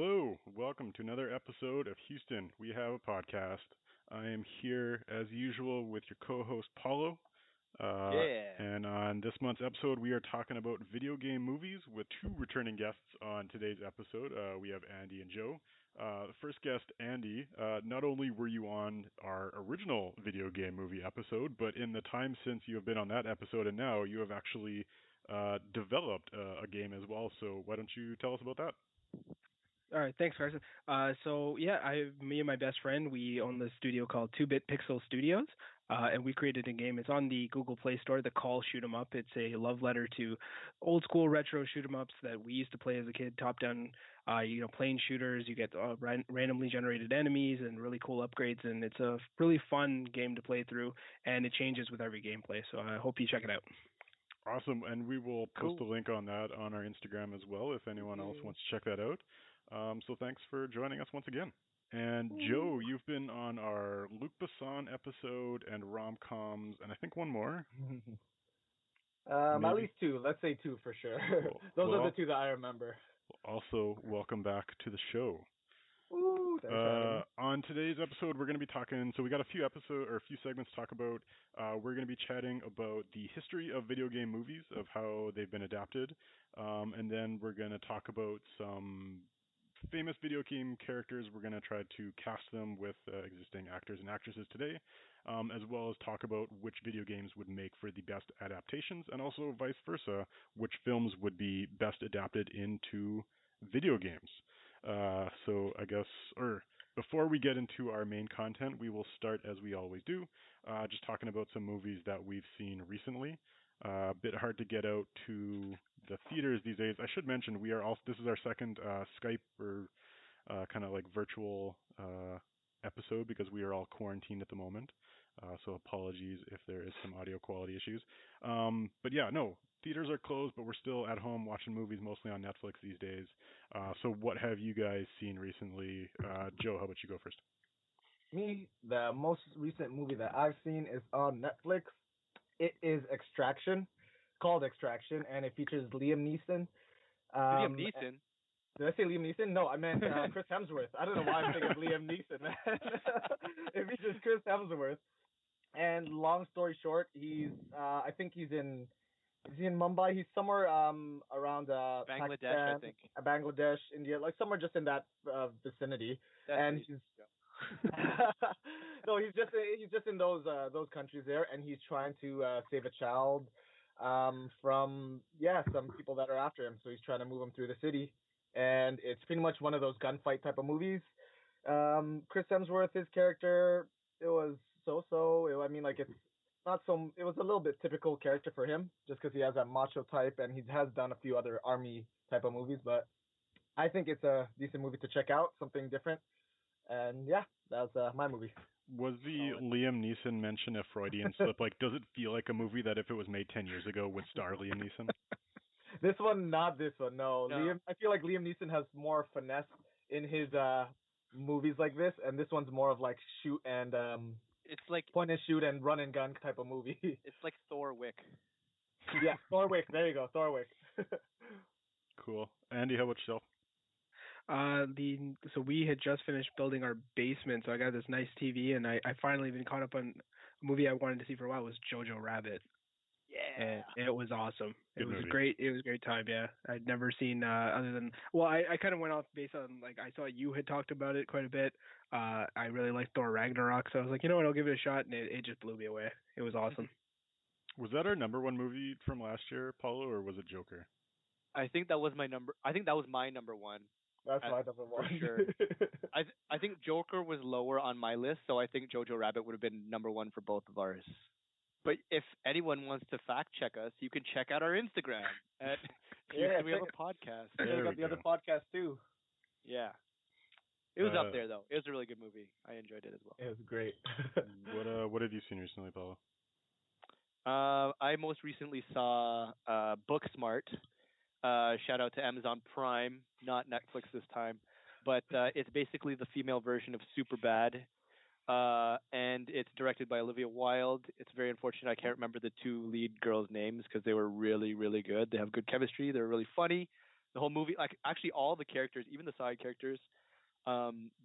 Hello, welcome to another episode of Houston. We have a podcast. I am here as usual with your co-host Paulo. Uh, Yeah. and on this month's episode, we are talking about video game movies with two returning guests on today's episode. We have Andy and Joe. The first guest, Andy, not only were you on our original video game movie episode, but in the time since you have been on that episode and now, you have actually developed a game as well. So why don't you tell us about that? All right, thanks, Carson. Me and my best friend, we own this studio called 2-Bit Pixel Studios, and we created a game. It's on the Google Play Store, the Call Shoot 'em Up. It's a love letter to old school retro shoot 'em ups that we used to play as a kid. Top down, plane shooters. You get randomly generated enemies and really cool upgrades, and it's a really fun game to play through, and it changes with every gameplay. So I hope you check it out. Awesome, and we will post a link on that on our Instagram as well if anyone else wants to check that out. So thanks for joining us once again. And Joe, you've been on our Luc Besson episode and rom-coms, and I think one more. At least two. Let's say two for sure. Those are the two that I remember. Also, welcome back to the show. Ooh, on today's episode, we're going to be talking. So we got a few segments to talk about. We're going to be chatting about the history of video game movies, of how they've been adapted, and then we're going to talk about some famous video game characters. We're going to try to cast them with existing actors and actresses today, as well as talk about which video games would make for the best adaptations, and also vice versa, which films would be best adapted into video games. So I guess, before we get into our main content, we will start as we always do, just talking about some movies that we've seen recently. A bit hard to get out to the theaters these days. I should mention this is our second Skype or kind of like virtual episode because we are all quarantined at the moment. So apologies if there is some audio quality issues. But yeah, no, theaters are closed, but we're still at home watching movies, mostly on Netflix these days. So what have you guys seen recently? Joe, how about you go first? Me, the most recent movie that I've seen is on Netflix. It is called Extraction, and it features Liam Neeson. Liam Neeson? Did I say Liam Neeson? No, I meant Chris Hemsworth. I don't know why I'm thinking of Liam Neeson, man. It features Chris Hemsworth. And long story short, I think he's in Mumbai? He's somewhere around Bangladesh, Pakistan, I think. Bangladesh, India, like somewhere just in that vicinity. No, he's just in those countries there, and he's trying to save a child from some people that are after him. So he's trying to move him through the city, and it's pretty much one of those gunfight type of movies. Chris Hemsworth, his character, it was so. I mean, like it's not so. It was a little bit typical character for him, just because he has that macho type, and he has done a few other army type of movies. But I think it's a decent movie to check out, something different. And yeah, that was my movie. Was the Liam Neeson mention a Freudian slip? Like, does it feel like a movie that if it was made 10 years ago would star Liam Neeson? Not this one, no. I feel like Liam Neeson has more finesse in his movies like this, and this one's more of like shoot and it's like point and shoot and run and gun type of movie. It's like Thor Wick. Yeah, Thor Wick. There you go, Thor Wick. Cool. Andy, how about yourself? So we had just finished building our basement, so I got this nice TV, and I finally been caught up on a movie I wanted to see for a while. Was Jojo Rabbit. Yeah, and it was was movie. great. It was a great time. Yeah, I'd never seen other than I kind of went off based on like I saw you had talked about it quite a bit. I really liked Thor Ragnarok, so I was like, you know what, I'll give it a shot, and it just blew me away. It was awesome. Was that our number one movie from last year, Paulo, or was it Joker? I think that was my number one. That's my number one. For sure. I think Joker was lower on my list, so I think Jojo Rabbit would have been number one for both of ours. But if anyone wants to fact check us, you can check out our Instagram at we have a podcast. Check out the other podcast too. Yeah. It was up there though. It was a really good movie. I enjoyed it as well. It was great. What have you seen recently, Paulo? I most recently saw Booksmart. Shout out to Amazon Prime, not Netflix this time, but it's basically the female version of Superbad, and it's directed by Olivia Wilde. It's very unfortunate I can't remember the two lead girls' names because they were really, really good. They have good chemistry. They're really funny. The whole movie, like actually all the characters, even the side characters,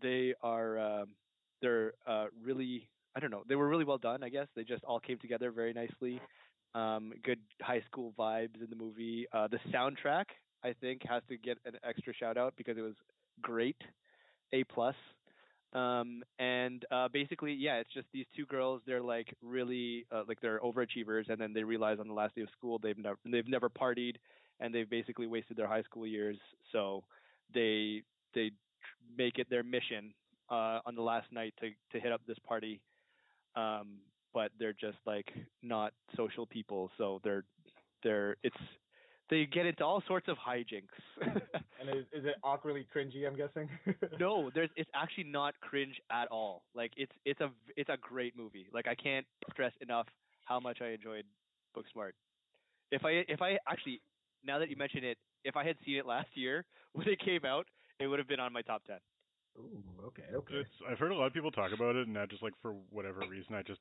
they are they're really, I don't know, they were really well done. I guess they just all came together very nicely. Good high school vibes in the movie. The soundtrack I think has to get an extra shout out because it was great, A plus. And basically, yeah, it's just these two girls. They're like really like they're overachievers, and then they realize on the last day of school they've never partied, and they've basically wasted their high school years. So they make it their mission on the last night to hit up this party. But they're just like not social people, so they're it's they get into all sorts of hijinks. And is it awkwardly cringy? I'm guessing. No, it's actually not cringe at all. Like it's a great movie. Like I can't stress enough how much I enjoyed Booksmart. If I actually, now that you mention it, if I had seen it last year when it came out, it would have been on my top 10. Ooh, okay. I've heard a lot of people talk about it, and I just like for whatever reason I just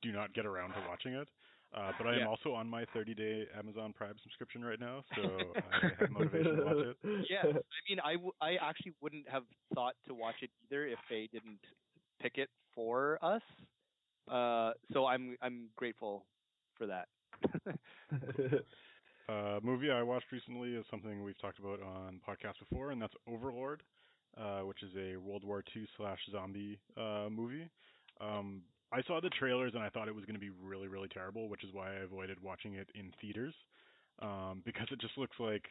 do not get around to watching it. But I am Yeah. also on my 30-day Amazon Prime subscription right now, so I have motivation to watch it. Yeah, I mean, I actually wouldn't have thought to watch it either if they didn't pick it for us. So I'm grateful for that. Movie I watched recently is something we've talked about on podcasts before, and that's Overlord, which is a World War II slash zombie movie. I saw the trailers and I thought it was going to be really, really terrible, which is why I avoided watching it in theaters, because it just looks like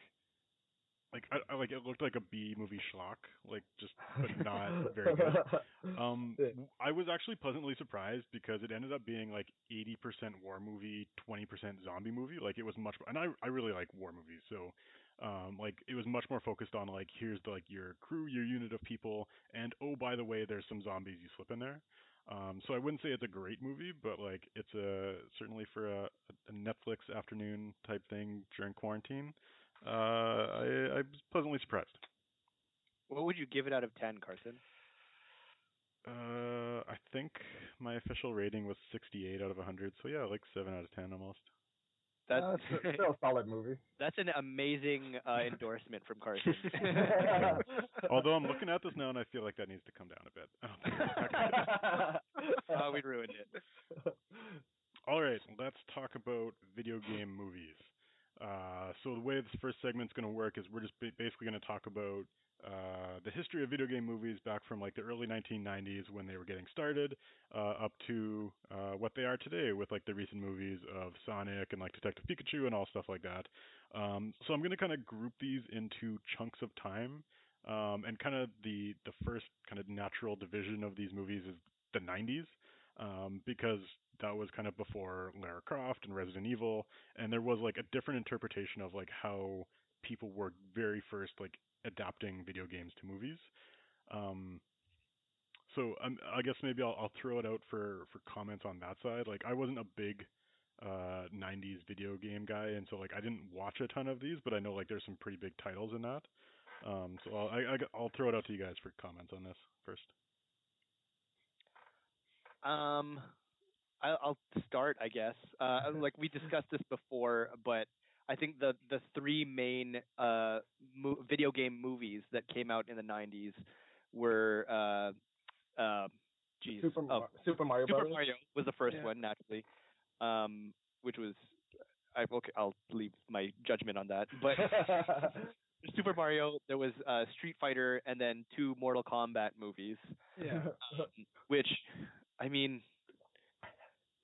I like it looked like a B movie schlock, like just but not very good. I was actually pleasantly surprised because it ended up being like 80% war movie, 20% zombie movie. Like it was much, and I really like war movies, so like it was much more focused on like here's the, like your crew, your unit of people, and oh by the way, there's some zombies you slip in there. So I wouldn't say it's a great movie, but like it's a certainly for a Netflix afternoon type thing during quarantine. I was pleasantly surprised. What would you give it out of 10, Carson? I think my official rating was 68 out of 100, so yeah, like 7 out of 10 almost. That's still a solid movie. That's an amazing endorsement from Carson. Although I'm looking at this now and I feel like that needs to come down a bit. I don't think it's that good. Oh, we ruined it. All right, let's talk about video game movies. So the way this first segment's going to work is we're just basically going to talk about the history of video game movies back from like the early 1990s when they were getting started, up to what they are today with like the recent movies of Sonic and like Detective Pikachu and all stuff like that. So I'm going to kind of group these into chunks of time, and kind of the first kind of natural division of these movies is the 90s, because that was kind of before Lara Croft and Resident Evil, and there was like a different interpretation of like how people were very first like adapting video games to movies. Um, so I guess maybe I'll throw it out for comments on that side. Like I wasn't a big 90s video game guy, and so like I didn't watch a ton of these, but I know like there's some pretty big titles in that. So I'll throw it out to you guys for comments on this first. I'll start, I guess. Like we discussed this before, but I think the three main video game movies that came out in the 90s were Super Mario Super Brothers. Mario was the first one, naturally, which was okay. I'll leave my judgment on that, but Super Mario. There was Street Fighter, and then two Mortal Kombat movies. Yeah. Which, I mean,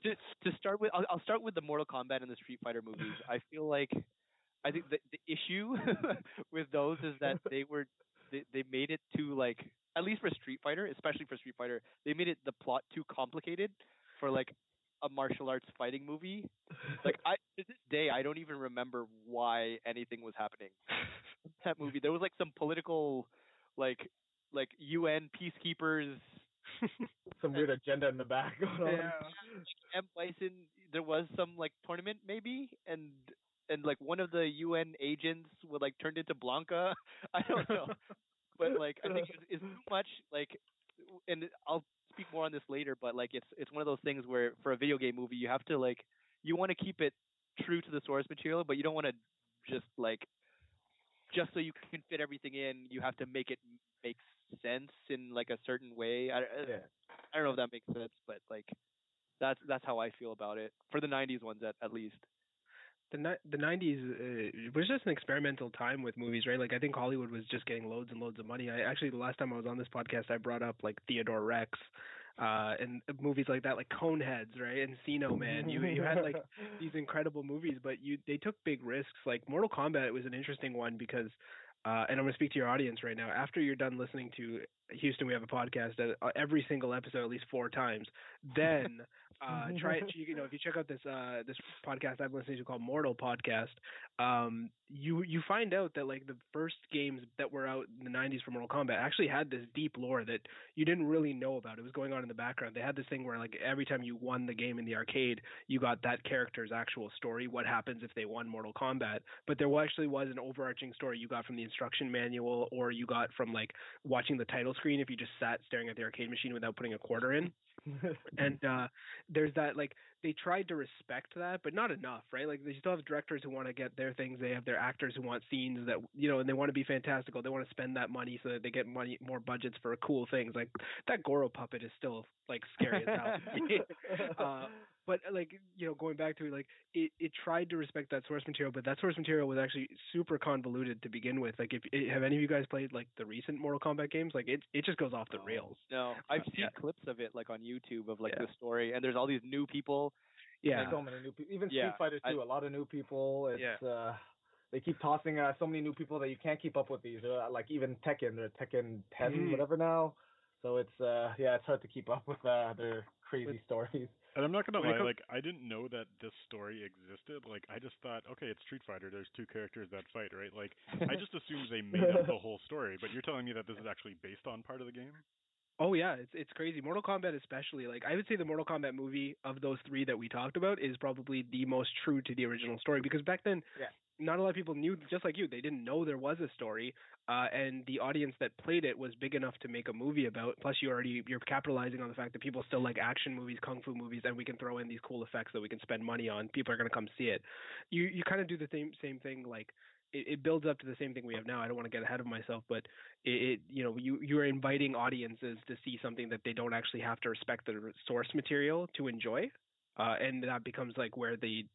to start with, I'll start with the Mortal Kombat and the Street Fighter movies. I feel like I think the issue with those is that they made it too, like, at least for Street Fighter, especially for Street Fighter, they made it the plot too complicated for like a martial arts fighting movie. Like to this day I don't even remember why anything was happening in that movie. There was like some political like UN peacekeepers. Some weird agenda in the back going on. Yeah. M. Bison, there was some like tournament maybe, and like one of the UN agents would like turned into Blanca. I don't know, but like I think it's too much. Like, and I'll speak more on this later, but like it's one of those things where for a video game movie you have to like you want to keep it true to the source material, but you don't want to just like just so you can fit everything in, you have to make it make sense in like a certain way. Yeah. I don't know if that makes sense, but like that's how I feel about it for the '90s ones at least. The '90s was just an experimental time with movies, right? Like I think Hollywood was just getting loads and loads of money. I actually the last time I was on this podcast, I brought up like Theodore Rex, and movies like that, like Coneheads, right? Encino Man. You had like these incredible movies, but they took big risks. Like Mortal Kombat was an interesting one because, and I'm gonna speak to your audience right now. After you're done listening to Houston, we have a podcast every single episode at least 4 times. Then try it. If you check out this podcast I'm listening to called Mortal Podcast, you find out that like the first games that were out in the '90s for Mortal Kombat actually had this deep lore that you didn't really know about. It was going on in the background. They had this thing where like every time you won the game in the arcade, you got that character's actual story. What happens if they won Mortal Kombat? But there actually was an overarching story you got from the instruction manual, or you got from like watching the title screen if you just sat staring at the arcade machine without putting a quarter in. And there's that, like, they tried to respect that, but not enough, right? Like, they still have directors who want to get their things. They have their actors who want scenes that, and they want to be fantastical. They want to spend that money so that they get more budgets for cool things. Like, that Goro puppet is still, like, scary as hell. But, like, going back to it, like, it tried to respect that source material, but that source material was actually super convoluted to begin with. Like, have any of you guys played, like, the recent Mortal Kombat games? Like, it just goes off the rails. No, I've seen clips of it, like, on YouTube of, like, the story, and there's all these new people. Yeah. So many new people. Even Street Fighter 2, a lot of new people. It's, they keep tossing so many new people that you can't keep up with these. Like, even Tekken, they're Tekken 10, whatever now. So it's, it's hard to keep up with their crazy stories. And I'm not gonna lie, like I didn't know that this story existed. Like I just thought, okay, it's Street Fighter. There's two characters that fight, right? Like I just assumed they made up the whole story. But you're telling me that this is actually based on part of the game? Oh yeah, it's crazy. Mortal Kombat especially. Like I would say the Mortal Kombat movie of those three that we talked about is probably the most true to the original story, because back then not a lot of people knew, just like you, they didn't know there was a story, and the audience that played it was big enough to make a movie about. Plus, you're capitalizing on the fact that people still like action movies, kung fu movies, and we can throw in these cool effects that we can spend money on. People are going to come see it. You kind of do the same thing. Like it builds up to the same thing we have now. I don't want to get ahead of myself, but you're inviting audiences to see something that they don't actually have to respect the source material to enjoy, and that becomes like where the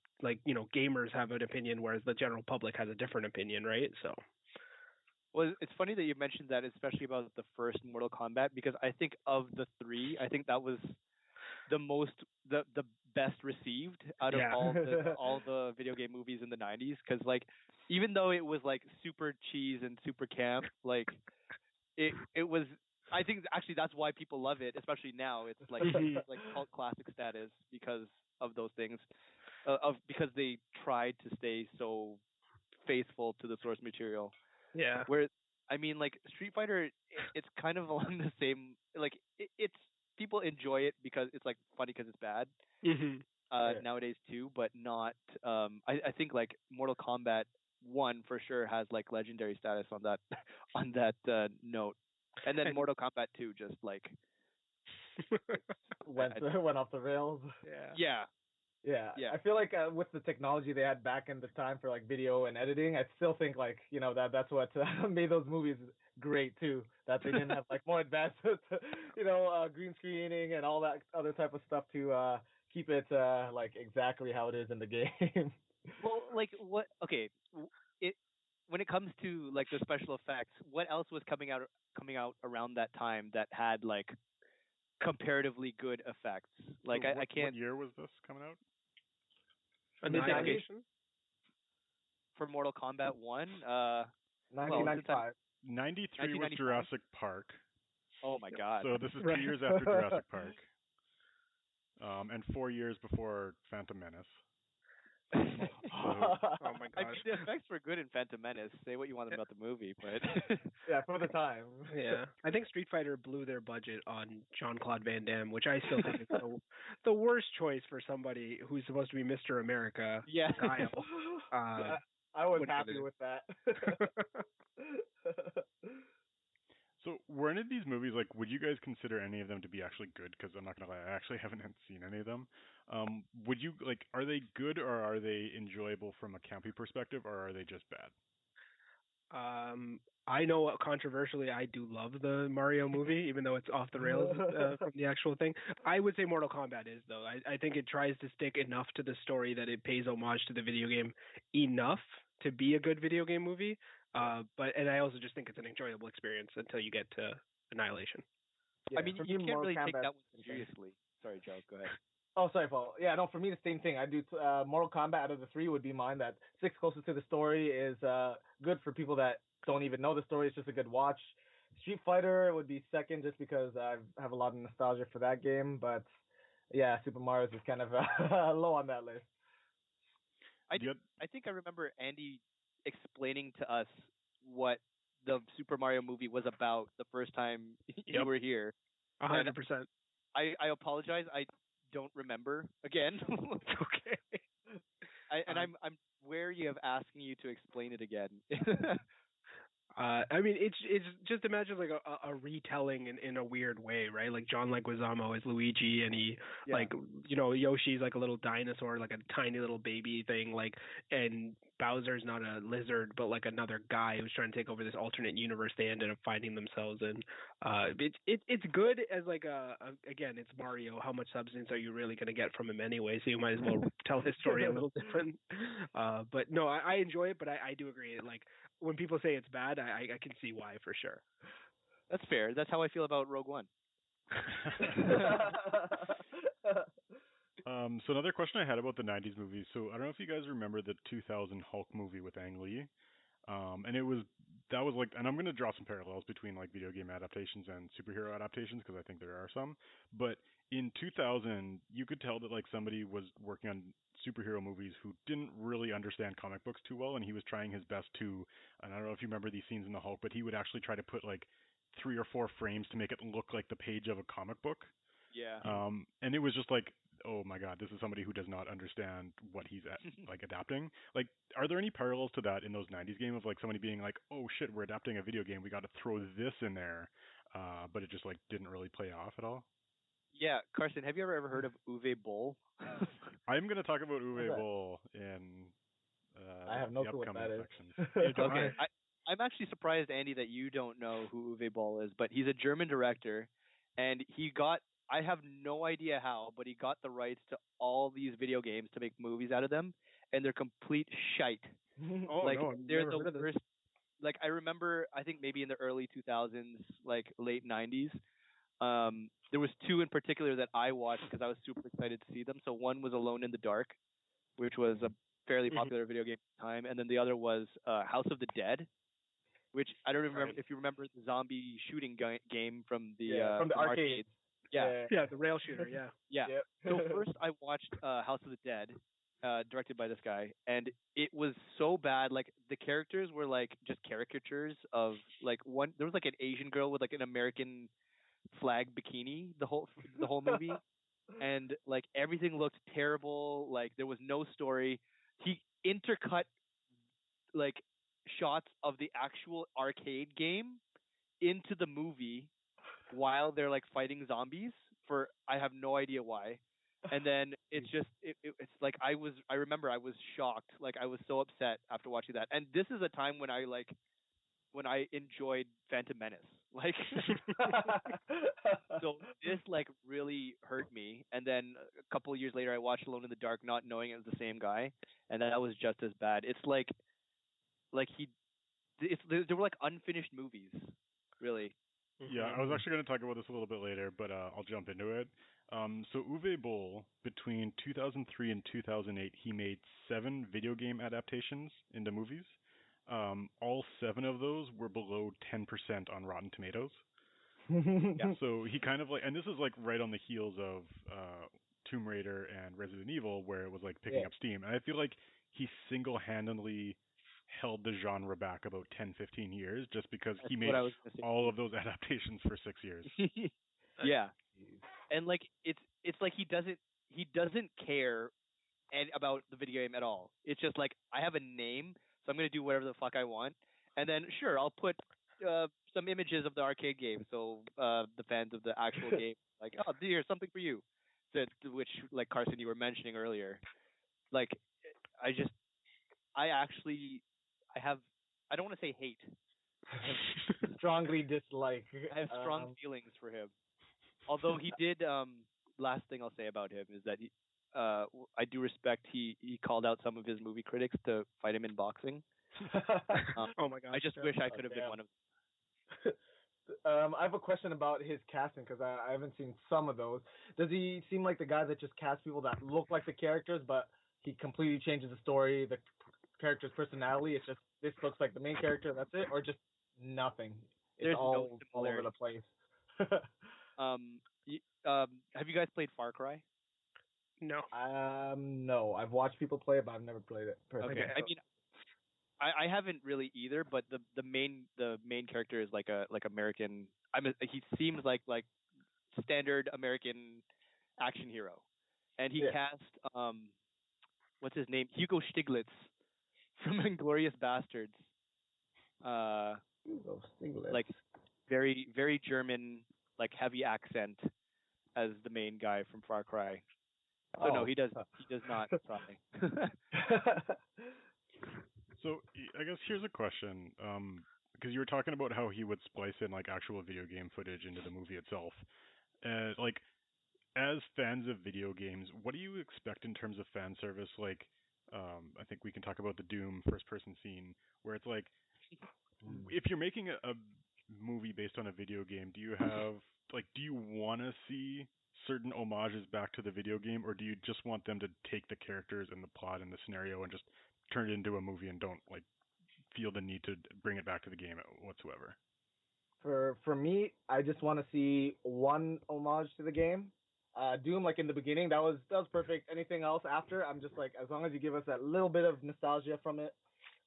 gamers have an opinion, whereas the general public has a different opinion, right? So, well, it's funny that you mentioned that, especially about the first Mortal Kombat, because I think of the three, I think that was the best received out of all the video game movies in the '90s, because like even though it was like super cheese and super camp, like it was. I think actually that's why people love it, especially now. It's like like cult classic status because of those things. Because they tried to stay so faithful to the source material. Yeah. Where, I mean, like Street Fighter, it's kind of along the same. Like it's people enjoy it because it's like funny because it's bad. Nowadays too, but not. I think like Mortal Kombat 1 for sure has like legendary status on that note, and then Mortal Kombat 2 just like went off the rails. Yeah, I feel like with the technology they had back in the time for like video and editing, I still think like that's what made those movies great too. That they didn't have like more advanced, green screening and all that other type of stuff to keep it like exactly how it is in the game. Well, like what? Okay, when it comes to like the special effects, what else was coming out around that time that had like comparatively good effects? Like I can't. What year was this coming out? Annihilation? For Mortal Kombat 1, 1995. 93 was Jurassic Park. Oh my God! So this is 2 years after Jurassic Park, and 4 years before Phantom Menace. Oh my gosh! I mean, the effects were good in Phantom Menace. Say what you want about the movie, but yeah, for the time. Yeah, I think Street Fighter blew their budget on Jean-Claude Van Damme, which I still think is the worst choice for somebody who's supposed to be Mr. America. Yeah, Kyle. I was happy with that. So, were any of these movies, like, would you guys consider any of them to be actually good? Because I'm not going to lie, I actually haven't seen any of them. Would you, like, are they good or are they enjoyable from a campy perspective, or are they just bad? I know controversially I do love the Mario movie, even though it's off the rails from the actual thing. I would say Mortal Kombat is though. I think it tries to stick enough to the story that it pays homage to the video game enough to be a good video game movie. And I also just think it's an enjoyable experience until you get to Annihilation. Yeah, I mean, for you me, can't Mortal really take Kombat- that one seriously. Sorry, Joe. Go ahead. Oh, sorry, Paul. Yeah, no, for me, the same thing. I do Mortal Kombat out of the three would be mine. That sticks closest to the story is good for people that don't even know the story. It's just a good watch. Street Fighter would be second just because I have a lot of nostalgia for that game. But yeah, Super Mario's is kind of low on that list. I think I remember Andy explaining to us what the Super Mario movie was about the first time you were here. 100%. I apologize. I don't remember again. Okay. I'm wary of asking you to explain it again. I mean, it's just imagine like a retelling in a weird way, right? Like John Leguizamo is Luigi, and he like Yoshi's like a little dinosaur, like a tiny little baby thing, like, and Bowser's not a lizard, but like another guy who's trying to take over this alternate universe they ended up finding themselves in. It's good as like again, it's Mario. How much substance are you really going to get from him anyway? So you might as well tell his story a little different. But no, I enjoy it, but I do agree. Like when people say it's bad, I can see why for sure. That's fair. That's how I feel about Rogue One. So another question I had about the 90s movies. So I don't know if you guys remember the 2000 Hulk movie with Ang Lee. And that was like, and I'm going to draw some parallels between like video game adaptations and superhero adaptations because I think there are some. But in 2000, you could tell that like somebody was working on superhero movies who didn't really understand comic books too well, and he was trying his best to, and I don't know if you remember these scenes in the Hulk, but he would actually try to put like 3 or 4 frames to make it look like the page of a comic book. Yeah. And it was just like, oh my god, this is somebody who does not understand what he's like adapting. Like, are there any parallels to that in those 90s game of like somebody being like, oh shit, we're adapting a video game, we got to throw this in there, but it just like didn't really play off at all? Yeah, Carson, have you ever heard of Uwe Boll? I'm going to talk about Uwe Boll in I have no the clue what upcoming that is. sections. Okay, I'm actually surprised, Andy, that you don't know who Uwe Boll is, but he's a German director, and I have no idea how, but he got the rights to all these video games to make movies out of them, and they're complete shite. Oh like, no, I've they're never the heard of this. worst. Like, I remember, I think maybe in the early 2000s, like late 90s, there was 2 in particular that I watched because I was super excited to see them. So one was Alone in the Dark, which was a fairly popular video game at the time, and then the other was House of the Dead, which I don't remember if you remember the zombie shooting game from the arcade. Yeah, the rail shooter. Yeah. Yep. So first I watched House of the Dead, directed by this guy, and it was so bad. Like the characters were like just caricatures of like one. There was like an Asian girl with like an American flag bikini the whole movie, and like everything looked terrible. Like there was no story. He intercut like shots of the actual arcade game into the movie while they're like fighting zombies for I have no idea why. And then it's just it's like I remember I was shocked. Like I was so upset after watching that. And this is a time when I enjoyed Phantom Menace. Like so this like really hurt me. And then a couple of years later I watched Alone in the Dark not knowing it was the same guy, and that was just as bad. It's like there were like unfinished movies, really. Yeah, I was actually going to talk about this a little bit later, but I'll jump into it. So Uwe Boll, between 2003 and 2008, he made 7 video game adaptations into movies. All 7 of those were below 10% on Rotten Tomatoes. Yeah, so he kind of like, and this is like right on the heels of Tomb Raider and Resident Evil, where it was like picking up steam. And I feel like he single-handedly held the genre back about 10-15 years just because he made all of those adaptations for 6 years. Yeah. And like it's like he doesn't care about the video game at all. It's just like I have a name, so I'm going to do whatever the fuck I want. And then sure, I'll put some images of the arcade game so the fans of the actual game like, "Oh, here's something for you." Which like Carson you were mentioning earlier. Like I I don't want to say hate. Strongly dislike. I have strong feelings for him. Although he did. Last thing I'll say about him is that I do respect he called out some of his movie critics to fight him in boxing. Oh my gosh! I just wish I could have been one of them. I have a question about his casting because I haven't seen some of those. Does he seem like the guy that just casts people that look like the characters, but he completely changes the story, the character's personality? It's just this looks like the main character, that's it, or just nothing? It's There's all no over the place. Have you guys played Far Cry? No. No. I've watched people play it, but I've never played it personally. Okay. I mean, I haven't really either, but the main character is like American. He seems like standard American action hero, and he cast what's his name, Hugo Stiglitz from Inglourious Bastards. Hugo Stiglitz. Like very very German, like heavy accent as the main guy from Far Cry. So no, he does not try. So I guess here's a question, because you were talking about how he would splice in like actual video game footage into the movie itself. Like, as fans of video games, what do you expect in terms of fan service? Like, I think we can talk about the Doom first-person scene, where it's like, if you're making a movie based on a video game, do you want to see certain homages back to the video game, or do you just want them to take the characters and the plot and the scenario and just turn it into a movie and don't like feel the need to bring it back to the game whatsoever? For me, I just want to see one homage to the game. Doom, like in the beginning, that was perfect. Anything else after, I'm just like, as long as you give us that little bit of nostalgia from it,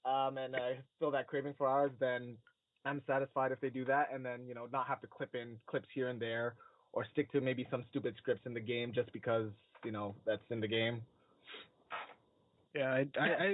and I feel that craving for ours, then I'm satisfied if they do that, and then not have to clip in clips here and there, or stick to maybe some stupid scripts in the game just because that's in the game. Yeah,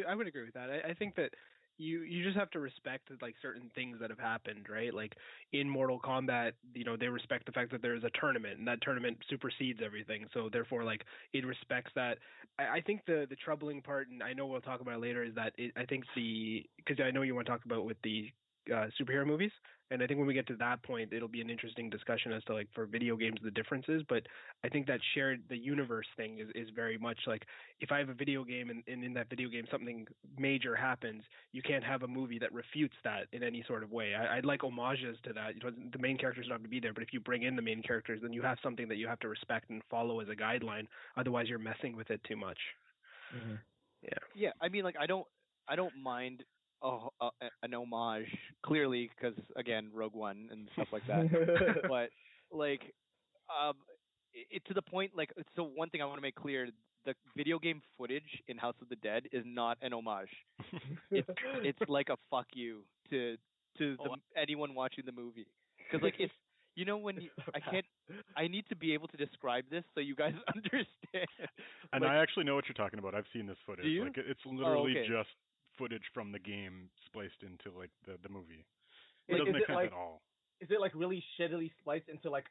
I would agree with that. I think that you just have to respect like certain things that have happened, right? Like in Mortal Kombat, they respect the fact that there is a tournament, and that tournament supersedes everything. So therefore, like it respects that. I think the troubling part, and I know we'll talk about it later, is that I think because I know you want to talk about with the superhero movies, and I think when we get to that point, it'll be an interesting discussion as to like for video games the differences. But I think that the universe thing is very much like, if I have a video game and in that video game something major happens, you can't have a movie that refutes that in any sort of way. I'd like homages to that. The main characters don't have to be there, but if you bring in the main characters, then you have something that you have to respect and follow as a guideline. Otherwise, you're messing with it too much. Mm-hmm. Yeah. I mean, like I don't mind an homage, clearly, because again, Rogue One and stuff like that. But like, to the point, like, so one thing I want to make clear: the video game footage in House of the Dead is not an homage. It's like a fuck you to anyone watching the movie, because like it's I need to be able to describe this so you guys understand. And I actually know what you're talking about. I've seen this footage. Do you? Like it's literally just footage from the game spliced into like the movie. It doesn't make sense at all. Is it like really shittily spliced into like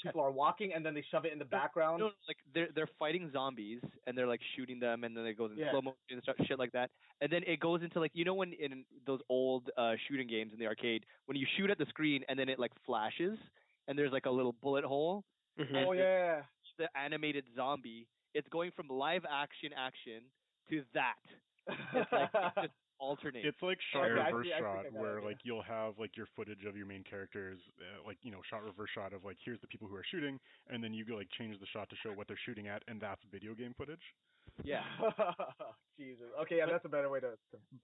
people are walking and then they shove it in the background? No, like they're fighting zombies and they're like shooting them, and then it goes in slow motion and stuff, shit like that. And then it goes into like, when in those old shooting games in the arcade, when you shoot at the screen and then it like flashes and there's like a little bullet hole. Mm-hmm. Oh yeah. The animated zombie. It's going from live action to that. It's like it just alternates. It's like shot reverse shot, where like you'll have like your footage of your main characters, like shot reverse shot of like, here's the people who are shooting, and then you go like change the shot to show what they're shooting at, and that's video game footage. Yeah. Jesus. Okay, yeah, that's a better way to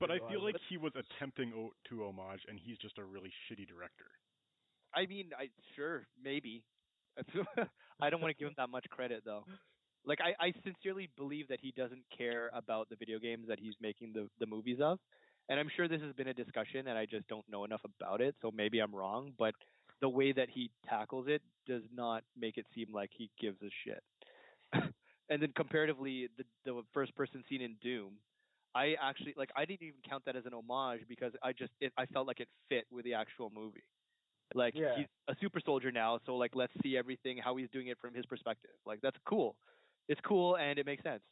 but I feel like he was attempting to homage, and he's just a really shitty director. I mean, sure, maybe. I don't want to give him that much credit though. Like I sincerely believe that he doesn't care about the video games that he's making the movies of. And I'm sure this has been a discussion and I just don't know enough about it, so maybe I'm wrong, but the way that he tackles it does not make it seem like he gives a shit. And then comparatively, the first person scene in Doom, I actually I didn't even count that as an homage because I felt like it fit with the actual movie. Like he's a super soldier now, so like let's see everything how he's doing it from his perspective. Like that's cool. It's cool and it makes sense.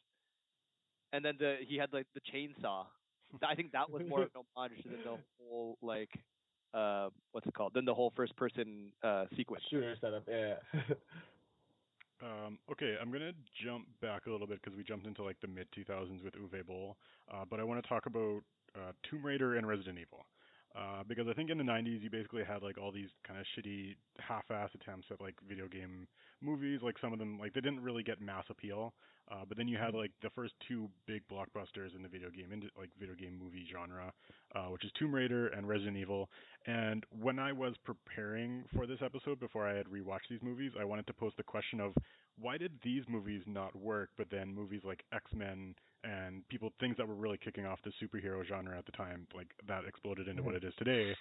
And then he had like the chainsaw I think that was more of an homage than the whole like what's it called? Than the whole first person sequence. Shooter setup. Yeah. Okay, I'm gonna jump back a little bit because we jumped into like the mid 2000s with Uwe Boll, but I want to talk about Tomb Raider and Resident Evil. Because I think in the 90s you basically had like all these kind of shitty half-ass attempts at like video game movies. Like some of them, like they didn't really get mass appeal. But then you had like the first two big blockbusters in the like video game movie genre, which is Tomb Raider and Resident Evil. And when I was preparing for this episode, before I had rewatched these movies, I wanted to pose the question of why did these movies not work, but then movies like X-Men and things that were really kicking off the superhero genre at the time, like that exploded into what it is today.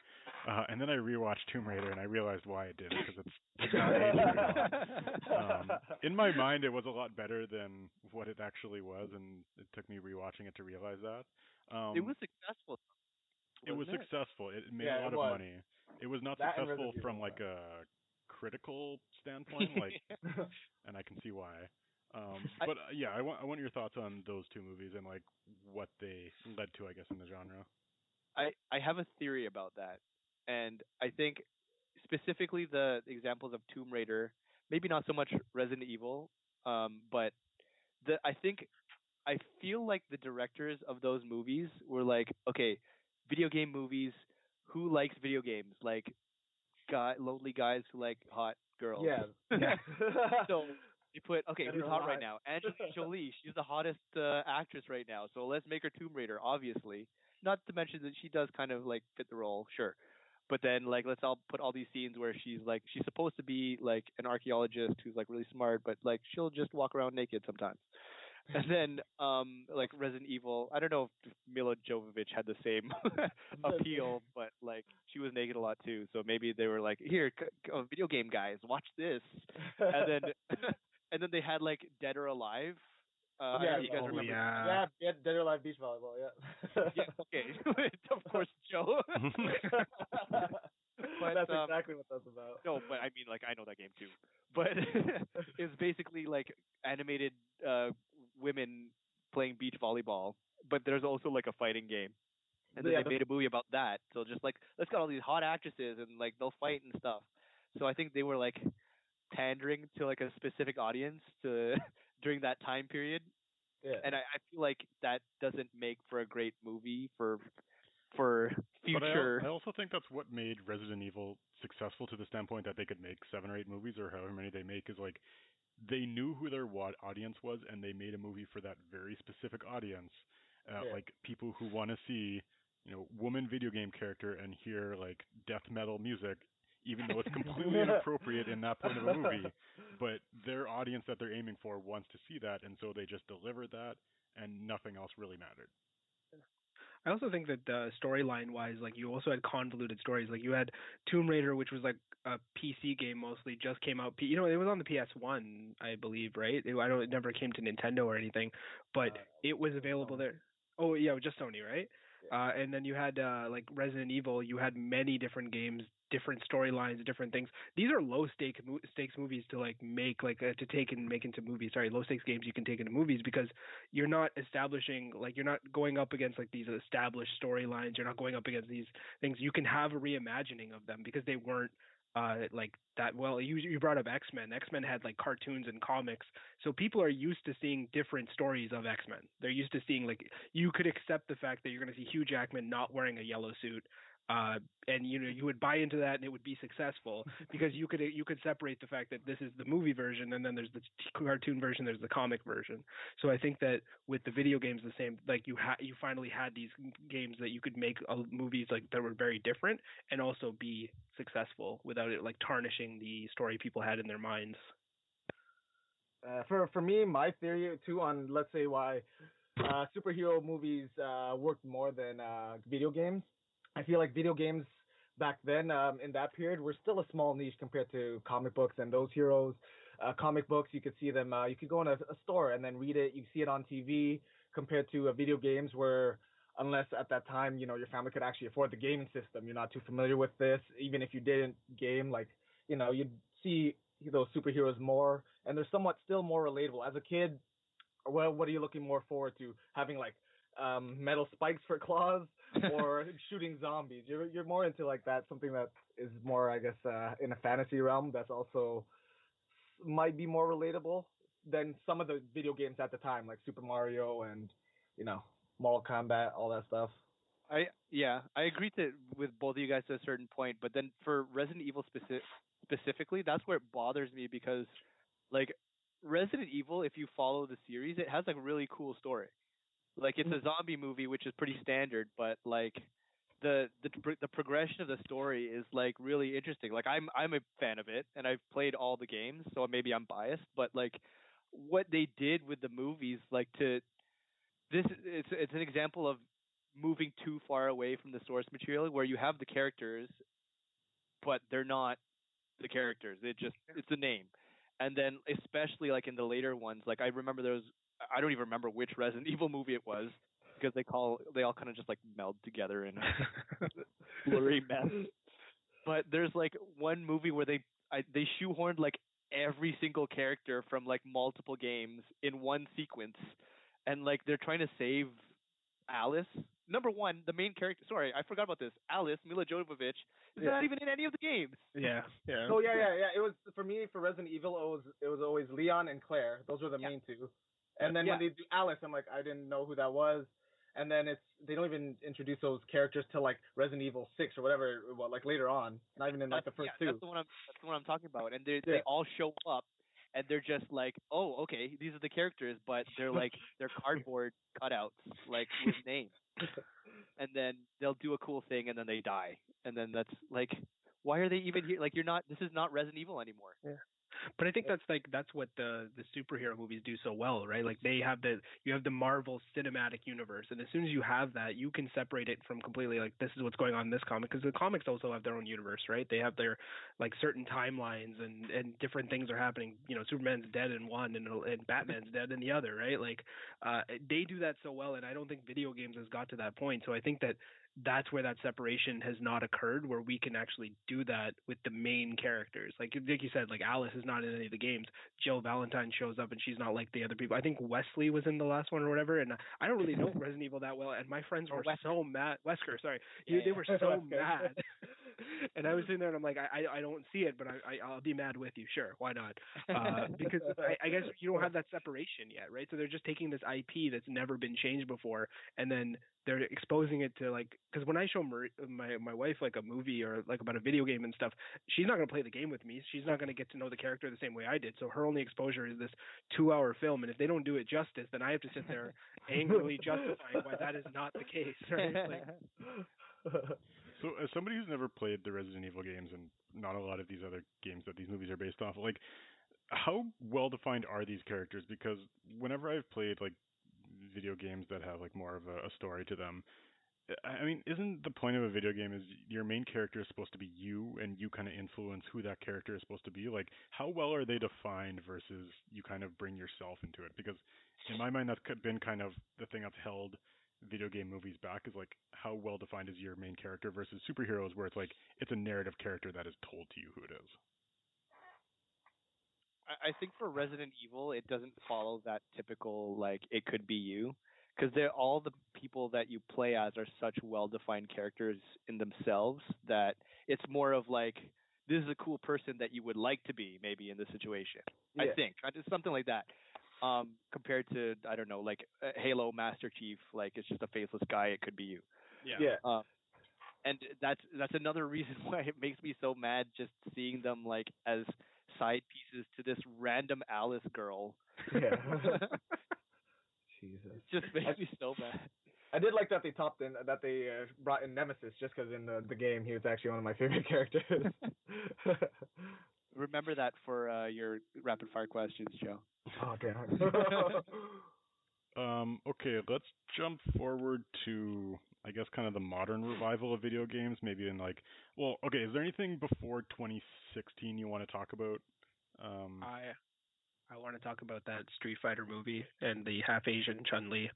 And then I rewatched Tomb Raider and I realized why it didn't, because it's not aged very well. In my mind, it was a lot better than what it actually was, and it took me rewatching it to realize that. It was successful. It was successful. It made Yeah, a lot of money. It was not That and successful Resident from Evil, like a critical standpoint, like, and I can see why. But yeah, I want your thoughts on those two movies and like what they led to, I guess, in the genre. I have a theory about that, and I think specifically the examples of Tomb Raider, maybe not so much Resident Evil, but I think I feel like the directors of those movies were like, okay, video game movies. Who likes video games? Like lonely guys who like hot girls. Yeah. So they put, okay, Better who's hot right alive. now? Angelina Jolie. She's the hottest actress right now. So let's make her Tomb Raider, obviously. Not to mention that she does kind of like fit the role, sure. But then like let's all put all these scenes where she's supposed to be like an archaeologist who's like really smart, but like she'll just walk around naked sometimes. And then like Resident Evil, I don't know if Mila Jovovich had the same appeal, but like she was naked a lot too. So maybe they were like, "Here, video game guys, watch this." And then and then they had like Dead or Alive. I don't know if you guys remember. Yeah, Dead or Alive Beach Volleyball. Yeah. Yeah, okay. Of course, Joe. But that's exactly what that's about. No, but I mean, like, I know that game too. But it's basically like animated women playing beach volleyball, but there's also like a fighting game. And then they made a movie about that. So just like, let's got all these hot actresses and like they'll fight and stuff. So I think they were like pandering to like a specific audience to during that time period. Yeah. And I feel like that doesn't make for a great movie for future. But I also think that's what made Resident Evil successful to the standpoint that they could make 7 or 8 movies or however many they make, is like they knew who their audience was and they made a movie for that very specific audience. Like people who want to see, woman video game character and hear like death metal music, even though it's completely inappropriate in that point of a movie, but their audience that they're aiming for wants to see that, and so they just delivered that, and nothing else really mattered. I also think that storyline wise, like you also had convoluted stories. Like you had Tomb Raider, which was like a PC game mostly, just came out. It was on the PS1, I believe, right? It never came to Nintendo or anything, but it was available there. Oh yeah, it was just Sony, right? And then you had like Resident Evil. You had many different games, different storylines, different things. These are low stakes movies to like make to take and make into movies. Sorry, low stakes games you can take into movies because you're not establishing, like you're not going up against like these established storylines. You're not going up against these things. You can have a reimagining of them because they weren't like that. Well, you brought up X-Men. X-Men had like cartoons and comics, so people are used to seeing different stories of X-Men. They're used to seeing, like, you could accept the fact that you're going to see Hugh Jackman not wearing a yellow suit, and you would buy into that and it would be successful because you could separate the fact that this is the movie version and then there's the cartoon version, there's the comic version. So I think that with the video games the same, like you finally had these games that you could make movies like that were very different and also be successful without it like tarnishing the story people had in their minds. For me, my theory too on, let's say, why superhero movies worked more than video games. I feel like video games back then, in that period, were still a small niche compared to comic books and those heroes. Comic books, you could see them, you could go in a store and then read it. You see it on TV compared to video games where, unless at that time, your family could actually afford the gaming system, you're not too familiar with this. Even if you didn't game, like, you'd see those superheroes more, and they're somewhat still more relatable. As a kid, what are you looking more forward to? Having like metal spikes for claws or shooting zombies. You're more into like that, something that is more, I guess, in a fantasy realm. That's also might be more relatable than some of the video games at the time, like Super Mario and Mortal Kombat, all that stuff. I agree with both of you guys to a certain point, but then for Resident Evil specifically, that's where it bothers me because, like, Resident Evil, if you follow the series, it has like a really cool story. Like, it's a zombie movie, which is pretty standard, but like the progression of the story is like really interesting. Like, I'm a fan of it, and I've played all the games, so maybe I'm biased, but like what they did with the movies, like it's an example of moving too far away from the source material, where you have the characters, but they're not the characters. It's a name. And then especially like in the later ones, like I remember I don't even remember which Resident Evil movie it was because they all kind of just like meld together in a blurry mess. But there's like one movie where they shoehorned like every single character from like multiple games in one sequence, and like they're trying to save Alice. Number one, the main character. Sorry, I forgot about this. Alice, Mila Jovovich, is not even in any of the games. Yeah. Oh yeah. It was for me for Resident Evil. It was always Leon and Claire. Those were the main two. And then when they do Alice, I'm like, I didn't know who that was. And then they don't even introduce those characters till like Resident Evil 6 or whatever, like later on. Not even in like the first two. That's the one I'm talking about. And they all show up, and they're just like, oh, okay, these are the characters, but they're like they're cardboard cutouts, like with names. And then they'll do a cool thing, and then they die, and then that's like, why are they even here? Like, this is not Resident Evil anymore. Yeah. But I think that's what the superhero movies do so well, right? Like you have the Marvel Cinematic Universe, and as soon as you have that, you can separate it from completely like this is what's going on in this comic, because the comics also have their own universe, right? They have their like certain timelines and different things are happening. Superman's dead in one and Batman's dead in the other, right? Like they do that so well, and I don't think video games has got to that point. So I think that's where that separation has not occurred, where we can actually do that with the main characters. Like you said, like Alice is not in any of the games. Jill Valentine shows up and she's not like the other people. I think Wesley was in the last one or whatever, and I don't really know Resident Evil that well, and my friends were so mad. Wesker, sorry. They were so mad. And I was sitting there and I'm like, I don't see it, but I'll be mad with you. Sure, why not? Because I guess you don't have that separation yet, right? So they're just taking this IP that's never been changed before, and then they're exposing it to like, because when I show my wife like a movie or like about a video game and stuff, she's not going to play the game with me. She's not going to get to know the character the same way I did. So her only exposure is this 2-hour film, and if they don't do it justice, then I have to sit there angrily justifying why that is not the case, right? Like, so as somebody who's never played the Resident Evil games and not a lot of these other games that these movies are based off of, like, how well defined are these characters? Because whenever I've played like video games that have like more of a story to them, I mean, isn't the point of a video game is your main character is supposed to be you, and you kind of influence who that character is supposed to be? Like, how well are they defined versus you kind of bring yourself into it? Because in my mind, that's been kind of the thing that's held video game movies back, is like, how well defined is your main character versus superheroes, where it's like it's a narrative character that is told to you who it is. I think for Resident Evil, it doesn't follow that typical, like, it could be you. Because all the people that you play as are such well-defined characters in themselves that it's more of like, this is a cool person that you would like to be maybe in this situation. Yeah. I think. It's something like that. Compared to, I don't know, like Halo Master Chief, like it's just a faceless guy, it could be you. Yeah. And that's another reason why it makes me so mad just seeing them like as side pieces to this random Alice girl. Yeah. Jesus. It just makes me so mad. I did like that they brought in Nemesis, just because in the game he was actually one of my favorite characters. Remember that for your rapid fire questions, Joe. Oh damn. Okay, let's jump forward to, I guess, kind of the modern revival of video games. Maybe in like, well, okay, is there anything before 2016 you want to talk about? I want to talk about that Street Fighter movie and the half Asian Chun-Li.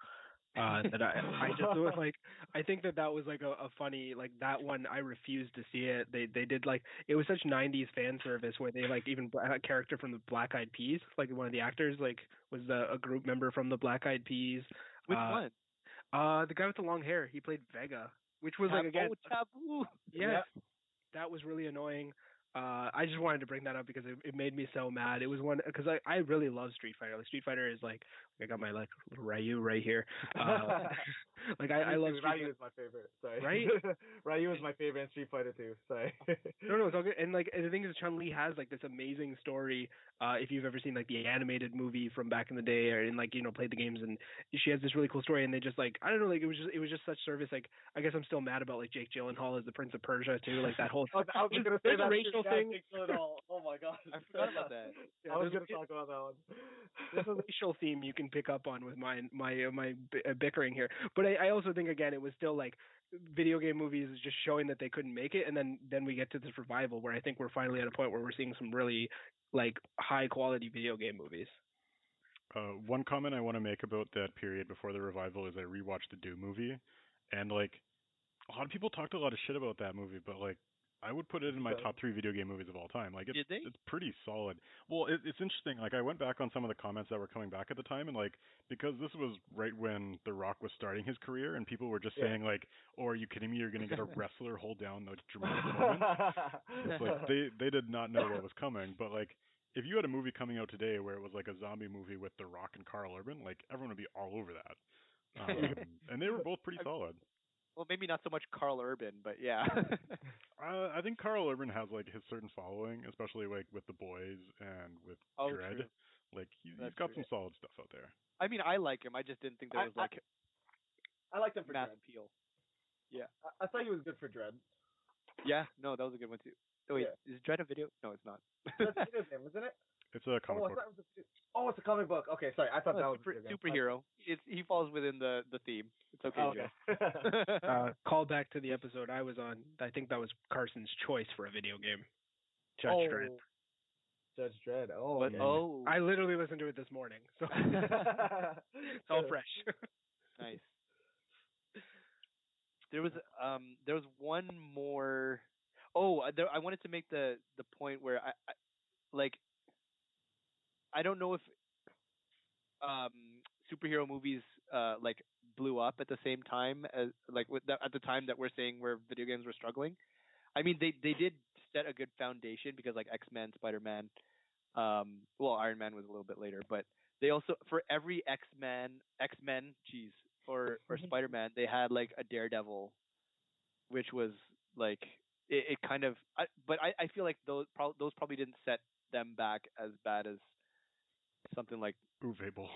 That I just was like, I think that was like a funny, like that one. I refused to see it. They did like, it was such 90s fan service where they like even a character from the Black Eyed Peas, like one of the actors like was a group member from the Black Eyed Peas. Which one? The guy with the long hair, he played Vega, which was like again, Taboo. yes, that was really annoying. I just wanted to bring that up because it made me so mad. It was one because I really love Street Fighter. Like Street Fighter is like I got my like little Ryu right here. Like I love Street Ryu Fighter. is my favorite. Sorry. Right? Ryu is my favorite in Street Fighter too. Sorry. No, it's all good. And like the thing is, Chun-Li has like this amazing story. If you've ever seen like the animated movie from back in the day, or like played the games, and she has this really cool story. And they just like I don't know, like it was just such service. Like I guess I'm still mad about like Jake Gyllenhaal as the Prince of Persia too. Like that whole. I was gonna say that racial thing. Oh my god. I forgot about that. Yeah, I was gonna talk about that one. There's a racial theme you can pick up on with my bickering here, but I also think again it was still like video game movies just showing that they couldn't make it, and then we get to this revival where I think we're finally at a point where we're seeing some really like high quality video game movies. One comment I want to make about that period before the revival is I rewatched the Doom movie, and like a lot of people talked a lot of shit about that movie, but like I would put it in my top 3 video game movies of all time. Like it's pretty solid. Well, it's interesting. Like I went back on some of the comments that were coming back at the time, and like because this was right when The Rock was starting his career, and people were just saying like, "Oh, are you kidding me? You're gonna get a wrestler hold down the dramatic moment." It's like they did not know what was coming. But like if you had a movie coming out today where it was like a zombie movie with The Rock and Carl Urban, like everyone would be all over that. And they were both pretty solid. Well, maybe not so much Carl Urban, but yeah. I think Carl Urban has like his certain following, especially like with The Boys and with Dredd. True. Like he's got some solid stuff out there. I mean, I like him. I just didn't think there was like I liked him for mass Dredd. appeal. Yeah. I thought he was good for Dredd. Yeah. No, that was a good one too. Oh wait, is Dredd a video? No, it's not. That's a video game, isn't it? It's a comic book. It's a comic book. Okay, sorry. I thought that was superhero. He falls within the theme. It's okay, Joe. Call back to the episode I was on. I think that was Carson's choice for a video game. Judge Dredd. Judge Dredd. Oh. But, yeah. I literally listened to it this morning, so it's all fresh. Nice. There was one more. I wanted to make the point where I don't know if superhero movies like blew up at the same time as at the time that we're saying where video games were struggling. I mean they did set a good foundation because like X-Men, Spider-Man, Iron Man was a little bit later, but they also for every X-Men, or Spider-Man, they had like a Daredevil, which was like it kind of but I feel like those probably didn't set them back as bad as something like Uwe Boll.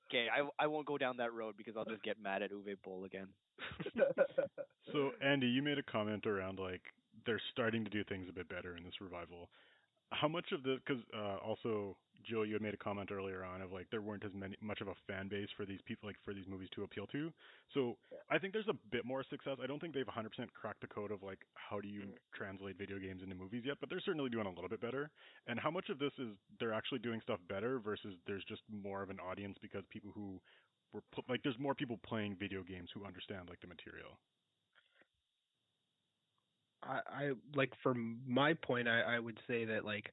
Okay, I won't go down that road because I'll just get mad at Uwe Boll again. So Andy, you made a comment around like they're starting to do things a bit better in this revival. How much of the because also Jill, you had made a comment earlier on of like there weren't as much of a fan base for these people, like for these movies to appeal to. So I think there's a bit more success. I don't think they've 100% cracked the code of like how do you translate video games into movies yet, but they're certainly doing a little bit better. And how much of this is they're actually doing stuff better versus there's just more of an audience because people who were like there's more people playing video games who understand like the material. I like from my point, I would say that like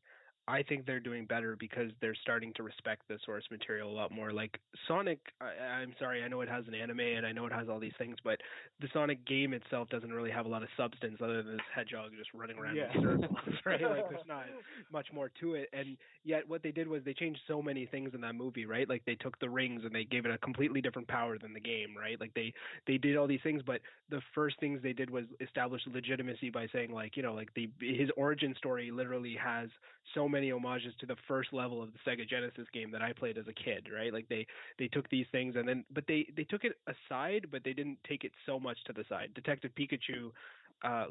I think they're doing better because they're starting to respect the source material a lot more. Like Sonic, I'm sorry, I know it has an anime and I know it has all these things, but the Sonic game itself doesn't really have a lot of substance other than this hedgehog just running around in circles, right? Like there's not much more to it. And yet what they did was they changed so many things in that movie, right? Like they took the rings and they gave it a completely different power than the game, right? Like they did all these things, but the first things they did was establish legitimacy by saying like, like his origin story literally has so many homages to the first level of the Sega Genesis game that I played as a kid, right? Like they took these things and then, but they took it aside, but they didn't take it so much to the side. Detective Pikachu,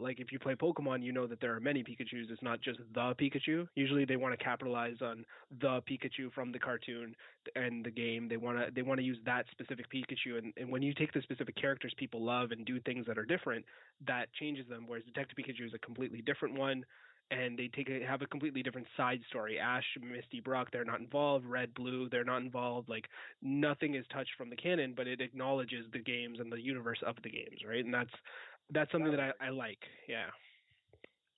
like if you play Pokemon, you know that there are many Pikachus. It's not just the Pikachu. Usually they want to capitalize on the Pikachu from the cartoon and the game. They want to use that specific Pikachu. And when you take the specific characters people love and do things that are different, that changes them. Whereas Detective Pikachu is a completely different one. And they have a completely different side story. Ash, Misty, Brock, they're not involved. Red, Blue, they're not involved. Like nothing is touched from the canon, but it acknowledges the games and the universe of the games, right? And that's something that I like. Yeah.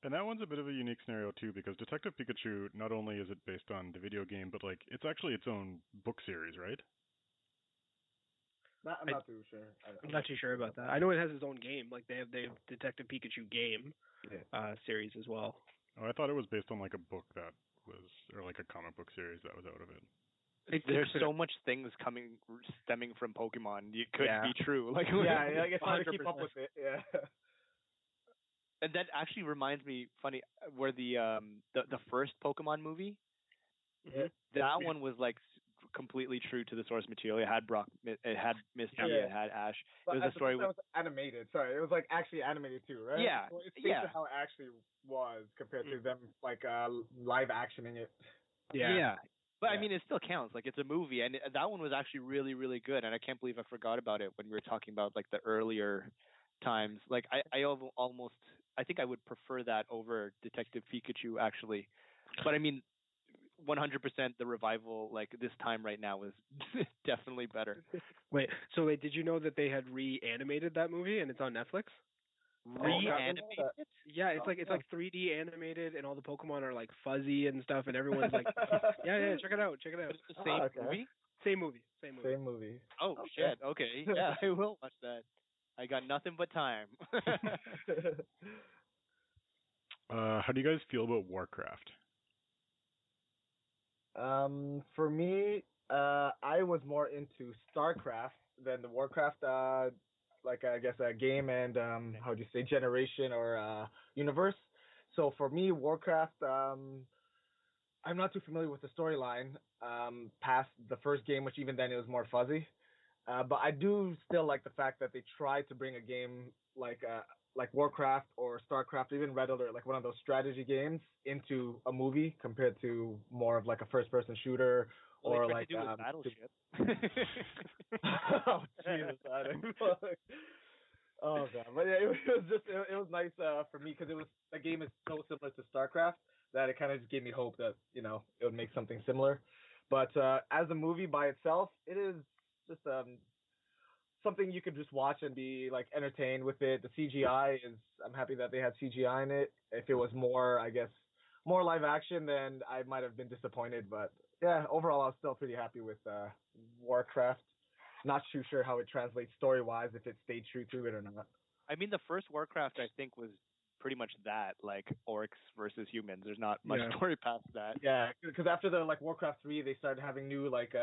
And that one's a bit of a unique scenario too, because Detective Pikachu, not only is it based on the video game, but like it's actually its own book series, right? I'm not too sure. I'm not too sure about that. I know it has its own game. Like they have Detective Pikachu game series as well. Oh, I thought it was based on like a book that was, or like a comic book series that was out of it. There's so much things stemming from Pokemon. It could be true. Like yeah, I guess hard to keep up with it. Yeah. And that actually reminds me, funny, where the first Pokemon movie, that one was like completely true to the source material. It had Brock, it had Misty, it had Ash. But it was a story was animated. Sorry, it was like actually animated too, right? Yeah, so it's based on how it actually was compared to them like live actioning it. Yeah. But I mean, it still counts. Like it's a movie, and that one was actually really, really good. And I can't believe I forgot about it when we were talking about like the earlier times. Like I almost, I think I would prefer that over Detective Pikachu actually. But I mean, 100% the revival like this time right now is definitely better. Wait, did you know that they had reanimated that movie and it's on Netflix? Reanimated? Yeah, it's like 3D animated and all the Pokemon are like fuzzy and stuff and everyone's like yeah, check it out. But it's the same movie? Same movie. Oh shit. Okay. Yeah, I will watch that. I got nothing but time. How do you guys feel about Warcraft? For me, I was more into StarCraft than the Warcraft. Like I guess a game and how do you say generation or universe. So for me, Warcraft, I'm not too familiar with the storyline past the first game, which even then it was more fuzzy. But I do still like the fact that they tried to bring a game like Warcraft or StarCraft, or even Red Alert, like one of those strategy games, into a movie compared to more of like a first-person shooter or like to do with Battleship. Oh Jesus! Oh god! But yeah, it was nice for me because the game is so similar to StarCraft that it kind of just gave me hope that it would make something similar. But as a movie by itself, it is just something you could just watch and be like entertained with it. The CGI is, I'm happy that they had CGI in it. If it was more, I guess, more live action, then I might have been disappointed. But yeah, overall, I was still pretty happy with Warcraft. Not too sure how it translates story wise, if it stayed true to it or not. I mean, the first Warcraft, I think, was pretty much that, like orcs versus humans. There's not much story past that. Yeah, because after the like Warcraft 3, they started having new like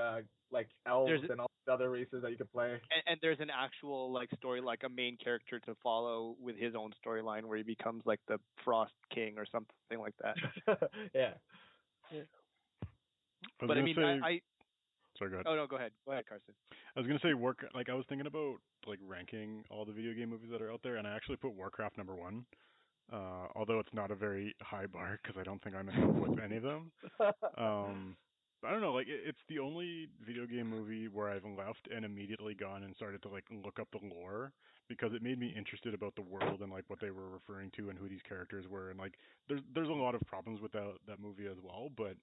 elves and all the other races that you could play. And there's an actual like story, like a main character to follow with his own storyline where he becomes like the Frost King or something like that. Yeah. But I mean, Sorry, go ahead. Oh no, go ahead, Carson. I was gonna say I was thinking about like ranking all the video game movies that are out there, and I actually put Warcraft number 1. Although it's not a very high bar because I don't think I'm in love with any of them. I don't know, like it's the only video game movie where I've left and immediately gone and started to like look up the lore because it made me interested about the world and like what they were referring to and who these characters were, and like there's a lot of problems with that movie as well, but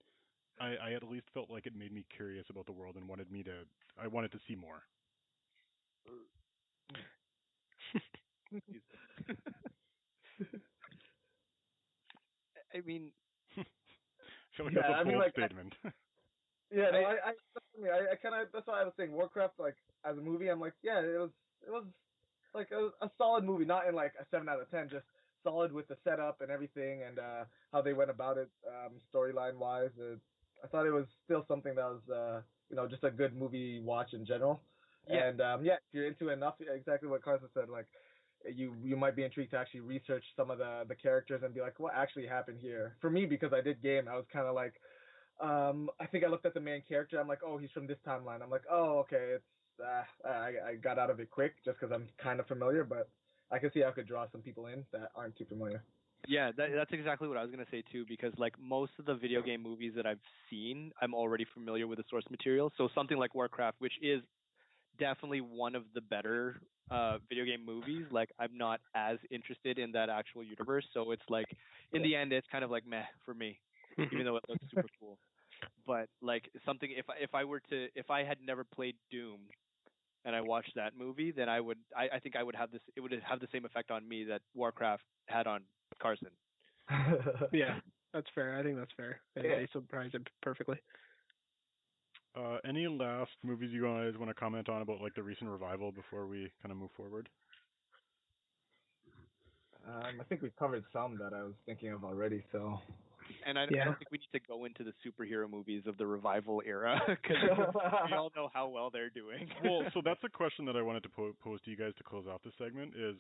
I at least felt like it made me curious about the world and I wanted to see more. I mean, I feel like that's a bold statement. Yeah, no, I kind of, that's why I was saying Warcraft, like as a movie, I'm like, yeah, it was like a solid movie, not in like a 7 out of 10, just solid with the setup and everything and how they went about it storyline wise. I thought it was still something that was just a good movie watch in general. Yeah. And if you're into it enough, exactly what Carson said, like you might be intrigued to actually research some of the characters and be like, what actually happened here? For me, because I did game, I was kind of like, I think I looked at the main character. I'm like, oh, he's from this timeline. I'm like, oh, okay. It's I got out of it quick just because I'm kind of familiar, but I can see how I could draw some people in that aren't too familiar. Yeah, that's exactly what I was gonna say too. Because like most of the video game movies that I've seen, I'm already familiar with the source material. So something like Warcraft, which is definitely one of the better video game movies, like I'm not as interested in that actual universe. So it's like in the end, it's kind of like meh for me, even though it looks super cool. But like something, if I had never played Doom and I watched that movie, then I think I would have this. It would have the same effect on me that Warcraft had on Carson. Yeah, that's fair. I think that's fair. They surprise it perfectly. Any last movies you guys want to comment on about like the recent revival before we kind of move forward? I think we've covered some that I was thinking of already. So. And I don't think we need to go into the superhero movies of the revival era because we all know how well they're doing. Well, so that's a question that I wanted to pose to you guys to close off this segment is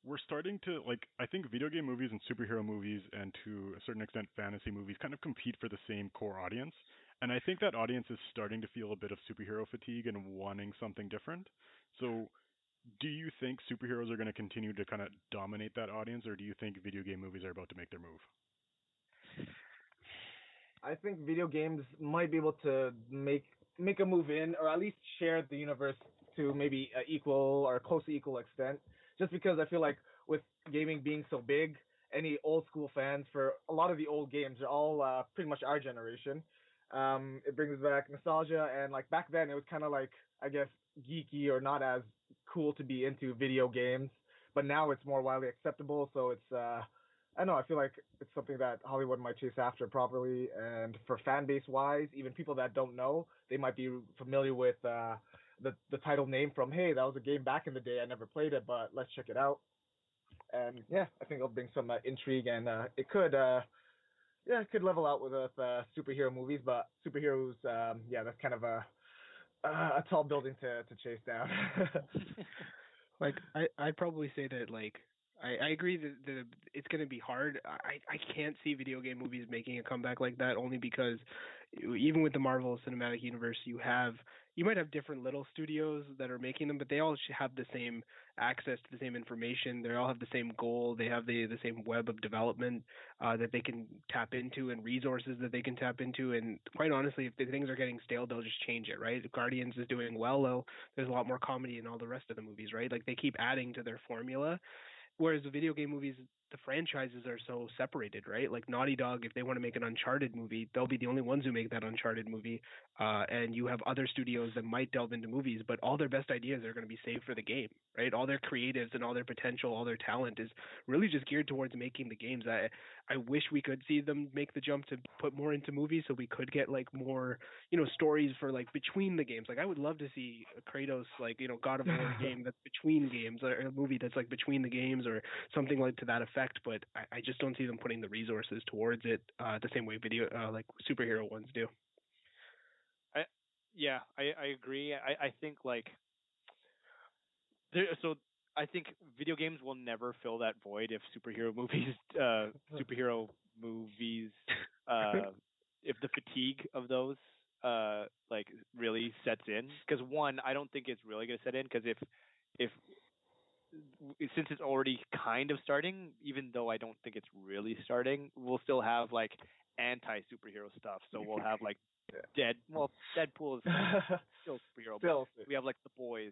we're starting to, like, I think video game movies and superhero movies and to a certain extent fantasy movies kind of compete for the same core audience. And I think that audience is starting to feel a bit of superhero fatigue and wanting something different. So do you think superheroes are going to continue to kind of dominate that audience, or do you think video game movies are about to make their move? I think video games might be able to make a move in, or at least share the universe to maybe equal or close to equal extent. Just because I feel like with gaming being so big, any old school fans for a lot of the old games are all pretty much our generation. It brings back nostalgia, and like back then it was kind of like, I guess, geeky or not as cool to be into video games, but now it's more widely acceptable. So it's I don't know. I feel like it's something that Hollywood might chase after properly, and for fan base wise, even people that don't know, they might be familiar with the title name from, hey, that was a game back in the day. I never played it, but let's check it out. And yeah, I think it'll bring some intrigue, and it could it could level out with superhero movies, but superheroes, that's kind of a tall building to chase down. Like I'd probably say that like I agree that it's going to be hard. I can't see video game movies making a comeback like that, only because even with the Marvel Cinematic Universe, you might have different little studios that are making them, but they all should have the same access to the same information. They all have the same goal. They have the same web of development that they can tap into, and resources that they can tap into. And quite honestly, if the things are getting stale, they'll just change it, right? Guardians is doing well. There's a lot more comedy in all the rest of the movies, right? Like they keep adding to their formula. Whereas the video game movies, the franchises are so separated, right? Like Naughty Dog, if they want to make an Uncharted movie, they'll be the only ones who make that Uncharted movie. And you have other studios that might delve into movies, but all their best ideas are going to be saved for the game, right? All their creatives and all their potential, all their talent is really just geared towards making the games. I wish we could see them make the jump to put more into movies, so we could get like more, stories for like between the games. Like I would love to see a Kratos, like, God of War game that's between games, or a movie that's like between the games or something like to that effect. But I just don't see them putting the resources towards it the same way video like superhero ones do. I agree. I think like I think video games will never fill that void if superhero movies if the fatigue of those like really sets in. Because one, I don't think it's really going to set in, because if since it's already kind of starting, even though I don't think it's really starting, we'll still have like anti-superhero stuff. So we'll have like Deadpool is still superhero, but we have like The Boys.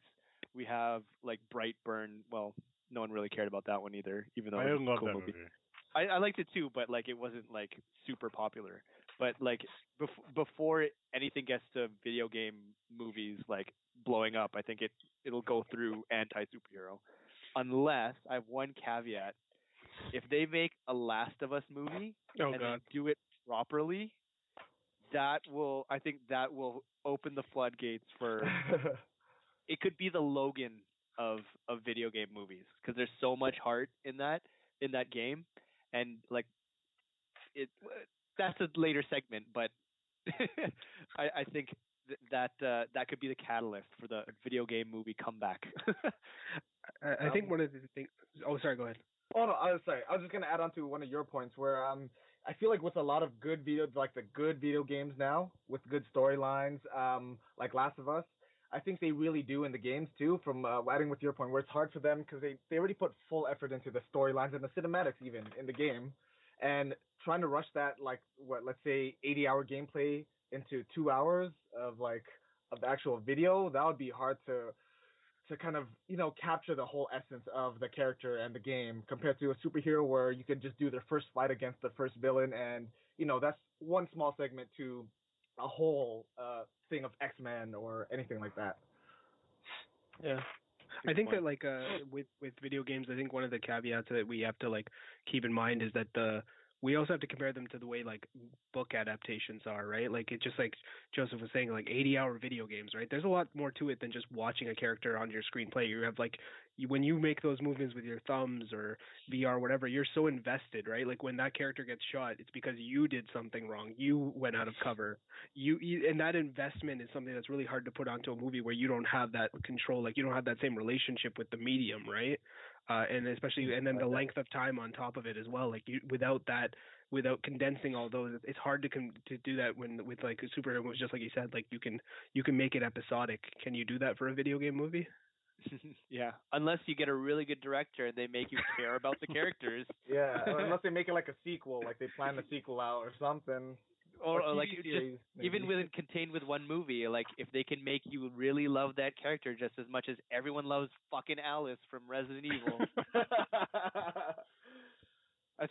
We have like Brightburn. Well, no one really cared about that one either, even though it was a cool movie. I liked it too, but like it wasn't like super popular. But like before anything gets to video game movies like blowing up, I think it'll go through anti-superhero. Unless, I have one caveat: if they make a Last of Us movie and they do it properly, I think that will open the floodgates for. It could be the Logan of video game movies, because there's so much heart in that game, and like that's a later segment, but I think that could be the catalyst for the video game movie comeback. I think one of the things. Oh, sorry. Go ahead. Oh no, I was sorry. I was just gonna add on to one of your points where I feel like with a lot of good video games now with good storylines, like Last of Us, I think they really do in the games too. From adding with your point, where it's hard for them because they already put full effort into the storylines and the cinematics even in the game, and trying to rush that, like let's say 80-hour gameplay into 2 hours of the actual video, that would be hard to kind of capture the whole essence of the character and the game, compared to a superhero where you could just do their first fight against the first villain, and that's one small segment to a whole thing of X-Men or anything like that. Yeah. I think that like with video games, I think one of the caveats that we have to like keep in mind is that we also have to compare them to the way like book adaptations are, right? Like it's just like Joseph was saying, like 80-hour video games, right? There's a lot more to it than just watching a character on your screenplay. You have like when you make those movements with your thumbs or VR, whatever, you're so invested, right? Like when that character gets shot, it's because you did something wrong. You went out of cover. And that investment is something that's really hard to put onto a movie where you don't have that control, like you don't have that same relationship with the medium, right? And especially, and then the length of time on top of it as well. Like without that, without condensing all those, it's hard to do that when with like a superhero movies. Just like you said, like you can make it episodic. Can you do that for a video game movie? Yeah, unless you get a really good director and they make you care about the characters. Yeah, unless they make it like a sequel, like they plan the sequel out or something. Or like series, just even within contained with one movie, like if they can make you really love that character just as much as everyone loves fucking Alice from Resident Evil.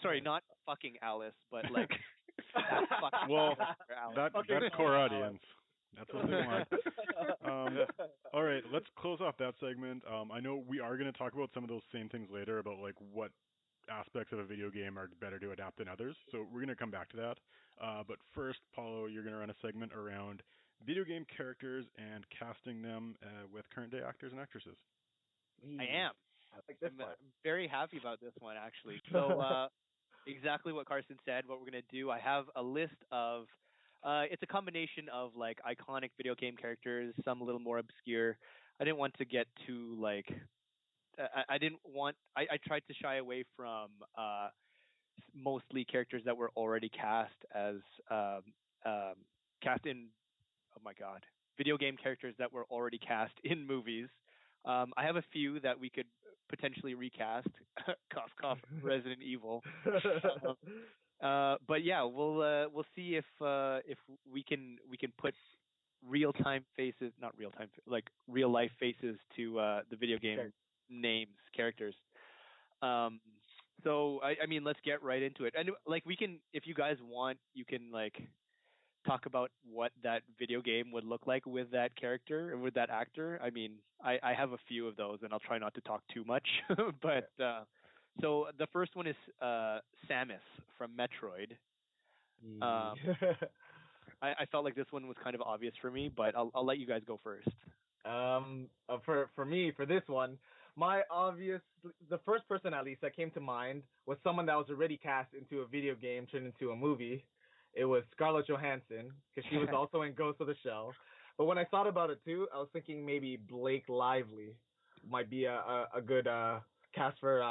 Sorry, not fucking Alice, but like that fucking well, Alice. that's core audience. That's what they want. All right, let's close off that segment. I know we are going to talk about some of those same things later about like what aspects of a video game are better to adapt than others. So we're going to come back to that. But first, Paulo, you're going to run a segment around video game characters and casting them with current day actors and actresses. I am. I'm very happy about this one, actually. So exactly what Carson said, what we're going to do, I have a list of, it's a combination of like iconic video game characters, some a little more obscure. I didn't want to get too like, I tried to shy away from mostly characters that were already cast as cast in, oh my god, video game characters that were already cast in movies. I have a few that we could potentially recast. Cough, cough. Resident Evil. But yeah, we'll see if we can put like real life faces to the video game names, characters. So I mean, let's get right into it. And like we can, if you guys want, you can like talk about what that video game would look like with that character and with that actor. I mean, I have a few of those, and I'll try not to talk too much. But so the first one is Samus from Metroid. I felt like this one was kind of obvious for me, but I'll let you guys go first. For me, for this one, the first person at least that came to mind was someone that was already cast into a video game turned into a movie. It was Scarlett Johansson, because she was also in Ghost of the Shell. But when I thought about it too, I was thinking maybe Blake Lively might be a good cast for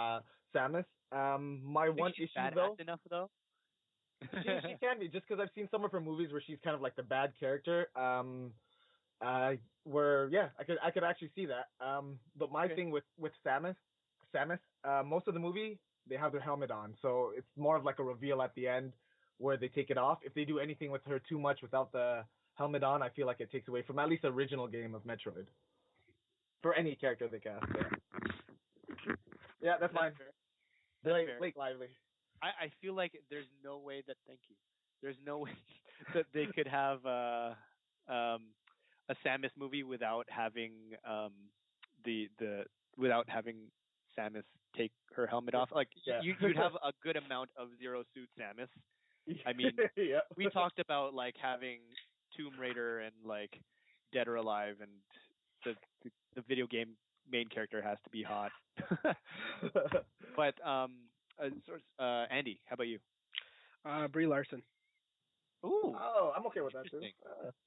Samus. My one issue though, enough though. she can be, just because I've seen some of her movies where she's kind of like the bad character. Where I could actually see that. But my thing with Samus, most of the movie they have their helmet on, so it's more of like a reveal at the end where they take it off. If they do anything with her too much without the helmet on, I feel like it takes away from at least the original game of Metroid. For any character they cast. Yeah, that's mine. Blake Lively. I feel like there's no way that there's no way that they could have a Samus movie without having without having Samus take her helmet off. Like you'd have a good amount of Zero Suit Samus. I mean, we talked about like having Tomb Raider and like Dead or Alive, and the video game main character has to be hot. But Andy, how about you? Brie Larson. Ooh. Oh, I'm okay with that too.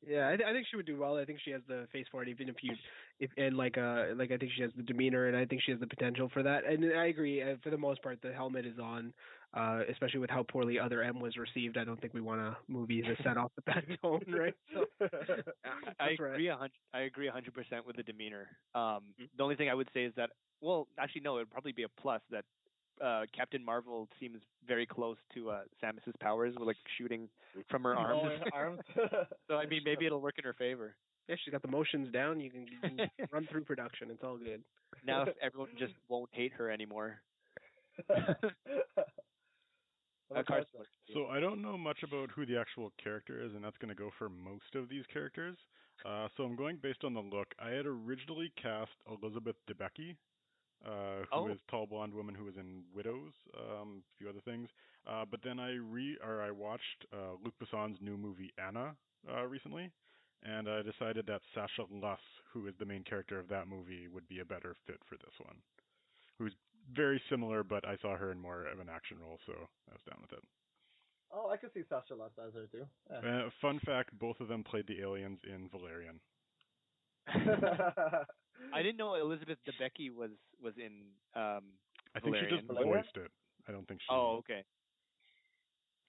Yeah, I think she would do well. I think she has the face for it, even if I think she has the demeanor, and I think she has the potential for that. And I agree. For the most part, the helmet is on, especially with how poorly Other M was received. I don't think we want a movie to set off with that tone, right? So, I agree 100% with the demeanor. The only thing I would say is that, well, actually, no, it would probably be a plus that Captain Marvel seems very close to Samus's powers, with like shooting from her arms. So I mean, maybe it'll work in her favor. Yeah, she's got the motions down. You can run through production. It's all good. Now, if everyone just won't hate her anymore. So I don't know much about who the actual character is, and that's going to go for most of these characters. So I'm going based on the look. I had originally cast Elizabeth Debicki. who Oh, is tall blonde woman who was in Widows, a few other things. But then I watched Luc Besson's new movie Anna recently, and I decided that Sasha Luss, who is the main character of that movie, would be a better fit for this one. Who's very similar, but I saw her in more of an action role, so I was down with it. Oh, I could see Sasha Lust as her too. Yeah. Fun fact: both of them played the aliens in Valerian. I didn't know Elizabeth Debicki was in I think she Valerian. just voiced it. I don't think she. Oh, okay.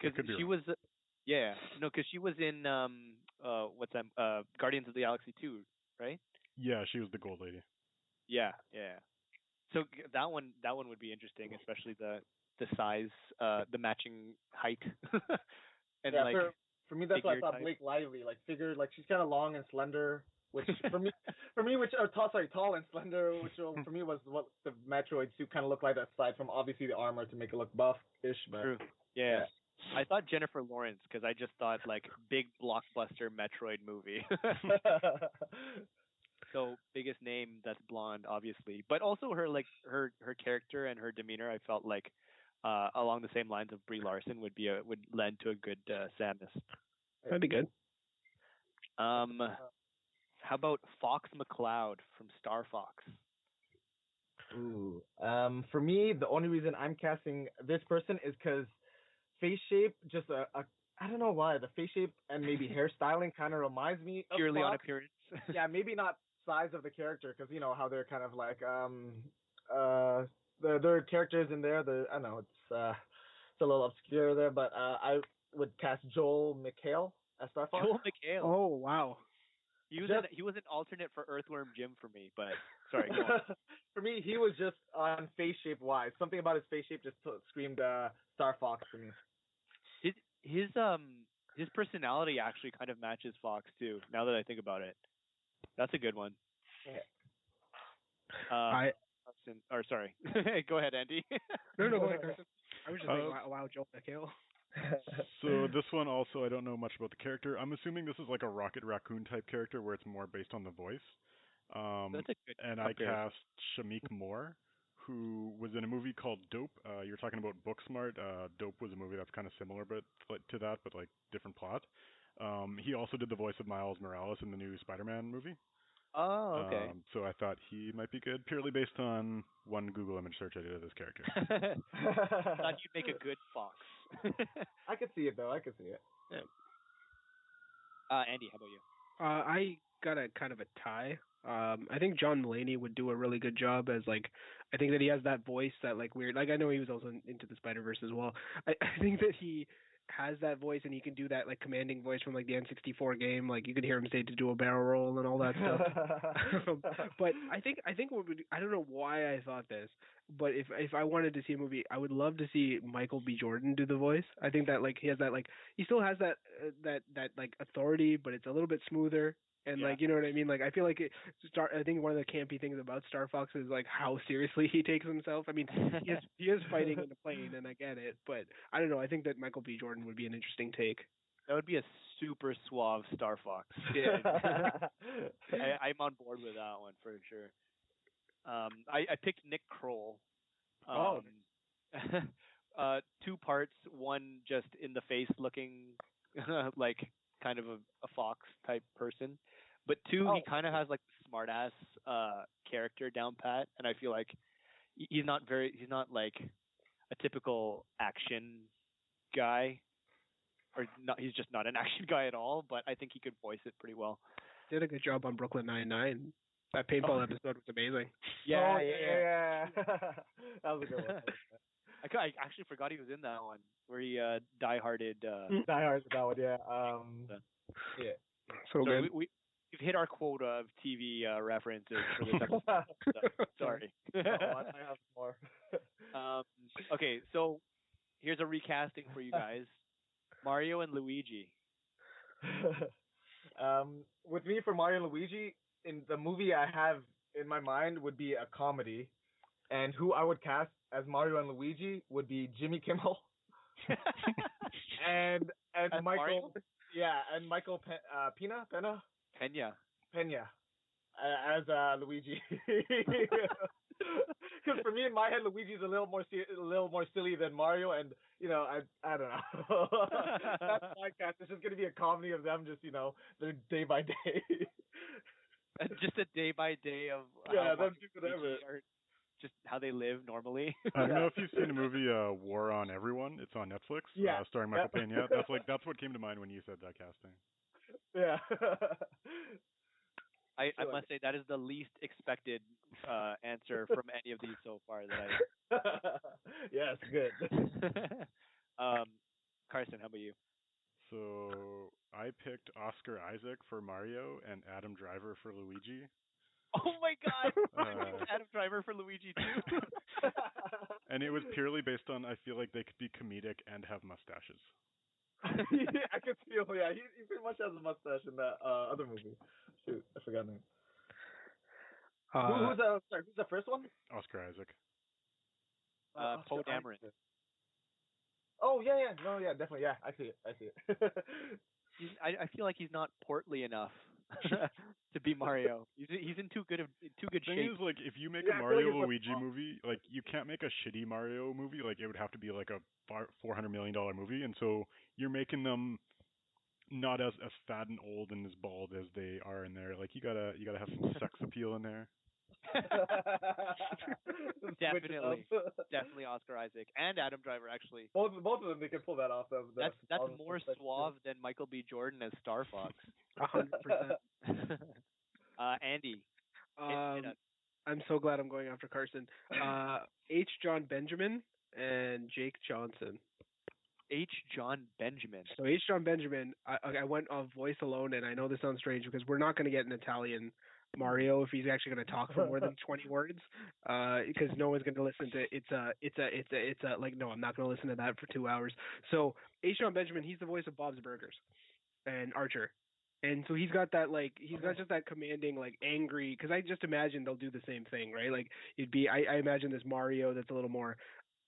Because could be she wrong. was, yeah, no, because she was in what's that? Guardians of the Galaxy 2, right? Yeah, she was the gold lady. Yeah, yeah. So that one would be interesting, especially the size, the matching height, and Yeah, like for me that's why I figure thought type. Blake Lively, like figured like she's kind of long and slender, which which tall and slender, which for me was what the Metroid suit kind of looked like, aside from obviously the armor to make it look buff-ish. But True. Yeah. I thought Jennifer Lawrence because I just thought like big blockbuster Metroid movie. So biggest name that's blonde, obviously, but also her character and her demeanor. I felt like along the same lines of Brie Larson would lend to a good Samus. That'd be good. How about Fox McCloud from Star Fox? Ooh. For me, the only reason I'm casting this person is because face shape, just I don't know why, the face shape and maybe hairstyling kind of reminds me of Purely on Fox. appearance. Yeah, maybe not size of the character, because you know how they're kind of like their characters in there. I don't know, it's a little obscure there, but I would cast Joel McHale as Star Fox. Joel McHale. Oh wow. He was an alternate for Earthworm Jim for me, but sorry. Go on. For me, he was just on face shape wise. Something about his face shape just screamed Star Fox to me. His personality actually kind of matches Fox too. Now that I think about it, that's a good one. Yeah. Sorry. Go ahead, Andy. No, go ahead, Carson. I was just like, wow, Joel McHale. So this one also, I don't know much about the character. I'm assuming this is like a Rocket Raccoon type character where it's more based on the voice. That's a good and comparison. I cast Shamik Moore, who was in a movie called Dope. You're talking about Booksmart. Dope was a movie that's kind of similar to that, but like different plot. He also did the voice of Miles Morales in the new Spider-Man movie. Oh, okay. So I thought he might be good, purely based on one Google image search I did of this character. Thought you'd make a good Fox. I could see it though. I could see it. Yeah. Andy, how about you? I got a kind of a tie. I think John Mulaney would do a really good job as like, I think that he has that voice that like weird, like I know he was also into the Spider-Verse as well. I think that he has that voice and he can do that like commanding voice from like the N64 game. Like you could hear him say to do a barrel roll and all that stuff. But I think what would, I don't know why I thought this, but if I wanted to see a movie, I would love to see Michael B. Jordan do the voice. I think that like he has that like, he still has that like authority, but it's a little bit smoother. And like, you know what I mean? Like, I feel like I think one of the campy things about Star Fox is like how seriously he takes himself. I mean, he is fighting in the plane, and I get it, but I don't know. I think that Michael B. Jordan would be an interesting take. That would be a super suave Star Fox. Yeah. I'm on board with that one for sure. I picked Nick Kroll. Two parts. One just in the face looking like kind of a fox type person, but two, he kind of has like smart ass character down pat, and I feel like he's not like a typical action guy, or not. He's just not an action guy at all. But I think he could voice it pretty well. Did a good job on Brooklyn Nine-Nine. That paintball episode was amazing. Yeah. That was a good one. I actually forgot he was in that one where he die-hearted. Die-hard that one, yeah. Yeah. So good. We've hit our quota of TV references for this episode. So, sorry. I have more. Okay, so here's a recasting for you guys: Mario and Luigi. With me for Mario and Luigi, in the movie I have in my mind would be a comedy, and who I would cast as Mario and Luigi would be Jimmy Kimmel. and Michael, Mario? and Michael Pena Pena as Luigi. because for me in my head, Luigi's a little more silly than Mario, and I don't know. That's my cast. It's just gonna be a comedy of them, just their day by day. Just a day by day of them do whatever. Just how they live normally. I don't know if you've seen the movie War on Everyone. It's on Netflix. Starring Michael Pena. That's what came to mind when you said that casting. Yeah. I must say that is the least expected answer from any of these so far that I. Yes, good. Carson, how about you? So I picked Oscar Isaac for Mario and Adam Driver for Luigi. Oh my God! I picked Adam Driver for Luigi too. And it was purely based on I feel like they could be comedic and have mustaches. I could feel, he pretty much has a mustache in that other movie. Shoot, I forgot his name. Who's the first one? Oscar Isaac. Poe Dameron. Oh yeah, no, yeah, definitely, yeah, I see it. I feel like he's not portly enough to be Mario. He's in too good The thing shape. is, like, if you make a Mario Luigi movie, like, you can't make a shitty Mario movie. Like, it would have to be like a $400 million movie, and so you're making them not as fat and old and as bald as they are in there. Like, you gotta have some sex appeal in there. Definitely Oscar Isaac and Adam Driver actually. Both of them, they can pull that off. That's more suave than Michael B. Jordan as Star Fox. 100%. Andy. I'm so glad I'm going after Carson. H. John Benjamin and Jake Johnson. H. John Benjamin. So H. John Benjamin, I went off voice alone, and I know this sounds strange because we're not going to get an Italian Mario if he's actually going to talk for more than 20 words, because no one's going to listen to no, I'm not going to listen to that for 2 hours. So H. John Benjamin, he's the voice of Bob's Burgers and Archer. And so he's got that, like, he's got just that commanding, like, angry, because I just imagine they'll do the same thing, right? Like, I imagine this Mario that's a little more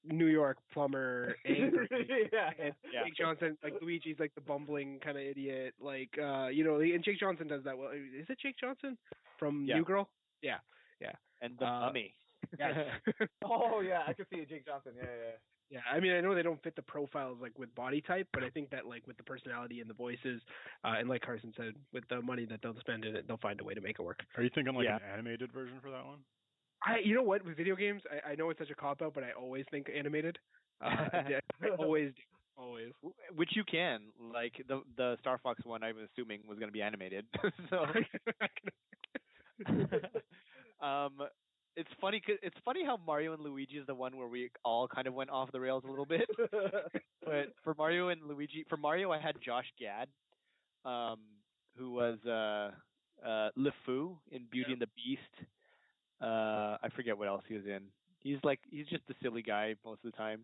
New York plumber, angry. And Jake Johnson, like, Luigi's like the bumbling kind of idiot, like, and Jake Johnson does that well. Is it Jake Johnson from New Girl? Yeah. And the mummy. Yes. Oh yeah, I could see it, Jake Johnson. Yeah. I mean, I know they don't fit the profiles like with body type, but I think that like with the personality and the voices, and like Carson said, with the money that they'll spend in it, they'll find a way to make it work. Are you thinking like an animated version for that one? You know what, with video games, I know it's such a cop out, but I always think animated. I always do. Always. Which you can, like the Star Fox one, I'm assuming was going to be animated. So. It's funny how Mario and Luigi is the one where we all kind of went off the rails a little bit. But for Mario and Luigi, I had Josh Gad, who was LeFou in Beauty and the Beast. I forget what else he was in. He's just the silly guy most of the time.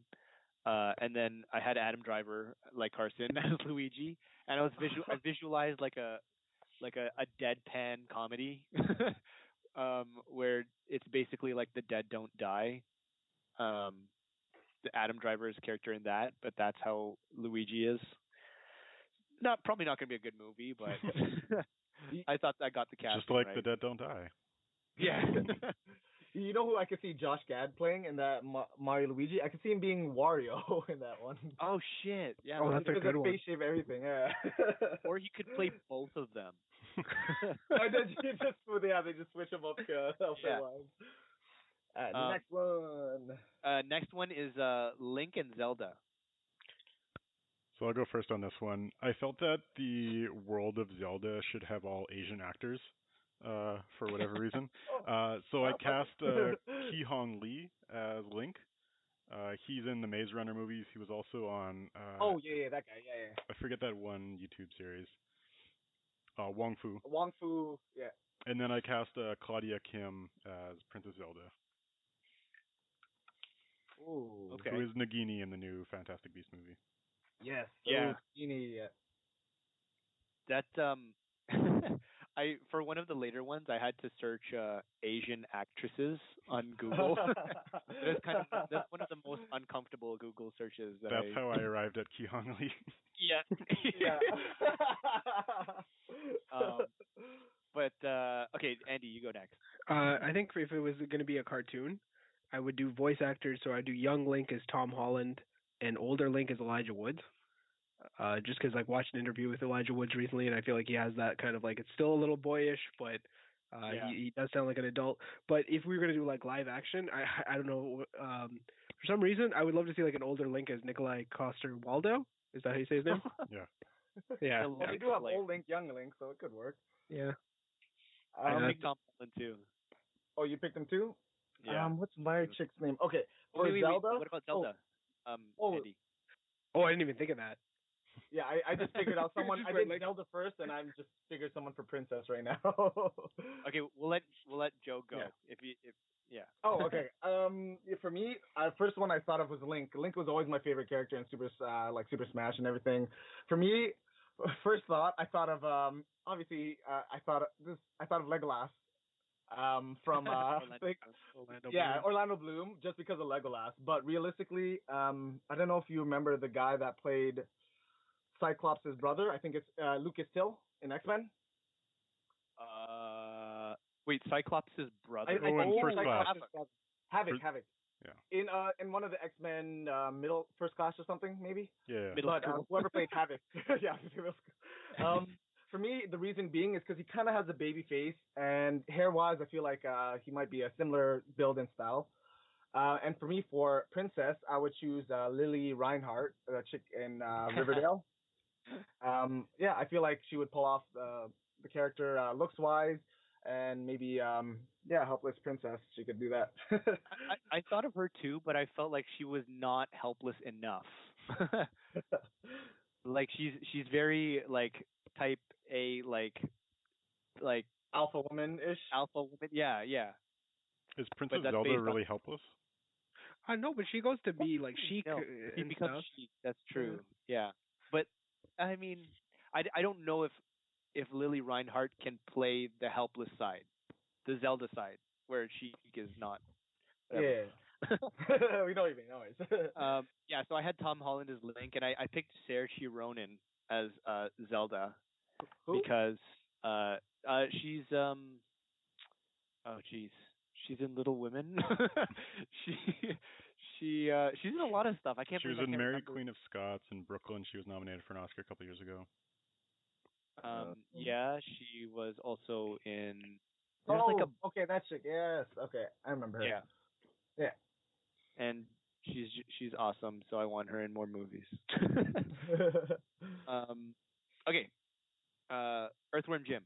And then I had Adam Driver, like Carson, as Luigi, and I visualized like a deadpan comedy. Where it's basically like the dead don't die. The Adam Driver's character in that, but that's how Luigi is. Probably not going to be a good movie, but I thought I got the casting just like right. the dead don't die. Yeah. You know who I could see Josh Gad playing in that Mario Luigi? I could see him being Wario in that one. Oh shit! Yeah, that's a good one. Face shape, everything. Yeah. Or he could play both of them. They just switch them up. The next one. Next one is Link and Zelda. So I'll go first on this one. I felt that the world of Zelda should have all Asian actors, for whatever reason. So I cast Ki Hong Lee as Link. He's in the Maze Runner movies. He was also on. That guy. Yeah. I forget that one YouTube series. Wong Fu. Yeah. And then I cast Claudia Kim as Princess Zelda. Ooh. Okay. Who is Nagini in the new Fantastic Beasts movie. Yes. Yeah. Nagini, yeah. That for one of the later ones, I had to search Asian actresses on Google. That's one of the most uncomfortable Google searches. That's how I arrived at Ki Hong Lee. Yeah. But okay, Andy, you go next. I think if it was going to be a cartoon, I would do voice actors. So I do young Link as Tom Holland and older Link as Elijah Woods. Just because like watched an interview with Elijah Woods recently, and I feel like he has that kind of like it's still a little boyish, but he does sound like an adult. But if we were gonna do like live action, I don't know. For some reason, I would love to see like an older Link as Nikolai Coster-Waldau. Is that how you say his name? Yeah. Yeah. Well, we do have old Link, young Link, so it could work. Yeah. I picked Tom Holland too. Oh, you picked him too? Yeah. What's my chick's name? Okay, for wait, Zelda. what about Zelda? Andy. Oh, I didn't even think of that. Yeah, I just figured out someone. I did Zelda first, and I'm just figured someone for Princess right now. Okay, we'll let Joe go. Yeah. Oh, okay. For me, first one I thought of was Link. Link was always my favorite character in Super Smash and everything. For me, first thought I thought of obviously I thought of Legolas. From Orlando Bloom, just because of Legolas. But realistically, I don't know if you remember the guy that played Cyclops' brother. I think it's Lucas Till in X-Men. Wait, Cyclops' brother? In First Class. Havoc. Yeah. In one of the X-Men First Class or something, maybe. Yeah. But whoever played Havoc, yeah. For me, the reason being is because he kind of has a baby face, and hair-wise, I feel like he might be a similar build and style. And for me, for Princess, I would choose Lily Reinhardt, the chick in Riverdale. I feel like she would pull off the character looks-wise, and maybe helpless princess. She could do that. I thought of her too, but I felt like she was not helpless enough. Like she's very like type A like alpha woman-ish. Alpha woman, yeah. Is Princess Zelda really helpless? I know, but she goes to be like Sheik she becomes stuff. Sheik. That's true. Yeah, but I mean, I don't know if Lily Reinhardt can play the helpless side, the Zelda side, where Sheik is not. Whatever. Yeah. We know what you mean, always. So I had Tom Holland as Link, and I picked Saoirse Ronan as Zelda. Who? Because she's she's in Little Women. she's in a lot of stuff. I can't. She was in Mary Queen of Scots in Brooklyn. She was nominated for an Oscar a couple years ago. She was also in. Okay, that's chick. Yes, okay, I remember her. Yeah. And she's awesome, so I want her in more movies. Okay. Earthworm Jim.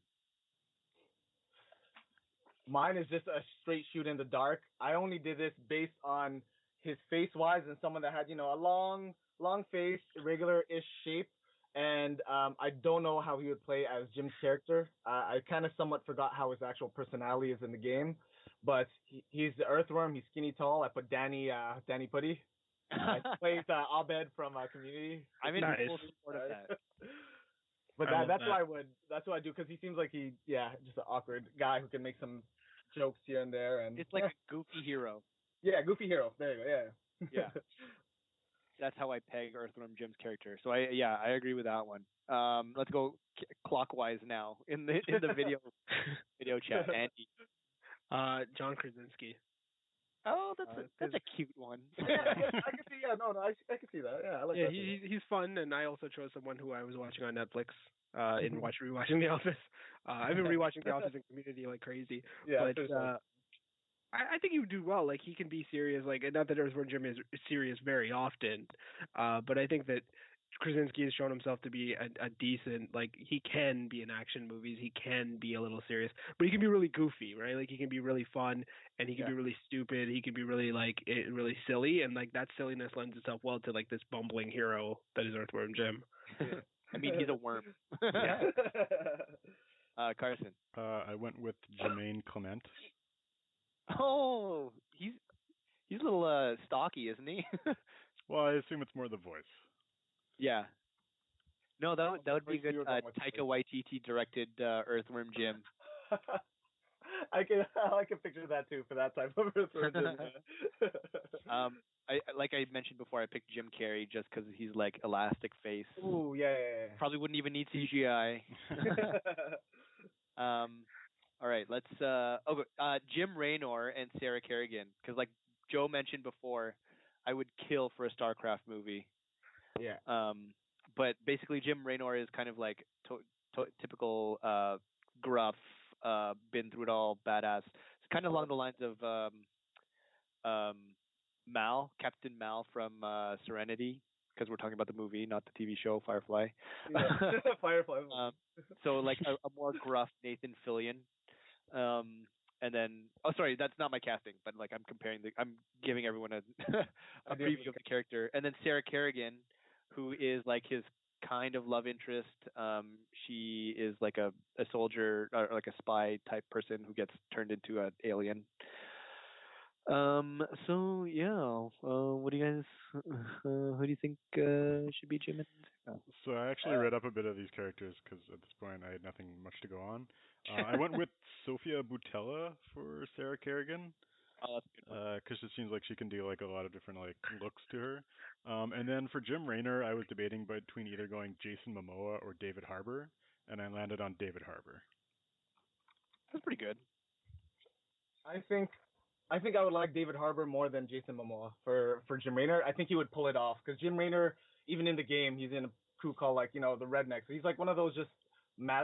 Mine is just a straight shoot in the dark. I only did this based on his face wise and someone that had, a long face, irregular-ish shape. And I don't know how he would play as Jim's character. I kind of somewhat forgot how his actual personality is in the game. But he's the Earthworm. He's skinny tall. I put Danny Putty. He plays Abed from Community. I'm in full support of that. But that's what I do, because he seems like just an awkward guy who can make some jokes here and there, and it's like a goofy hero. Yeah, goofy hero. There you go. Yeah. That's how I peg Earthworm Jim's character. So I agree with that one. Let's go clockwise now in the video chat. Andy. John Krasinski. Oh, that's a cute one. I can see. Yeah, no, I can see that. Yeah, I like that. Yeah, he's fun, and I also chose someone who I was watching on Netflix. In rewatching The Office. I've been rewatching The Office and Community like crazy. Yeah, but I think he would do well. Like, he can be serious. Like, not that Earthworm Jim is serious very often, but I think that Krasinski has shown himself to be a decent, like, he can be in action movies, he can be a little serious, but he can be really goofy, right? Like, he can be really fun, and he can be really stupid, he can be really, like, really silly, and, like, that silliness lends itself well to, like, this bumbling hero that is Earthworm Jim. I mean, he's a worm. Carson. I went with Jermaine Clement. Oh, he's a little stocky, isn't he? Well, I assume it's more the voice. Yeah. No, that would be good. Taika Waititi directed Earthworm Jim. I can picture that too for that type of Earthworm Jim. I mentioned before, I picked Jim Carrey just because he's like elastic face. Ooh, yeah. Probably wouldn't even need CGI. All right, let's Jim Raynor and Sarah Kerrigan, because like Joe mentioned before, I would kill for a StarCraft movie. Yeah. But basically, Jim Raynor is kind of like typical gruff, been through it all, badass. It's kind of along the lines of Captain Mal from Serenity, because we're talking about the movie, not the TV show Firefly. Yeah. Firefly. So like a more gruff Nathan Fillion. And then, oh, sorry, that's not my casting, but like I'm giving everyone a a preview of the character. And then Sarah Kerrigan, who is like his kind of love interest. She is like a soldier or like a spy type person who gets turned into an alien. So yeah, what do you guys? Who do you think should be Jim and Sarah? So I actually read up a bit of these characters because at this point I had nothing much to go on. I went with Sophia Boutella for Sarah Kerrigan. Oh, that's a good one. Because it seems like she can do like a lot of different like looks to her. And then for Jim Raynor, I was debating between either going Jason Momoa or David Harbour, and I landed on David Harbour. That's pretty good. I think I would like David Harbour more than Jason Momoa for Jim Raynor. I think he would pull it off because Jim Raynor, even in the game, he's in a crew called like the Rednecks. So he's like one of those just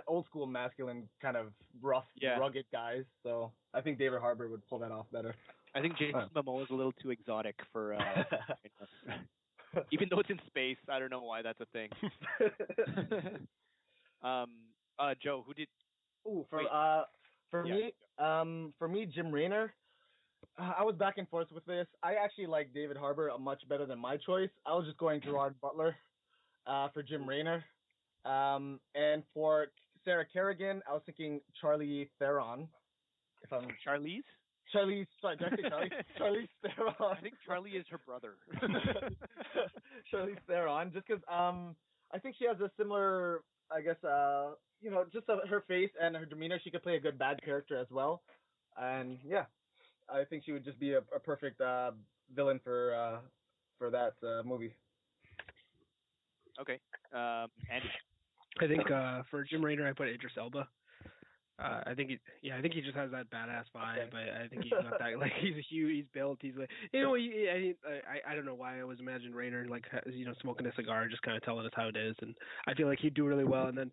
old school masculine kind of rough, rugged guys. So I think David Harbour would pull that off better. I think Jason Momoa is a little too exotic for. Even though it's in space, I don't know why that's a thing. Joe, who did? Ooh, for me, Jim Raynor. I was back and forth with this. I actually like David Harbour much better than my choice. I was just going Gerard Butler for Jim Raynor. And for Sarah Kerrigan, I was thinking Charlize Theron. Charlize? Sorry, did I say Charlie? Charlize Theron. I think Charlie is her brother. Charlize Theron, just because I think she has a similar, I guess, just her face and her demeanor. She could play a good bad character as well. And yeah, I think she would just be a perfect villain for that movie. Okay. Andy? I think for Jim Raynor, I put Idris Elba. I think he just has that badass vibe. Okay. I think he's got that, like, he's huge, he's built, he's like, I don't know why I always imagined Raynor like, smoking a cigar, just kind of telling us how it is, and I feel like he'd do really well. And then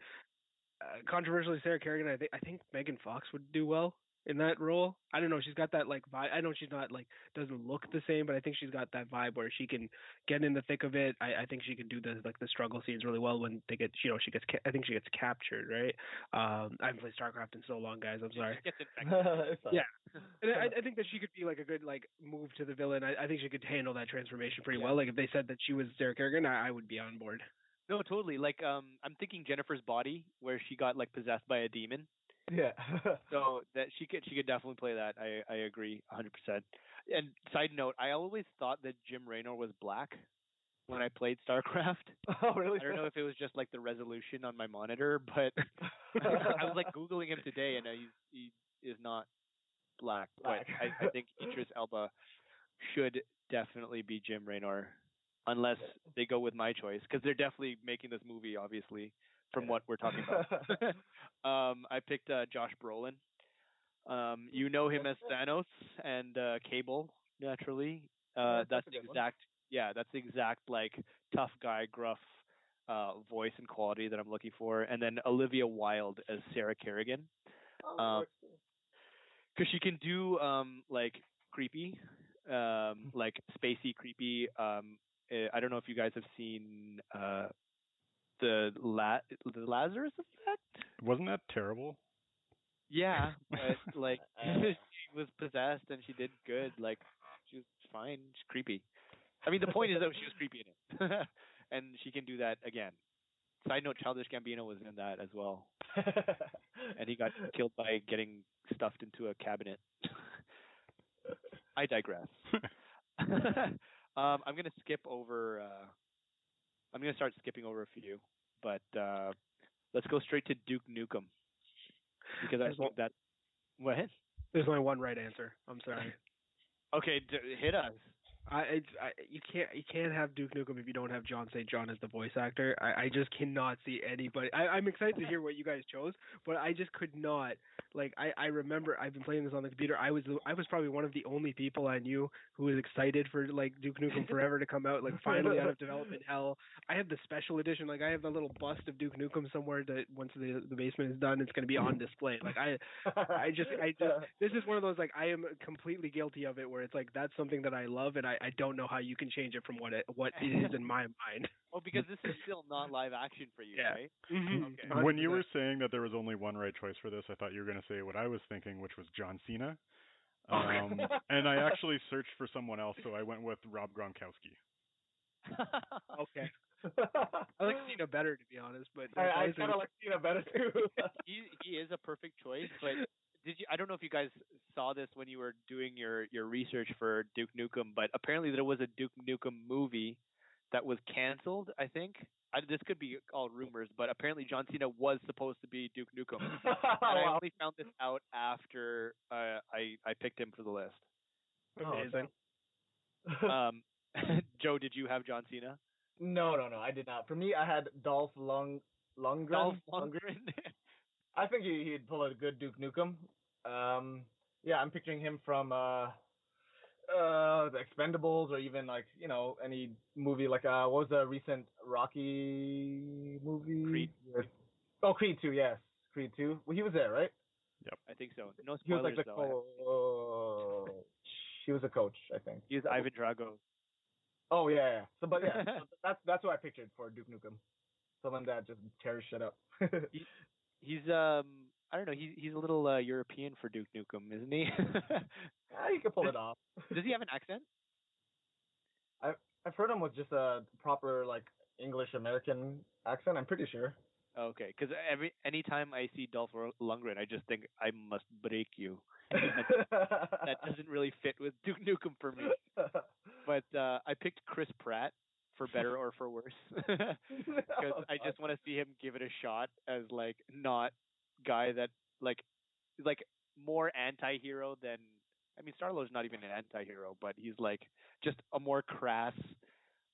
controversially, Sarah Kerrigan, I think Megan Fox would do well in that role. I don't know, she's got that like vibe. I know she's not like, doesn't look the same, but I think she's got that vibe where she can get in the thick of it. I think she can do the struggle scenes really well when they get, I think she gets captured, right? I haven't played StarCraft in so long, guys. I'm sorry. She gets infected. Yeah, and I think that she could be like a good like move to the villain. I think she could handle that transformation pretty well. Like if they said that she was Sarah Kerrigan, I would be on board. No, totally. Like I'm thinking Jennifer's Body, where she got like possessed by a demon. Yeah. So that she could definitely play that. I agree 100%. And side note, I always thought that Jim Raynor was black when I played StarCraft. Oh, really? I don't know if it was just like the resolution on my monitor, but I was like Googling him today, and he is not black. But I think Idris Elba should definitely be Jim Raynor, unless they go with my choice, because they're definitely making this movie, obviously, from what we're talking about. I picked Josh Brolin. You know him as Thanos and Cable, naturally. That's the exact like tough guy, gruff voice and quality that I'm looking for. And then Olivia Wilde as Sarah Kerrigan. Because she can do like creepy, like spacey creepy. I don't know if you guys have seen the Lazarus Effect. Wasn't that terrible? Yeah, but like she was possessed and she did good. Like she was fine. She's creepy. I mean, the point is that she was creepy in it, and she can do that again. Side note: Childish Gambino was in that as well, and he got killed by getting stuffed into a cabinet. I digress. I'm gonna skip over. I'm gonna start skipping over a few, but let's go straight to Duke Nukem because I think that. What? There's only one right answer. I'm sorry. Okay, hit us. You can't have Duke Nukem if you don't have John St. John as the voice actor. I just cannot see anybody. I'm excited to hear what you guys chose, but I just could not. Like I remember I've been playing this on the computer. I was probably one of the only people I knew who was excited for like Duke Nukem Forever to come out, like finally out of development hell. I have the special edition. Like I have the little bust of Duke Nukem somewhere that once the basement is done, it's going to be on display. Like I just this is one of those like I am completely guilty of it where it's like that's something that I love and I don't know how you can change it from what it is in my mind. Oh, because this is still not live action for you, Yeah. right? Mm-hmm. Okay. When you were saying that there was only one right choice for this, I thought you were going to say what I was thinking, which was John Cena. And I actually searched for someone else, so I went with Rob Gronkowski. Okay. I like Cena better, to be honest, but I kind of like Cena better too. he is a perfect choice, but I don't know if you guys saw this when you were doing your research for Duke Nukem, but apparently there was a Duke Nukem movie that was canceled, I think. This could be all rumors, but apparently John Cena was supposed to be Duke Nukem. And I only found this out after I picked him for the list. Amazing. Joe, did you have John Cena? No, I did not. For me, I had Dolph Lundgren. Dolph Lundgren. I think he'd pull a good Duke Nukem. Yeah, I'm picturing him from the Expendables, or even like any movie like what was the recent Rocky movie? Creed. Creed 2, yes, Creed 2. Well, he was there, right? Yep. I think so. No spoilers, he was like the though. He was a coach, I think. He was Ivan Drago. Oh yeah. So, but yeah, so that's what I pictured for Duke Nukem. Someone that just tears shit up. He's I don't know. He's a little European for Duke Nukem, isn't he? He can pull it off. Does he have an accent? I've heard him with just a proper like English American accent. I'm pretty sure. Okay, because anytime I see Dolph Lundgren, I just think I must break you. That doesn't really fit with Duke Nukem for me. But I picked Chris Pratt for better or for worse, because I just want to see him give it a shot as like not guy that like more anti-hero than, I mean, Star-Lord's not even an anti-hero, but he's like just a more crass,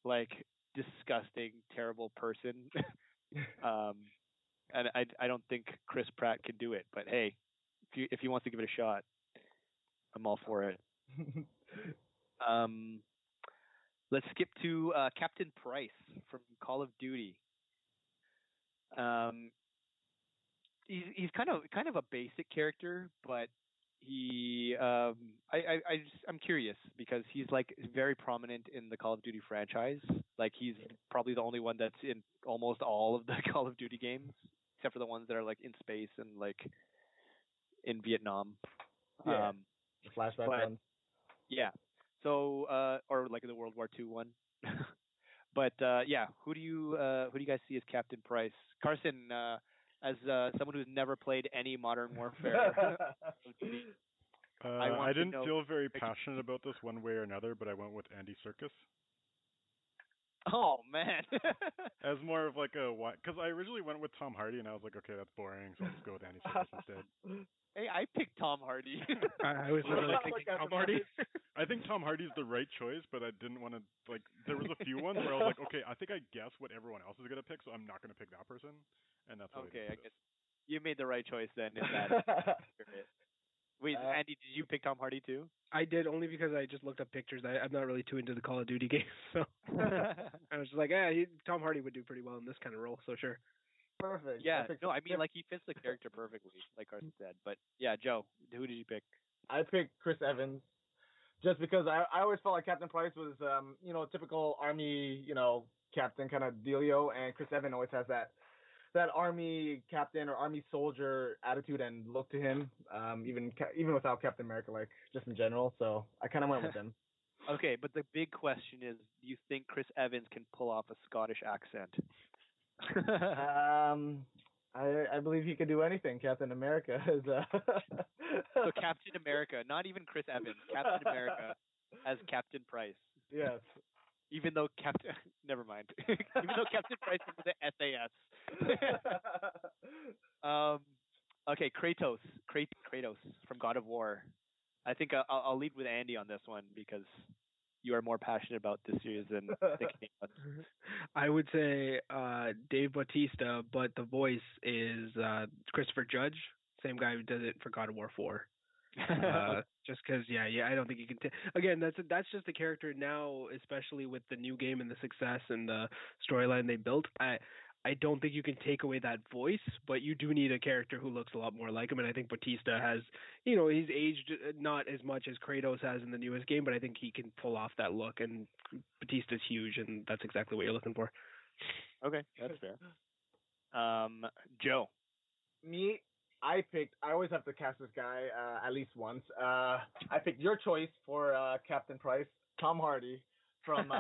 like disgusting, terrible person. And I don't think Chris Pratt can do it, but hey, if he wants to give it a shot, I'm all for it. Let's skip to Captain Price from Call of Duty. He's kind of a basic character, but I'm curious because he's like very prominent in the Call of Duty franchise. Like he's probably the only one that's in almost all of the Call of Duty games, except for the ones that are like in space and like in Vietnam. Yeah. The flashback ones. Yeah. So or like the World War II one. But yeah, who do you guys see as Captain Price? Carson, as someone who's never played any Modern Warfare. I didn't feel very passionate about this one way or another, but I went with Andy Serkis. Oh man. As more of like because I originally went with Tom Hardy, and I was like, okay, that's boring, so I'll just go with Andy Serkis instead. Hey, I picked Tom Hardy. I was literally thinking Tom Hardy. I think Tom Hardy's the right choice, but I didn't want to like. There was a few ones where I was like, okay, I think I guess what everyone else is gonna pick, so I'm not gonna pick that person, and that's what okay. I guess you made the right choice then. In that spirit. Wait, Andy, did you pick Tom Hardy too? I did, only because I just looked up pictures. I'm not really too into the Call of Duty games, so I was just like, Tom Hardy would do pretty well in this kind of role, so sure. Perfect. Yeah, no, I mean, like, he fits the character perfectly, like Carson said. But, yeah, Joe, who did you pick? I picked Chris Evans, just because I always felt like Captain Price was, typical Army, captain kind of dealio, and Chris Evans always has that Army captain or Army soldier attitude and look to him, even without Captain America, like, just in general. So I kind of went with him. Okay, but the big question is, do you think Chris Evans can pull off a Scottish accent? I believe he could do anything. Captain America is. So Captain America, not even Chris Evans. Captain America as Captain Price. Yes. Even though never mind. Even though Captain Price is the SAS. Okay, Kratos from God of War. I think I'll lead with Andy on this one because you are more passionate about this series than the Canadian ones? I would say Dave Bautista, but the voice is Christopher Judge, same guy who does it for God of War 4. Just because, I don't think you can. Again, that's just the character now, especially with the new game and the success and the storyline they built. I don't think you can take away that voice, but you do need a character who looks a lot more like him. And I think Batista has, he's aged not as much as Kratos has in the newest game, but I think he can pull off that look. And Batista's huge, and that's exactly what you're looking for. Okay, that's fair. Joe. Me, I always have to cast this guy at least once. I picked your choice for Captain Price, Tom Hardy, from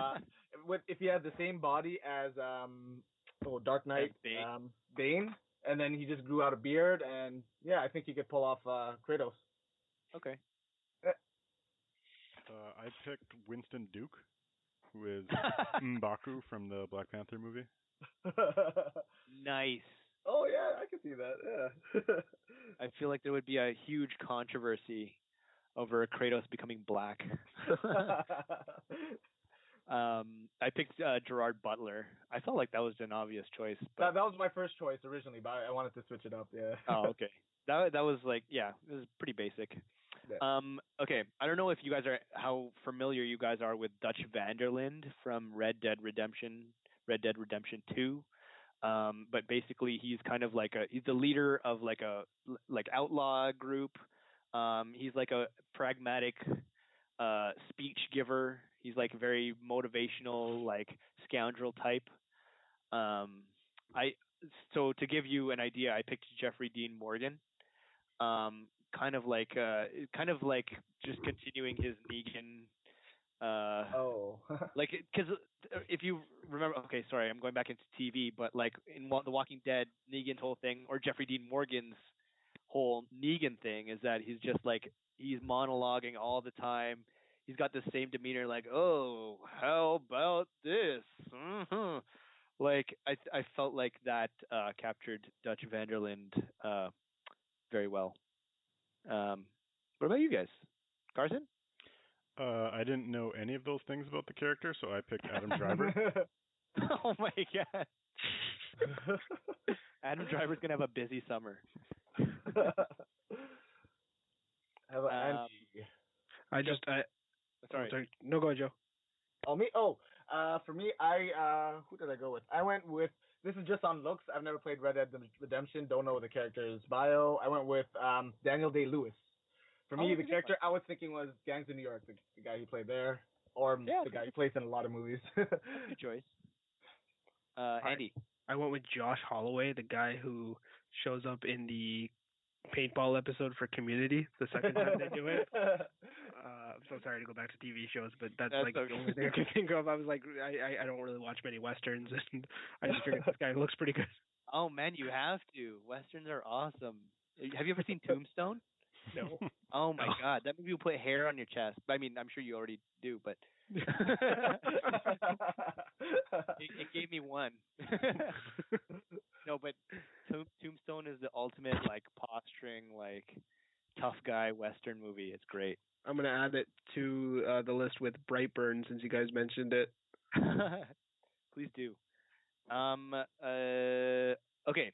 if he had the same body as Dark Knight, Bane, and then he just grew out a beard, and I think he could pull off Kratos. Okay. I picked Winston Duke, who is M'Baku from the Black Panther movie. Nice. Oh yeah, I can see that. Yeah. I feel like there would be a huge controversy over Kratos becoming black. I picked Gerard Butler. I felt like that was an obvious choice. But that was my first choice originally, but I wanted to switch it up. Yeah. Oh, okay. That was like, it was pretty basic. Yeah. Okay. I don't know if you guys how familiar you guys are with Dutch van der Linde from Red Dead Redemption 2. But basically he's kind of like he's the leader of like a outlaw group. He's like a pragmatic speech giver. He's like very motivational, like scoundrel type. So to give you an idea, I picked Jeffrey Dean Morgan. Kind of like just continuing his Negan. Like, because if you remember, okay, sorry, I'm going back into TV, but like in The Walking Dead, Negan's whole thing, or Jeffrey Dean Morgan's whole Negan thing, is that he's just like, he's monologuing all the time. He's got the same demeanor, like, oh, how about this? Mm-hmm. Like, I felt like that captured Dutch van der Linde very well. What about you guys? Carson? I didn't know any of those things about the character, so I picked Adam Driver. Oh my god. Adam Driver's gonna have a busy summer. How about Andy? Sorry. No, go ahead, Joe. Oh, me? For me, who did I go with? I went with, this is just on looks. I've never played Red Dead Redemption. Don't know the character's bio. I went with Daniel Day-Lewis. For me, the character I was thinking was Gangs of New York, the guy he played there, or the guy he plays in a lot of movies. Good choice. Andy. I went with Josh Holloway, the guy who shows up in the paintball episode for Community, the second time they do it. I'm so sorry to go back to TV shows, but that's like okay. The only thing I can think of. I was like, I don't really watch many westerns, and I just figured this guy looks pretty good. Oh man, you have to. Westerns are awesome. Have you ever seen Tombstone? No. Oh my god, that movie will put hair on your chest. I mean, I'm sure you already do, but it gave me one. No, but Tombstone is the ultimate like posturing, like tough guy Western movie. It's great. I'm gonna add it to the list with Brightburn since you guys mentioned it. Please do. Okay.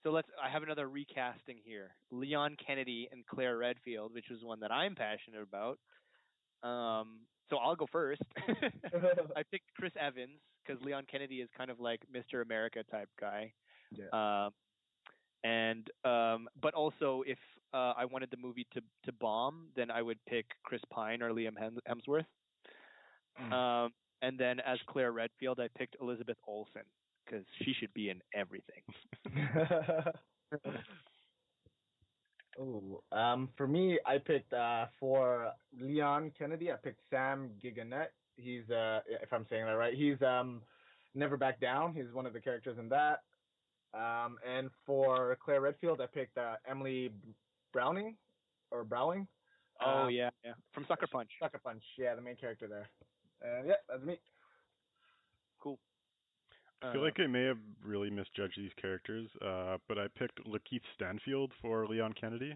So I have another recasting here. Leon Kennedy and Claire Redfield, which was one that I'm passionate about. So I'll go first. I picked Chris Evans because Leon Kennedy is kind of like Mr. America type guy. Yeah. But also if I wanted the movie to bomb, then I would pick Chris Pine or Liam Hemsworth. And then as Claire Redfield, I picked Elizabeth Olsen because she should be in everything. For me, I picked for Leon Kennedy, I picked Sam Giganet. He's if I'm saying that right, he's Never Back Down. He's one of the characters in that. And for Claire Redfield, I picked Emily Browning. Oh yeah, from Sucker Punch. Sucker Punch, yeah, the main character there. Yeah, that's me. Cool. I feel like I may have really misjudged these characters, but I picked Lakeith Stanfield for Leon Kennedy,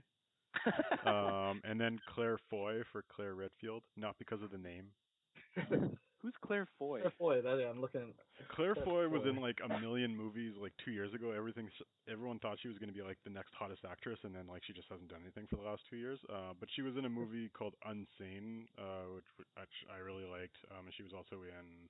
and then Claire Foy for Claire Redfield, not because of the name. Who's Claire Foy? Claire Foy. I'm looking. Claire Foy was in like a million movies like 2 years ago. Everyone thought she was going to be like the next hottest actress, and then like she just hasn't done anything for the last 2 years. But she was in a movie called Unsane, which I really liked. And she was also in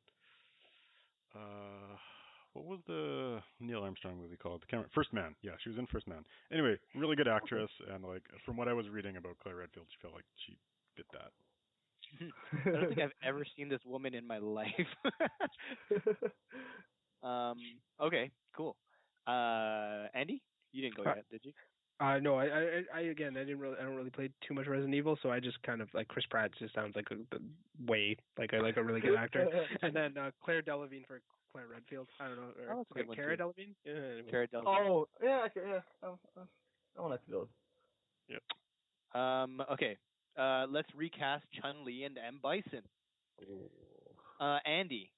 what was the Neil Armstrong movie called? First Man. Yeah, she was in First Man. Anyway, really good actress, and like from what I was reading about Claire Redfield, she felt like she did that. I don't think I've ever seen this woman in my life. Okay, cool. Andy, you didn't go yet, did you? No, I again, I don't really play too much Resident Evil, so I just kind of like Chris Pratt just sounds like I like a really good actor. And then Claire Delevingne for Claire Redfield. I don't know, or that's a good one Cara too. Delevingne. Yeah, Cara Delevingne. Oh, yeah, yeah. I want to see those. Yep. Okay. Let's recast Chun-Li and M. Bison. Andy.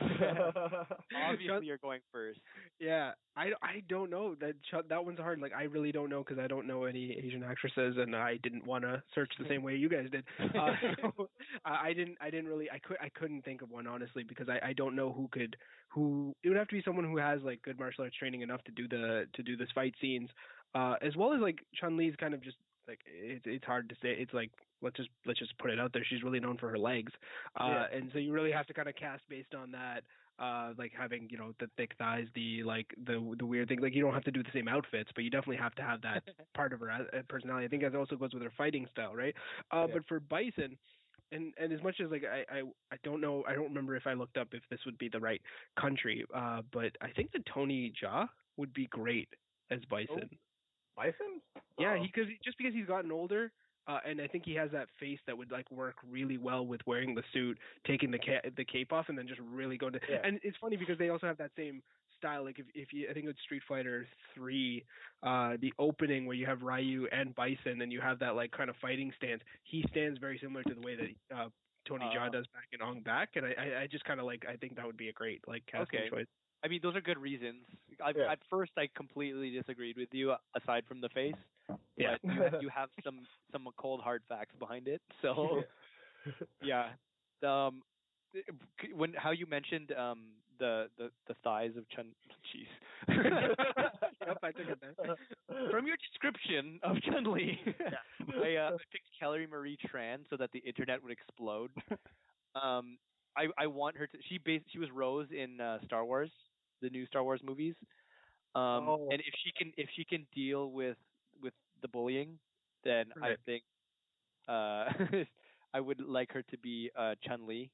Obviously, you're going first. Yeah, I don't know that one's hard. Like I really don't know because I don't know any Asian actresses, and I didn't want to search the same way you guys did. So I didn't really. I couldn't think of one honestly because I don't know who. It would have to be someone who has like good martial arts training enough to do this fight scenes, as well as like Chun-Li's kind of just like it's hard to say. It's like let's just put it out there. She's really known for her legs, and so you really have to kind of cast based on that. Like having the thick thighs, the weird thing. Like you don't have to do the same outfits, but you definitely have to have that part of her personality. I think that also goes with her fighting style, right? But for Bison, and as much as like I don't know, I don't remember if I looked up if this would be the right country. But I think that Tony Jaa would be great as Bison. Bison? Yeah, because he's gotten older. And I think he has that face that would like work really well with wearing the suit, taking the cape off, and then just really going to. Yeah. And it's funny because they also have that same style. Like if you, I think it's Street Fighter 3, the opening where you have Ryu and Bison, and you have that like kind of fighting stance. He stands very similar to the way that Tony Jaa does back in Ong Bak, and I just kind of like I think that would be a great like casting choice. I mean, those are good reasons. At first, I completely disagreed with you, aside from the face. Yeah, but you have some cold hard facts behind it. So, yeah. When how you mentioned the thighs of Chun. Jeez. Yep, I took it there. From your description of Chun-Li, I picked Kelly Marie Tran so that the internet would explode. I want her to. She was Rose in Star Wars, the new Star Wars movies. And if she can deal with the bullying, then I think I would like her to be Chun-Li,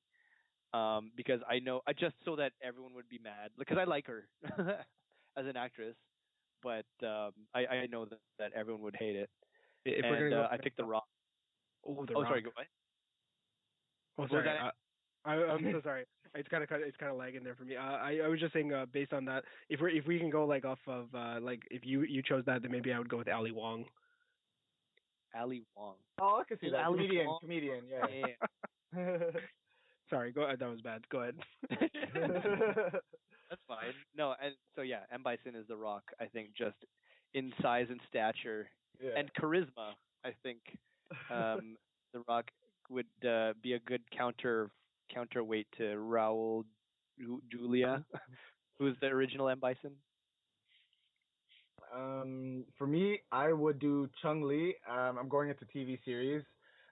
because I know just so that everyone would be mad, because I like her as an actress, but I know that everyone would hate it. If we're gonna go I picked The Rock. Oh, The Rock. Sorry, go ahead. Oh, sorry. I'm so sorry. It's kind of lagging there for me. I was just saying based on that, if we can go like off of like if you chose that, then maybe I would go with Ali Wong. Ali Wong. Oh, I can see that. Comedian, yeah. Sorry, go ahead. That was bad. Go ahead. That's fine. No, and so yeah, M. Bison is The Rock. I think just in size and stature and charisma, I think The Rock would be a good counterweight to Raul Julia, who's the original M. Bison. For me, I would do Chun-Li. I'm going into TV series.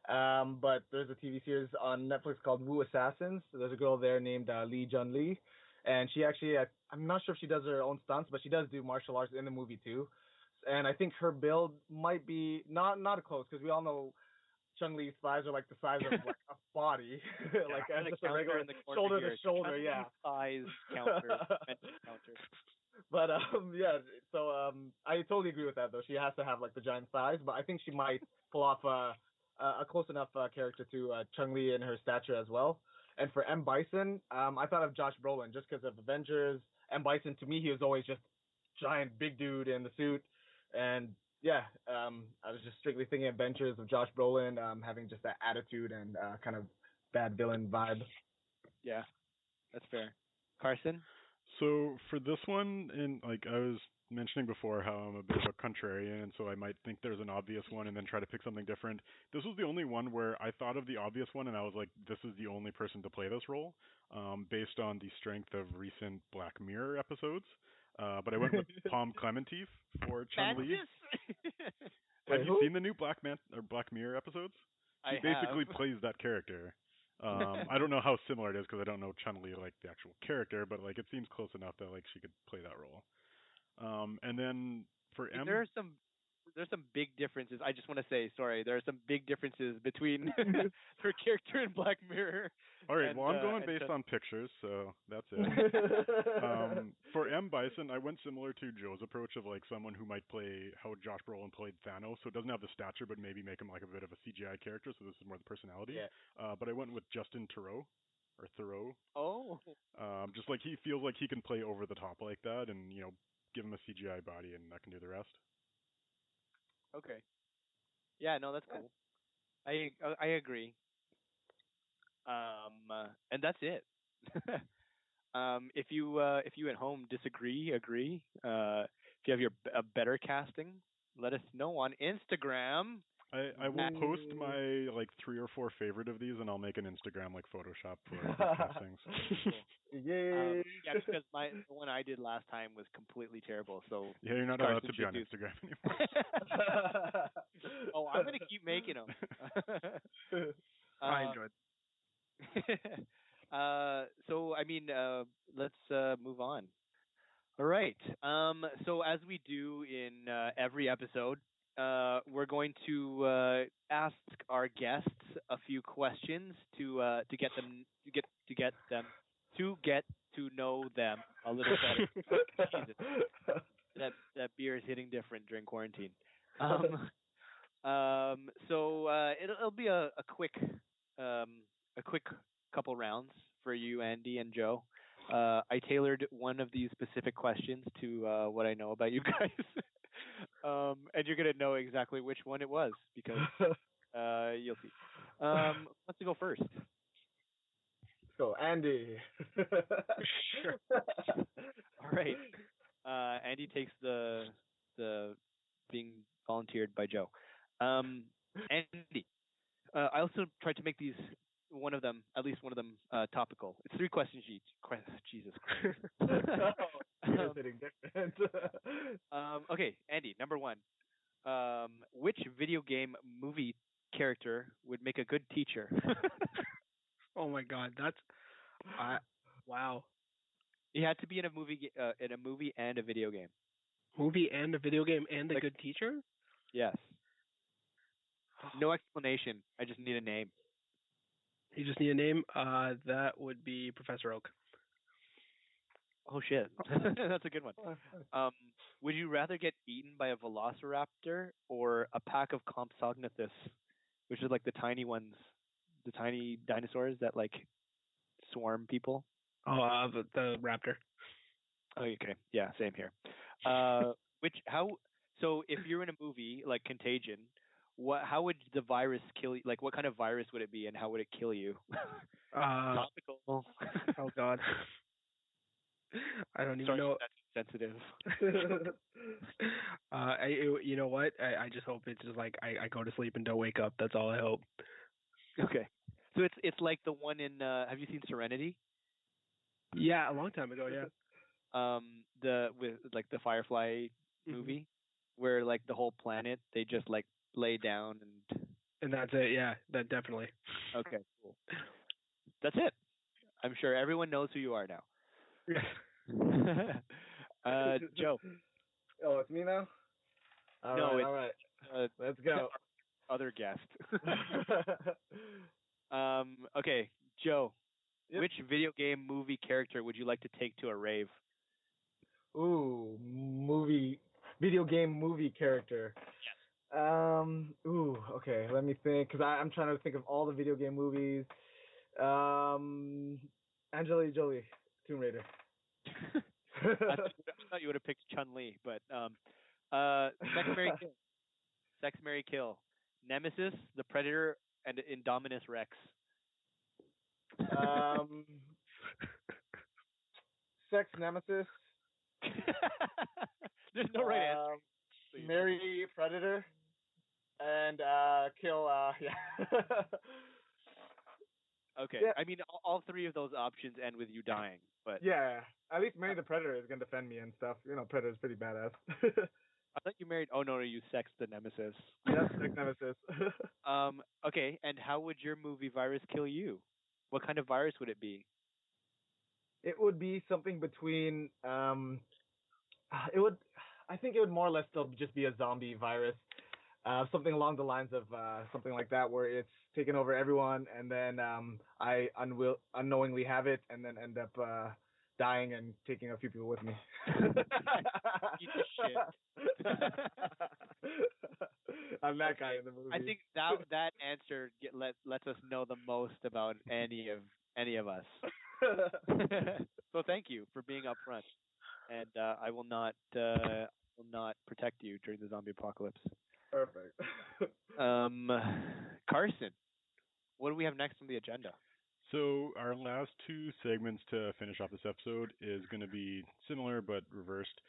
But there's a TV series on Netflix called Wu Assassins. There's a girl there named Lee Jun-Lee, and she actually, I'm not sure if she does her own stunts, but she does do martial arts in the movie too. And I think her build might be not close, because we all know Chun-Li's thighs are like the size of like a body, like just a regular shoulder to shoulder. Yeah, thighs counter. But so I totally agree with that though. She has to have like the giant thighs, but I think she might pull off a close enough character to Chun-Li in her stature as well. And for M. Bison, I thought of Josh Brolin just because of Avengers. M. Bison, to me, he was always just giant big dude in the suit. And I was just strictly thinking Avengers of Josh Brolin having just that attitude and kind of bad villain vibe. Yeah, that's fair. Carson? So for this one, and like I was mentioning before, how I'm a bit of a contrarian, and so I might think there's an obvious one and then try to pick something different. This was the only one where I thought of the obvious one, and I was like, this is the only person to play this role, based on the strength of recent Black Mirror episodes. But I went with Palm Clementif for Chun Li. Mantis. Have Wait, you who? seen the new Black Mirror episodes? He I basically have. plays that character. I don't know how similar it is because I don't know Chun Li like the actual character, but like it seems close enough that like she could play that role. And then for I mean, there M, are some big differences. I just want to say, sorry, there are some big differences between her character in Black Mirror all right, well I'm going and based Chun. on pictures, so that's it. For M Bison, I went similar to Joe's approach of like someone who might play how Josh Brolin played Thanos, so it doesn't have the stature, but maybe make him like a bit of a CGI character. So this is more the personality. Yeah. But I went with Justin Theroux or Thoreau. Oh, Just like he feels like he can play over the top like that, and give him a CGI body, and that can do the rest. okay. Yeah, no, that's cool. I agree. And that's it. If you at home disagree, agree. If you have a better casting, let us know on Instagram. I will post Mm. my like 3 or 4 favorite of these, and I'll make an Instagram like Photoshop for the castings. Cool. Yay. Yeah, because the one I did last time was completely terrible. So Yeah, you're not allowed Carson to be should on do. Instagram anymore. Oh, I'm gonna keep making them. I enjoyed. So I mean, let's move on. All right. So as we do in every episode, we're going to ask our guests a few questions to get them to get to know them a little better. Jesus, that beer is hitting different during quarantine. Um, so it'll be a quick couple rounds for you, Andy and Joe. I tailored one of these specific questions to what I know about you guys, and you're gonna know exactly which one it was because you'll see. Let's go first. So Andy. Sure. All right. Andy takes the being volunteered by Joe. Andy, I also tried to make these at least one of them, topical. It's 3 questions each. Jesus Christ. It's hitting different. Okay, Andy, number 1. Which video game movie character would make a good teacher? Oh my God, that's wow. It had to be in a movie and a video game. Movie and a video game and a Like- good teacher. Yes. No explanation. I just need a name. You just need a name. That would be Professor Oak. Oh shit, that's a good one. Would you rather get eaten by a velociraptor or a pack of Compsognathus, which is like the tiny ones, the tiny dinosaurs that like swarm people? Oh, the raptor. Oh, okay, yeah, same here. So if you're in a movie like Contagion, how would the virus kill you? Like, what kind of virus would it be, and how would it kill you? Topical. Oh God. I don't even Sorry, know. that's sensitive. You know what? I just hope it's just like I go to sleep and don't wake up. That's all I hope. Okay, so it's like the one in. Have you seen Serenity? Yeah, a long time ago. Yeah. With like the Firefly movie, where like the whole planet they just like lay down and. And that's it. Yeah, that definitely. Okay, cool. That's it. I'm sure everyone knows who you are now. Joe. Oh, it's me now? All No, right, it's all right. Let's our go. other guest. Okay, Joe. Yep. Which video game movie character would you like to take to a rave? Ooh, video game movie character. Okay, let me think, because I'm trying to think of all the video game movies. Angelina Jolie, Tomb Raider. I thought you would have picked Chun-Li, but Sex, Mary Kill. Sex, Mary Kill. Nemesis, the Predator, and Indominus sex nemesis. There's no right answer. Please. Marry predator. And kill. Yeah. Okay. Yeah. I mean, all three of those options end with you dying, but Yeah. At least marry the predator is gonna defend me and stuff. You know, predator's pretty badass. I thought you married. Oh no, you sexed the nemesis. Yes, sex nemesis. Okay. And how would your movie virus kill you? What kind of virus would it be? It would be something between. It would. I think it would more or less still just be a zombie virus. Something along the lines of something like that, where it's taken over everyone, and then I unknowingly have it, and then end up dying and taking a few people with me. Piece of shit. I'm that guy in the movie. I think that answer lets us know the most about any of us. So thank you for being upfront, and I will not protect you during the zombie apocalypse. Perfect. Carson, what do we have next on the agenda? So our last two segments to finish off this episode is going to be similar but reversed.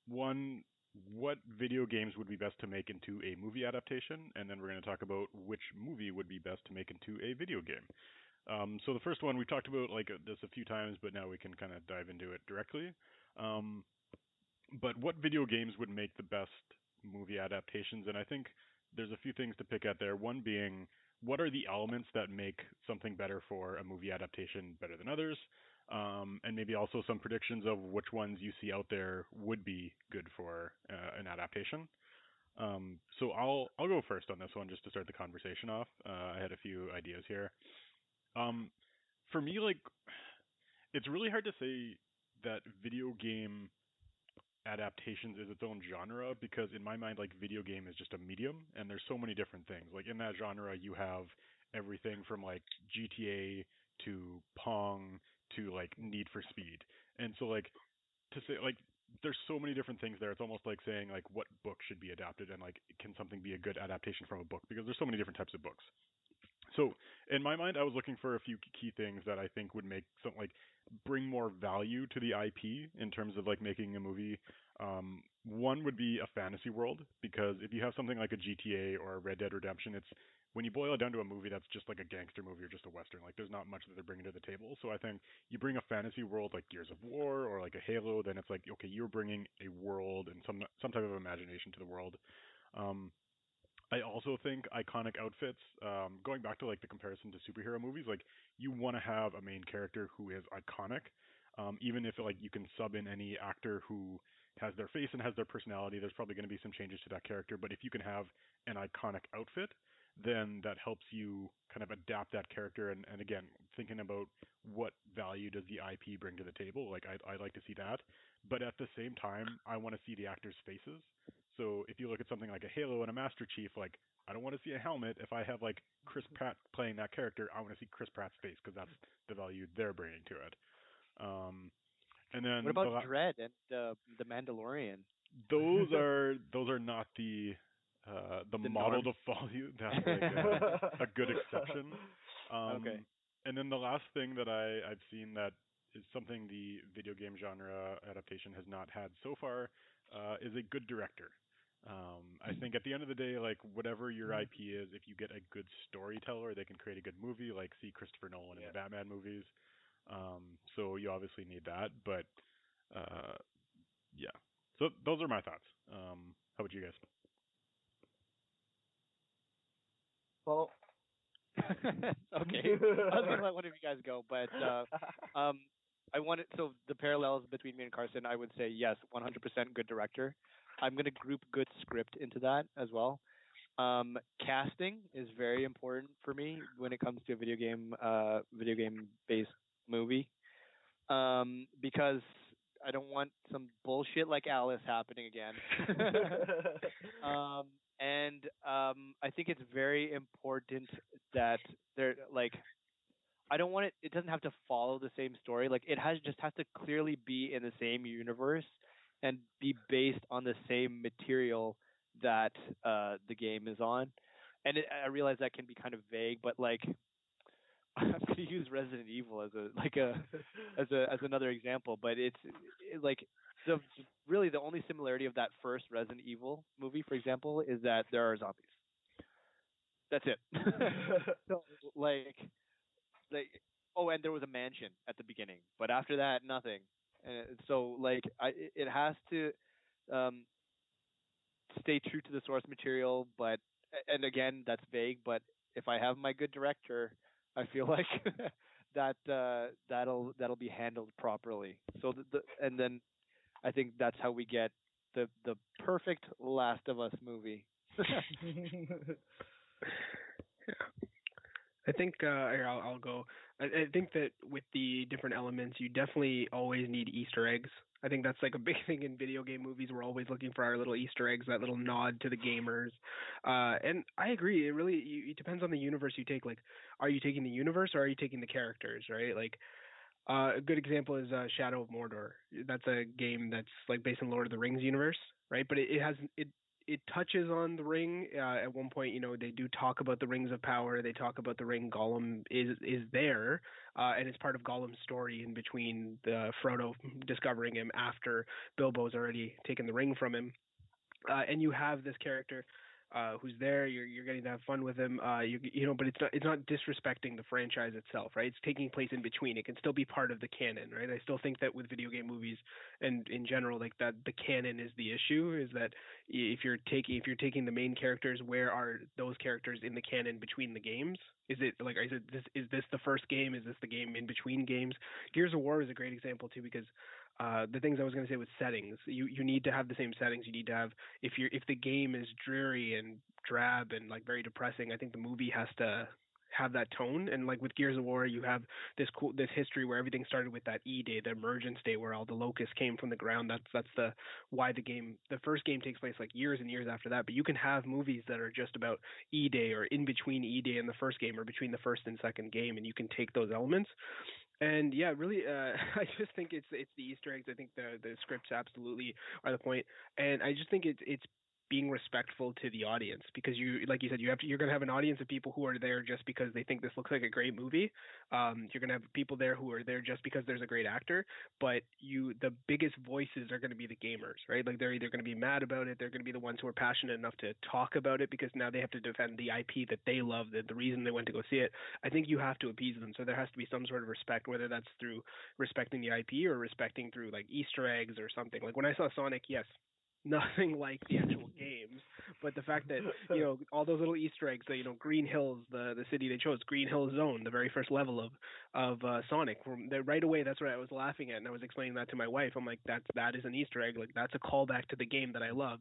One, what video games would be best to make into a movie adaptation, and then we're going to talk about which movie would be best to make into a video game. So the first one we talked about this a few times, but now we can kind of dive into it directly. But what video games would make the best movie adaptations? And I think there's a few things to pick at there. One being, what are the elements that make something better for a movie adaptation better than others? And maybe also some predictions of which ones you see out there would be good for an adaptation. So I'll go first on this one just to start the conversation off. I had a few ideas here. For me, it's really hard to say that video game adaptations is its own genre, because in my mind, video game is just a medium, and there's so many different things. In that genre, you have everything from GTA to Pong to Need for Speed. And so to say there's so many different things there. It's almost like saying what book should be adapted, and can something be a good adaptation from a book, because there's so many different types of books. So in my mind, I was looking for a few key things that I think would make something bring more value to the IP in terms of making a movie. One would be a fantasy world, because if you have something like a GTA or a Red Dead Redemption, it's when you boil it down to a movie that's just like a gangster movie or just a western. There's not much that they're bringing to the table. So I think you bring a fantasy world like Gears of War or like a Halo, then it's okay, you're bringing a world and some type of imagination to the world. I also think iconic outfits, going back to the comparison to superhero movies, you want to have a main character who is iconic, even if you can sub in any actor who has their face and has their personality. There's probably going to be some changes to that character, but if you can have an iconic outfit, then that helps you kind of adapt that character. And again, thinking about what value does the IP bring to the table, I like to see that. But at the same time, I want to see the actors' faces. So if you look at something like a Halo and a Master Chief, I don't want to see a helmet. If I have Chris Pratt playing that character, I want to see Chris Pratt's face, because that's the value they're bringing to it. And then what about Dredd and the Mandalorian? Those are not the model to follow you. That's a good exception. Okay. And then the last thing that I've seen that is something the video game genre adaptation has not had so far is a good director. I think at the end of the day, whatever your IP is, if you get a good storyteller, they can create a good movie. See Christopher Nolan in the Batman movies. So you obviously need that, but yeah. So those are my thoughts. How about you guys? Well, okay. I was gonna let one of you guys go, but I wanted, so the parallels between me and Carson, I would say yes, 100% good director. I'm gonna group good script into that as well. Casting is very important for me when it comes to a video game based movie, because I don't want some bullshit like Alice happening again. And I think it's very important that they're I don't want it. It doesn't have to follow the same story. It just has to clearly be in the same universe and be based on the same material that the game is on. And I realize that can be kind of vague, but I'm going to use Resident Evil as as another example, but like really the only similarity of that first Resident Evil movie, for example, is that there are zombies. That's it. So like oh, and there was a mansion at the beginning, but after that, nothing. And so like it has to um, stay true to the source material, but and again, that's vague. But if I have my good director, I feel like that'll be handled properly. So and then I think that's how we get the perfect Last of Us movie. I think here I'll go. I think that with the different elements, you definitely always need Easter eggs. I think that's like a big thing in video game movies. We're always looking for our little Easter eggs, that little nod to the gamers. And I agree. It depends on the universe you take. Like, are you taking the universe or are you taking the characters? Right? Like, a good example is Shadow of Mordor. That's a game that's like based in Lord of the Rings universe, right? But it touches on the ring. At one point, they do talk about the rings of power. They talk about the ring. Gollum is there, and it's part of Gollum's story in between the Frodo discovering him after Bilbo's already taken the ring from him. And you have this character who's there. You're getting to have fun with him. But it's not disrespecting the franchise itself, right? It's taking place in between. It can still be part of the canon, right? I still think that with video game movies and in general, like that, the canon is the issue. Is that if you're taking the main characters, where are those characters in the canon between the games? Is this the first game? Is this the game in between games? Gears of War is a great example too, because the things I was going to say with settings, you need to have the same settings. You need to have if the game is dreary and drab and like very depressing, I think the movie has to have that tone. And like with Gears of War, you have this history where everything started with that E Day, the emergence day, where all the locusts came from the ground. That's the first game takes place like years and years after that. But you can have movies that are just about E Day or in between E Day and the first game, or between the first and second game, and you can take those elements. And yeah, really, I just think it's the Easter eggs. I think the scripts absolutely are the point, and I just think it's being respectful to the audience, because like you said, you're going to have an audience of people who are there just because they think this looks like a great movie. You're going to have people there who are there just because there's a great actor, but the biggest voices are going to be the gamers, right? Like they're either going to be mad about it, they're going to be the ones who are passionate enough to talk about it because now they have to defend the IP that they love, the reason they went to go see it. I think you have to appease them, so there has to be some sort of respect, whether that's through respecting the IP or respecting through like Easter eggs or something. Like when I saw Sonic, yes, nothing like the actual games, but the fact that all those little Easter eggs, that Green Hills, the city they chose, Green Hill Zone, the very first level of Sonic, right away, that's what I was laughing at, and I was explaining that to my wife. I'm like, that is an Easter egg, like that's a callback to the game that I love.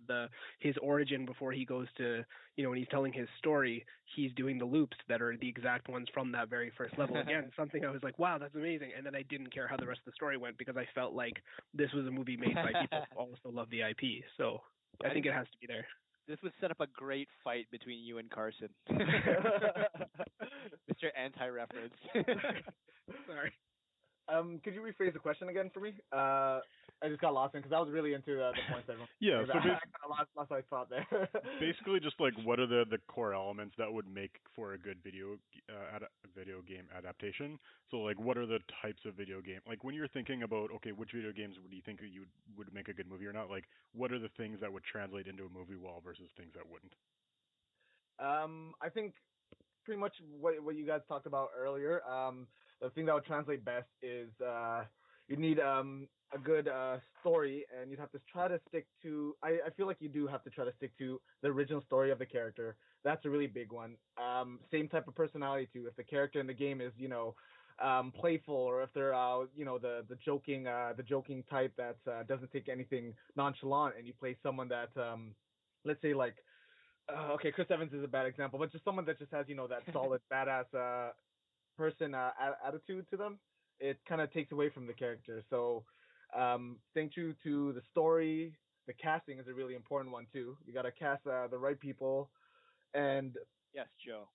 His origin before he goes to when he's telling his story, he's doing the loops that are the exact ones from that very first level. Again, something I was like, wow, that's amazing, and then I didn't care how the rest of the story went because I felt like this was a movie made by people who also love the IP. So I think it has to be there. This would set up a great fight between you and Carson. Mr. Anti-reference. Sorry. Could you rephrase the question again for me? I just got lost in because I was really into the points. Yeah, so I lost my thought there. Basically, just like what are the core elements that would make for a good video game adaptation? So like, what are the types of video game? Like when you're thinking about which video games would you think you would make a good movie or not? Like, what are the things that would translate into a movie well versus things that wouldn't? I think pretty much what you guys talked about earlier. The thing that would translate best is you need a good story, and you'd have to try to stick to. I feel like you do have to try to stick to the original story of the character. That's a really big one. Same type of personality too. If the character in the game is playful, or if they're the joking type that doesn't take anything nonchalant, and you play someone that let's say like Chris Evans is a bad example, but just someone that just has that solid badass person attitude to them, it kind of takes away from the character. So staying true to the story, the casting is a really important one too. You got to cast the right people, and yes, Joe,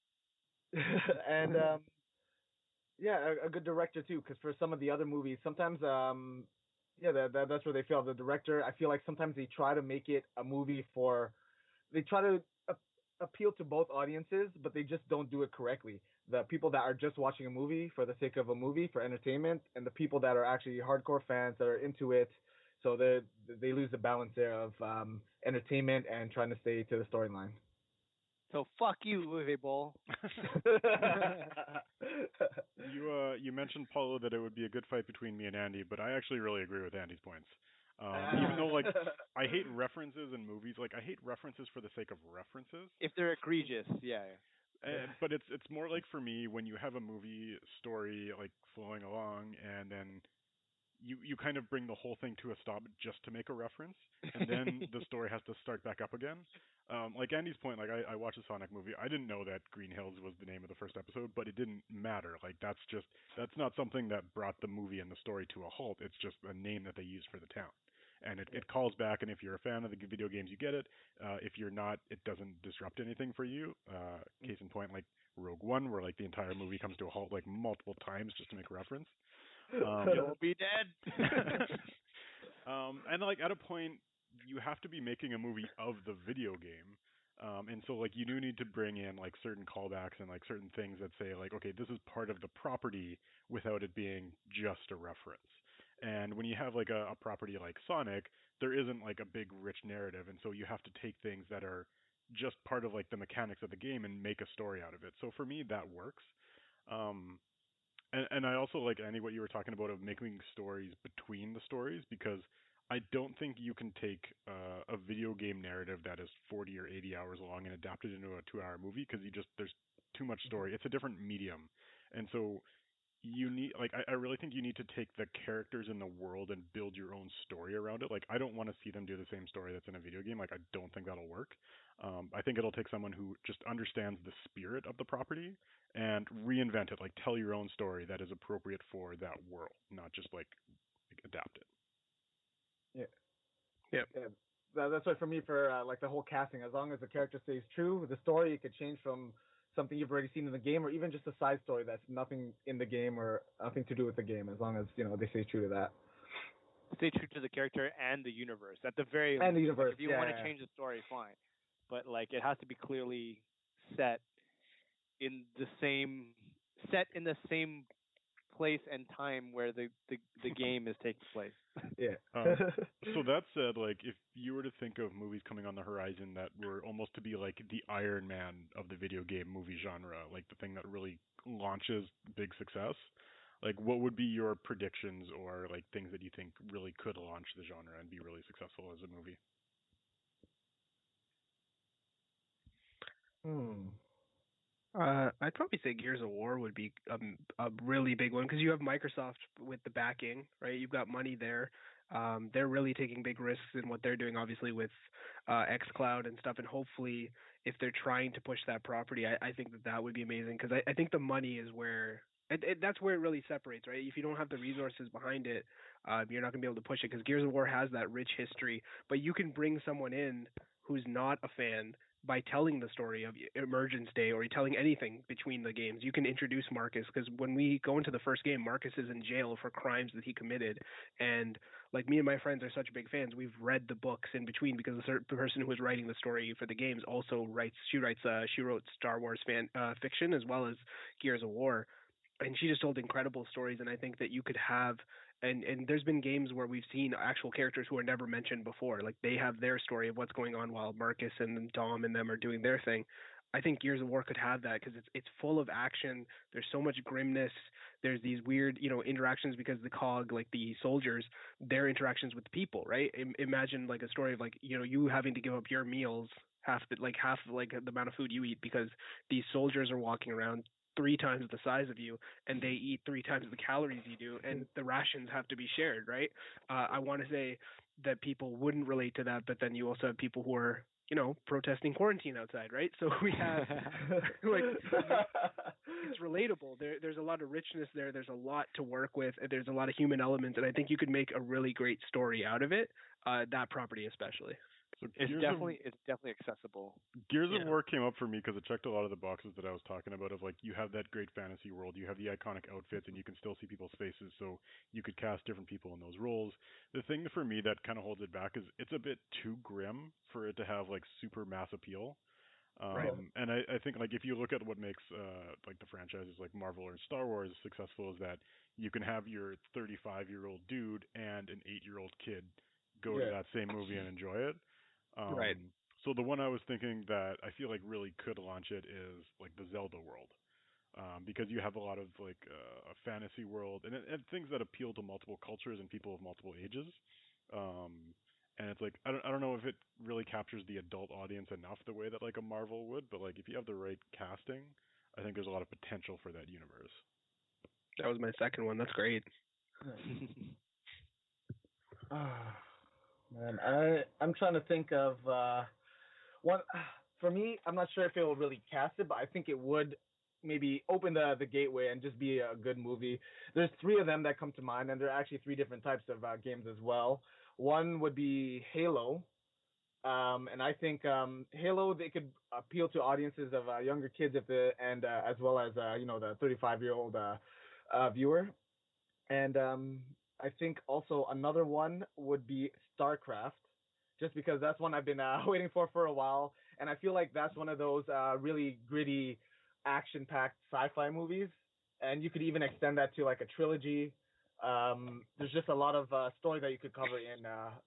and a good director too, because for some of the other movies, sometimes that's where they fail. The director, I feel like sometimes they try to make it a movie they try to appeal to both audiences, but they just don't do it correctly. the people that are just watching a movie for the sake of a movie for entertainment, and the people that are actually hardcore fans that are into it. So they lose the balance there of entertainment and trying to stay to the storyline. So fuck you, Louis Bowl. You mentioned, Paulo, that it would be a good fight between me and Andy, but I actually really agree with Andy's points. Even though like I hate references in movies, like I hate references for the sake of references. If they're egregious, yeah. But it's more like for me when you have a movie story like flowing along and then you kind of bring the whole thing to a stop just to make a reference, and then the story has to start back up again. Like Andy's point, like I watched a Sonic movie. I didn't know that Green Hills was the name of the first episode, but it didn't matter. Like that's not something that brought the movie and the story to a halt. It's just a name that they use for the town. And it calls back, and if you're a fan of the video games, you get it. If you're not, it doesn't disrupt anything for you. Case in point, like Rogue One, where like the entire movie comes to a halt like multiple times just to make a reference. You'll be dead. And like at a point, you have to be making a movie of the video game. And so like you do need to bring in like certain callbacks and like certain things that say like, okay, this is part of the property without it being just a reference. And when you have like a property like Sonic, there isn't like a big rich narrative, and so you have to take things that are just part of like the mechanics of the game and make a story out of it. So for me, that works. Um, and I also like Andy what you were talking about of making stories between the stories, because I don't think you can take a video game narrative that is 40 or 80 hours long and adapt it into a 2-hour movie, because there's too much story. It's a different medium, and so you need like I really think you need to take the characters in the world and build your own story around it. Like I don't want to see them do the same story that's in a video game. Like I don't think that'll work. I think it'll take someone who just understands the spirit of the property and reinvent it. Like tell your own story that is appropriate for that world, not just like adapt it. Yeah. That's why for me, for like the whole casting, as long as the character stays true, the story it could change from something you've already seen in the game, or even just a side story that's nothing in the game or nothing to do with the game, as long as they stay true to that. Stay true to the character and the universe. At the very and the least. universe. Like, if you want to change the story, fine, but like it has to be clearly set in the same place and time where the game is taking place. Yeah. So that said, like if you were to think of movies coming on the horizon that were almost to be like the Iron Man of the video game movie genre, like the thing that really launches big success, like what would be your predictions or like things that you think really could launch the genre and be really successful as a movie? I'd probably say Gears of War would be a really big one, because you have Microsoft with the backing, right? You've got money there. They're really taking big risks in what they're doing, obviously with xCloud and stuff. And hopefully, if they're trying to push that property, I think that would be amazing, because I think the money is where that's where it really separates, right? If you don't have the resources behind it, you're not gonna be able to push it, because Gears of War has that rich history. But you can bring someone in who's not a fan by telling the story of Emergence Day, or telling anything between the games. You can introduce Marcus, because when we go into the first game, Marcus is in jail for crimes that he committed. And like me and my friends are such big fans, we've read the books in between, because the person who was writing the story for the games also she wrote Star Wars fiction as well as Gears of War. And she just told incredible stories, and I think that you could have and there's been games where we've seen actual characters who are never mentioned before. Like they have their story of what's going on while Marcus and Dom and them are doing their thing. I think Gears of War could have that, because it's full of action. There's so much grimness. There's these weird, interactions, because the COG, like the soldiers, their interactions with the people, right? Imagine like a story of like, you having to give up your meals, half the amount of food you eat, because these soldiers are walking around 3 times the size of you, and they eat 3 times the calories you do, and the rations have to be shared, right? I want to say that people wouldn't relate to that, but then you also have people who are, protesting quarantine outside, right? So we have like it's relatable. There's a lot of richness there. There's a lot to work with. There's a lot of human elements, and I think you could make a really great story out of it. That property especially. So it's definitely accessible. Gears of War came up for me because it checked a lot of the boxes that I was talking about, of like you have that great fantasy world, you have the iconic outfits, and you can still see people's faces, so you could cast different people in those roles. The thing for me that kind of holds it back is it's a bit too grim for it to have like super mass appeal. Right. And I think like if you look at what makes like the franchises like Marvel or Star Wars successful is that you can have your 35-year-old dude and an 8-year-old kid go to Yeah. that same movie and enjoy it. Right. So the one I was thinking that I feel like really could launch it is like the Zelda world, because you have a lot of like a fantasy world and things that appeal to multiple cultures and people of multiple ages. Um, and it's like I don't know if it really captures the adult audience enough the way that like a Marvel would, but like if you have the right casting, I think there's a lot of potential for that universe. That was my second one. That's great. Ah, man, I'm trying to think of one. For me, I'm not sure if it will really cast it, but I think it would maybe open the gateway and just be a good movie. There's three of them that come to mind, and there are actually three different types of games as well. One would be Halo, and I think Halo they could appeal to audiences of younger kids if the and as well as the 35-year-old viewer. And I think also another one would be StarCraft, just because that's one I've been waiting for a while, and I feel like that's one of those really gritty, action-packed sci-fi movies, and you could even extend that to like a trilogy. There's just a lot of story that you could cover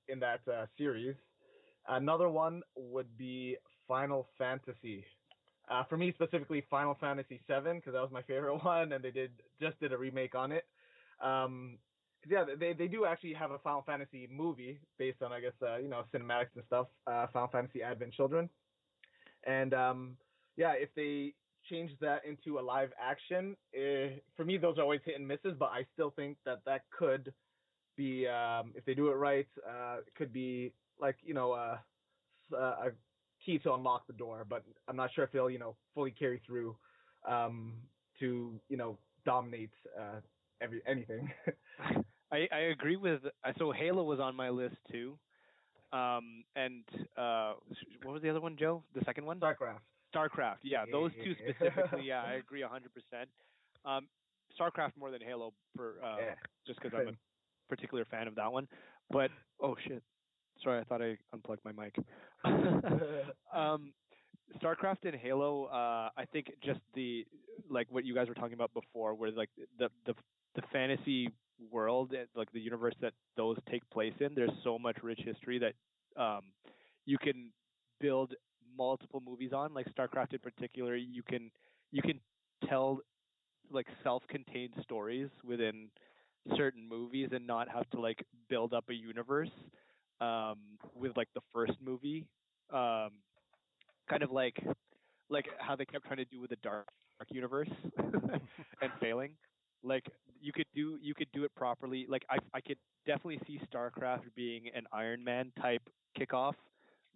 in that series. Another one would be Final Fantasy. For me specifically, Final Fantasy VII, because that was my favorite one, and they just did a remake on it. 'Cause yeah, they do actually have a Final Fantasy movie based on I guess cinematics and stuff. Final Fantasy Advent Children, and yeah, if they change that into a live action, for me those are always hit and misses, but I still think that could be if they do it right, it could be like a key to unlock the door. But I'm not sure if they'll fully carry through um, to dominate anything. I agree with. So Halo was on my list too. And what was the other one, Joe? The second one? StarCraft. StarCraft. Yeah, those two specifically. Yeah, I agree 100%. StarCraft more than Halo for Yeah. just because I'm a particular fan of that one. But oh shit, sorry, I thought I unplugged my mic. StarCraft and Halo. I think just the like what you guys were talking about before, where like the fantasy world, like the universe that those take place in. There's so much rich history that you can build multiple movies on. Like StarCraft in particular, you can tell like self-contained stories within certain movies and not have to like build up a universe with like the first movie. Um, Kind of like how they kept trying to do with the Dark Universe and failing. Like you could do it properly. Like I could definitely see StarCraft being an Iron Man type kickoff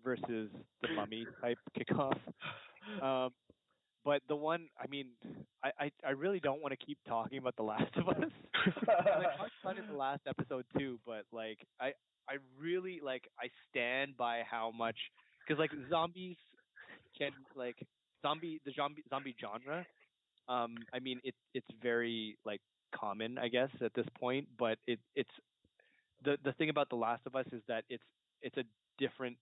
versus the Mummy type kickoff. Um, but the one, I mean, I really don't want to keep talking about The Last of Us. And I talked about it in the last episode too, but like I really like I stand by how much because like zombies can like zombie genre. I mean it's very like common I guess at this point, but it's the thing about The Last of Us is that it's a different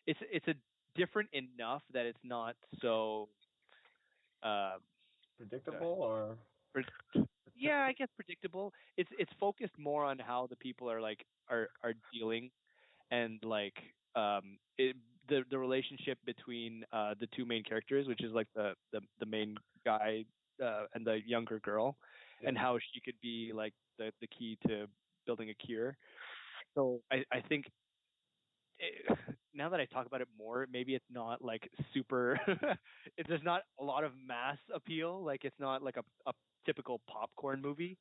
it's a different enough that it's not so uh Predictable or yeah, I guess predictable. It's focused more on how the people are like are dealing and like it, the relationship between the two main characters, which is like the main guy and the younger girl, and how she could be like the key to building a cure. So I think now that I talk about it more, maybe it's not like super. There's not a lot of mass appeal. Like it's not like a typical popcorn movie.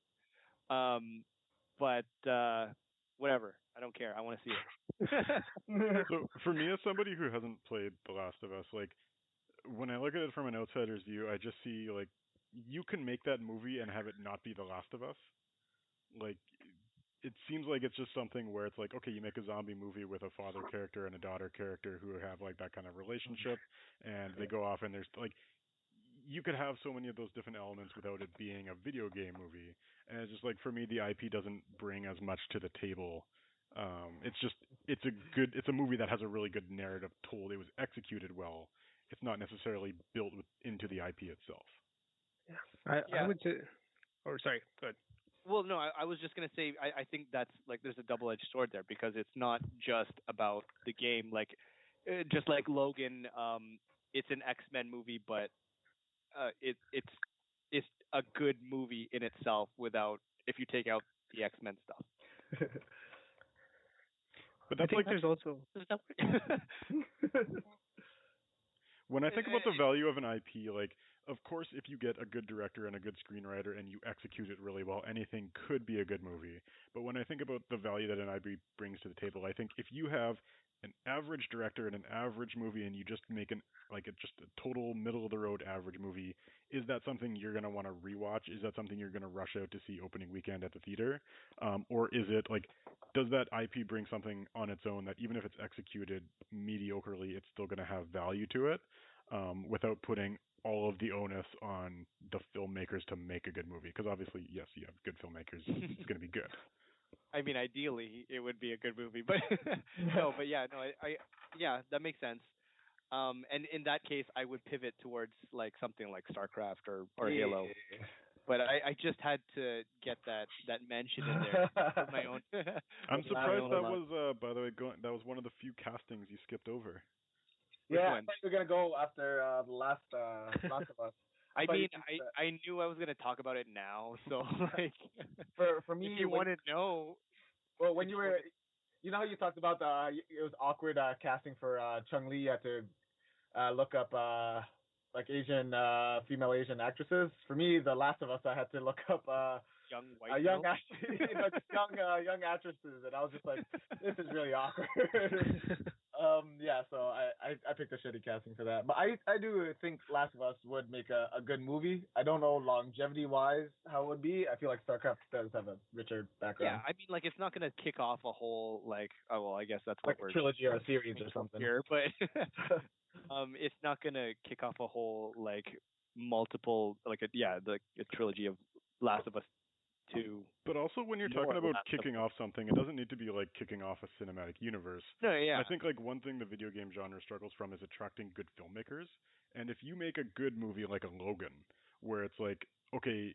Um, but whatever. I don't care. I want to see it. So for me, as somebody who hasn't played The Last of Us, like when I look at it from an outsider's view, I just see like you can make that movie and have it not be The Last of Us. Like it seems like it's just something where it's like, okay, you make a zombie movie with a father character and a daughter character who have like that kind of relationship, and they go off and there's like you could have so many of those different elements without it being a video game movie. And it's just like for me, the IP doesn't bring as much to the table. It's just it's a movie that has a really good narrative told. It was executed well, it's not necessarily built into the IP itself. Yeah, I would say. Or sorry, good. Well, no, I was just gonna say I think that's like there's a double-edged sword there because it's not just about the game. Like, just like Logan, it's an X-Men movie, but it's a good movie in itself without if you take out the X-Men stuff. But that's there's also. When I think about the value of an IP, like, of course, if you get a good director and a good screenwriter and you execute it really well, anything could be a good movie. But when I think about the value that an IP brings to the table, I think if you have an average director and an average movie and you just make just a total middle of the road average movie, is that something you're going to want to rewatch? Is that something you're going to rush out to see opening weekend at the theater? Or is it like, does that IP bring something on its own that even if it's executed mediocrely, it's still going to have value to it, without putting all of the onus on the filmmakers to make a good movie? Because obviously, yes, you have good filmmakers, it's going to be good. I mean, ideally, it would be a good movie, but no, but yeah, no, yeah, that makes sense. And in that case, I would pivot towards like something like StarCraft or Halo. But I just had to get that mention in there for my own. I'm surprised that was, by the way, that was one of the few castings you skipped over. Yeah, I thought you were gonna go after the last of Us. I mean, I knew I was gonna talk about it now, so like, for me, if you want to know, well, when you were, you know how you talked about it was awkward casting for Chung Li. You had to look up like Asian female Asian actresses. For me, The Last of Us, I had to look up young young actresses, and I was just like, this is really awkward. Yeah, so I picked a shitty casting for that, but I do think Last of Us would make a good movie. I don't know longevity wise how it would be. I feel like StarCraft does have a richer background. Yeah, I mean, like, it's not gonna kick off a whole like, oh well, I guess that's what like a trilogy or a series or something here, but it's not gonna kick off a whole like multiple like a trilogy of Last of Us 2. But also, when you're talking about kicking off something, it doesn't need to be like kicking off a cinematic universe. No, yeah. I think like one thing the video game genre struggles from is attracting good filmmakers. And if you make a good movie like a Logan, where it's like, okay,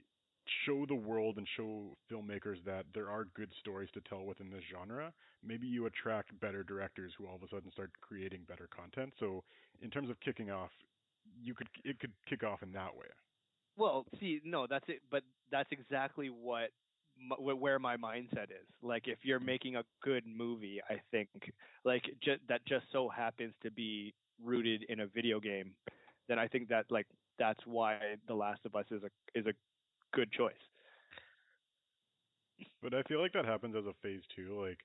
show the world and show filmmakers that there are good stories to tell within this genre, maybe you attract better directors who all of a sudden start creating better content. So in terms of kicking off, it could kick off in that way. Well, see, no, that's it. But that's exactly where my mindset is. Like, if you're making a good movie, I think like that just so happens to be rooted in a video game, then I think that like that's why The Last of Us is a good choice. But I feel like that happens as a phase too. Like,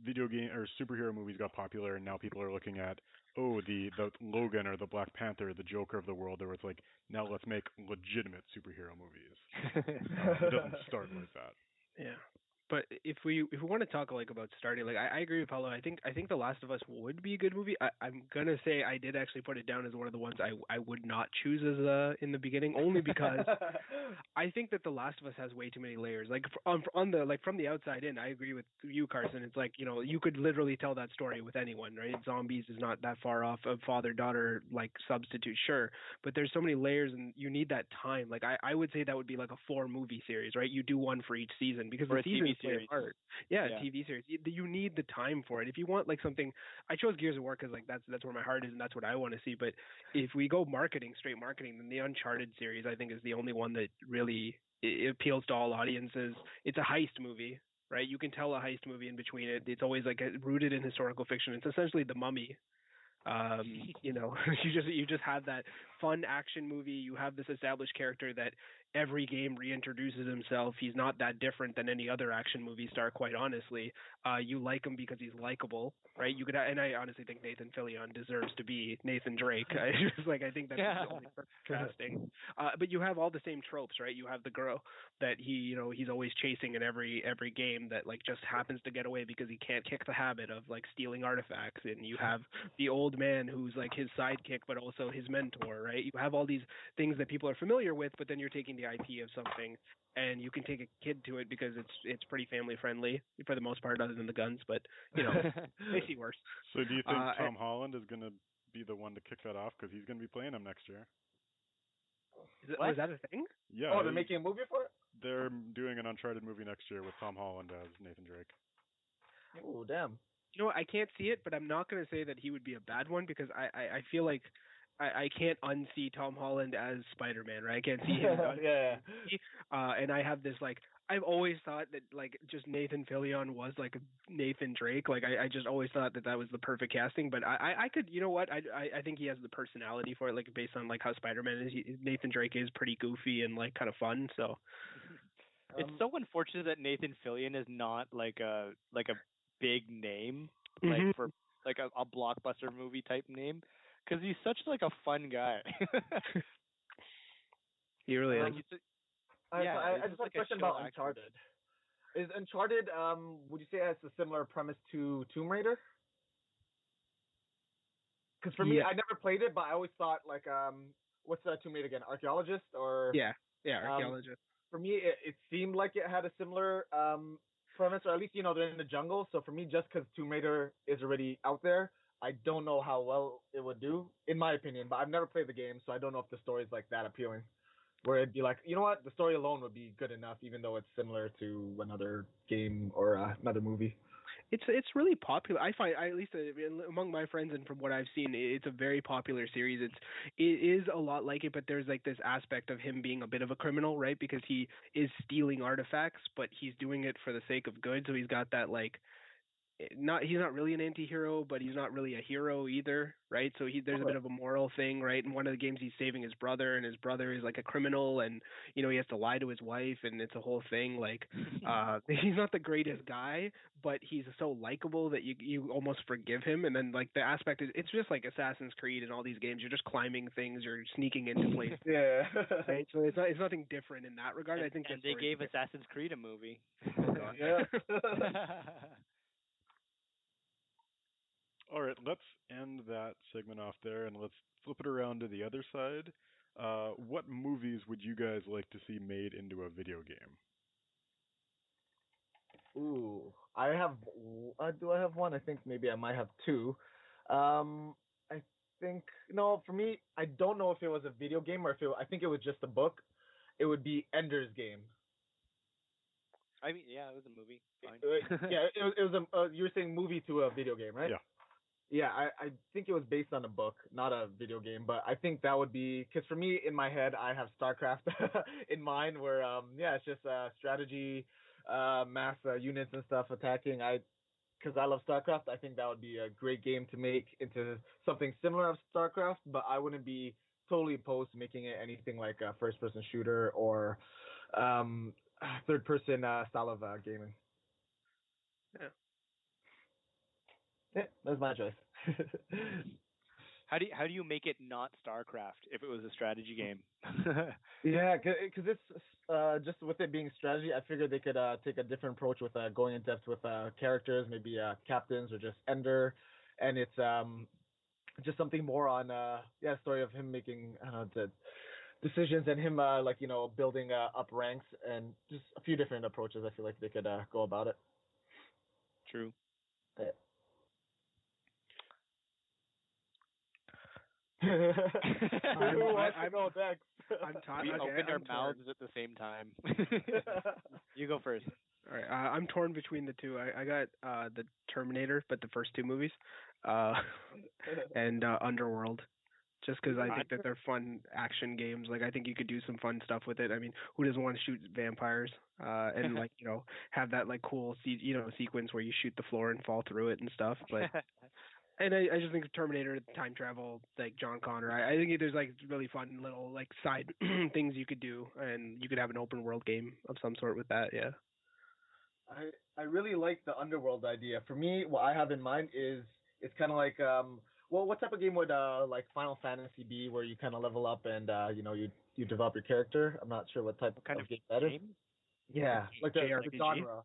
video game or superhero movies got popular, and now people are looking at, oh, the Logan or the Black Panther, the Joker of the world. Where it's like, now let's make legitimate superhero movies. It doesn't start like that. Yeah. But if we want to talk like about starting, like I agree with Paulo. I think The Last of Us would be a good movie. I'm gonna say I did actually put it down as one of the ones I would not choose as in the beginning, only because I think that The Last of Us has way too many layers. Like on the like from the outside in, I agree with you, Carson. It's like, you could literally tell that story with anyone, right? Zombies is not that far off of father-daughter like substitute, sure, but there's so many layers and you need that time. Like I would say that would be like a 4-movie series, right? You do one for each season because the seasons play a part. Yeah, TV series. You need the time for it. If you want like something, I chose Gears of War because like that's where my heart is and that's what I want to see. But if we go straight marketing, then the Uncharted series I think is the only one that really it appeals to all audiences. It's a heist movie, right? You can tell a heist movie in between it. It's always like rooted in historical fiction. It's essentially The Mummy. You just have that fun action movie. You have this established character that every game reintroduces himself. He's not that different than any other action movie star, quite honestly. You like him because he's likable, right? And I honestly think Nathan Fillion deserves to be Nathan Drake. I think that's the only casting. But you have all the same tropes, right? You have the girl that he's always chasing in every game that like just happens to get away because he can't kick the habit of like stealing artifacts. And you have the old man who's like his sidekick but also his mentor, right? You have all these things that people are familiar with, but then you're taking the IP of something and you can take a kid to it because it's pretty family friendly for the most part, other than the guns, but they see worse. So do you think Tom Holland is going to be the one to kick that off because he's going to be playing him next year. Was that a thing? Yeah. Oh, they're making a movie for it? They're doing an Uncharted movie next year with Tom Holland as Nathan Drake. Oh, damn. You know what? I can't see it, but I'm not going to say that he would be a bad one because I feel like I can't unsee Tom Holland as Spider-Man, right? I can't see him. Yeah. And I have this like I've always thought that like just Nathan Fillion was like Nathan Drake. Like I just always thought that was the perfect casting. But I could, you know what? I think he has the personality for it. Like based on like how Spider-Man is, Nathan Drake is pretty goofy and like kind of fun. So it's so unfortunate that Nathan Fillion is not like a big name, Mm-hmm. like for like a blockbuster movie type name, because he's such like a fun guy. He really is. I just have a question about Uncharted. Is Uncharted, would you say it has a similar premise to Tomb Raider? Because for me, I never played it, but I always thought like, what's Tomb Raider again? Archaeologist or? Yeah, archaeologist. For me, it seemed like it had a similar premise, or at least they're in the jungle. So for me, just because Tomb Raider is already out there, I don't know how well it would do, in my opinion. But I've never played the game, so I don't know if the story is like that appealing. Where it'd be like, you know what, the story alone would be good enough, even though it's similar to another game or another movie. It's really popular. I find, at least among my friends and from what I've seen, it's a very popular series. It is a lot like it, but there's like this aspect of him being a bit of a criminal, right? Because he is stealing artifacts, but he's doing it for the sake of good. So he's got that like. He's not really an anti-hero, but he's not really a hero either, right? So there's a bit of a moral thing, right? In one of the games, he's saving his brother, and his brother is like a criminal, and he has to lie to his wife, and it's a whole thing. Like, he's not the greatest guy, but he's so likable that you almost forgive him. And then like the aspect is, it's just like Assassin's Creed and all these games. You're just climbing things, you're sneaking into places. Yeah. Right? So it's nothing different in that regard. I think. And they gave Assassin's Creed a movie. Oh God. Yeah. All right, let's end that segment off there, and let's flip it around to the other side. What movies would you guys like to see made into a video game? Ooh, I have. Do I have one? I think maybe I might have two. I think for me, I don't know if it was a video game or if I think it was just a book. It would be Ender's Game. I mean, yeah, it was a movie. Fine. Yeah, it was a. You were saying movie to a video game, right? Yeah. Yeah, I think it was based on a book, not a video game, but I think that would be, because for me, in my head, I have StarCraft in mind, where it's just strategy, mass units and stuff attacking. Because I love StarCraft, I think that would be a great game to make into something similar of StarCraft, but I wouldn't be totally opposed to making it anything like a first-person shooter or third-person style of gaming. Yeah. Yeah, that's my choice. How do you make it not StarCraft if it was a strategy game? Yeah, because it's just with it being strategy, I figured they could take a different approach with going in depth with characters, maybe captains or just Ender, and it's just something more on story of him making the decisions and him building up ranks and just a few different approaches. I feel like they could go about it. True. Yeah. I'm We opened our mouths at the same time. You go first. All right, I'm torn between the two. I got the Terminator, but the first two movies, and Underworld, just because I think that they're fun action games. Like I think you could do some fun stuff with it. I mean, who doesn't want to shoot vampires? And like have that like cool sequence where you shoot the floor and fall through it and stuff. But and I just think Terminator, time travel, like John Connor. I think there's like really fun little like side things you could do, and you could have an open world game of some sort with that. Yeah. I really like the Underworld idea. For me, what I have in mind is it's kind of like what type of game would like Final Fantasy be, where you kind of level up and you develop your character? I'm not sure what type of game that is. Yeah, like the genre.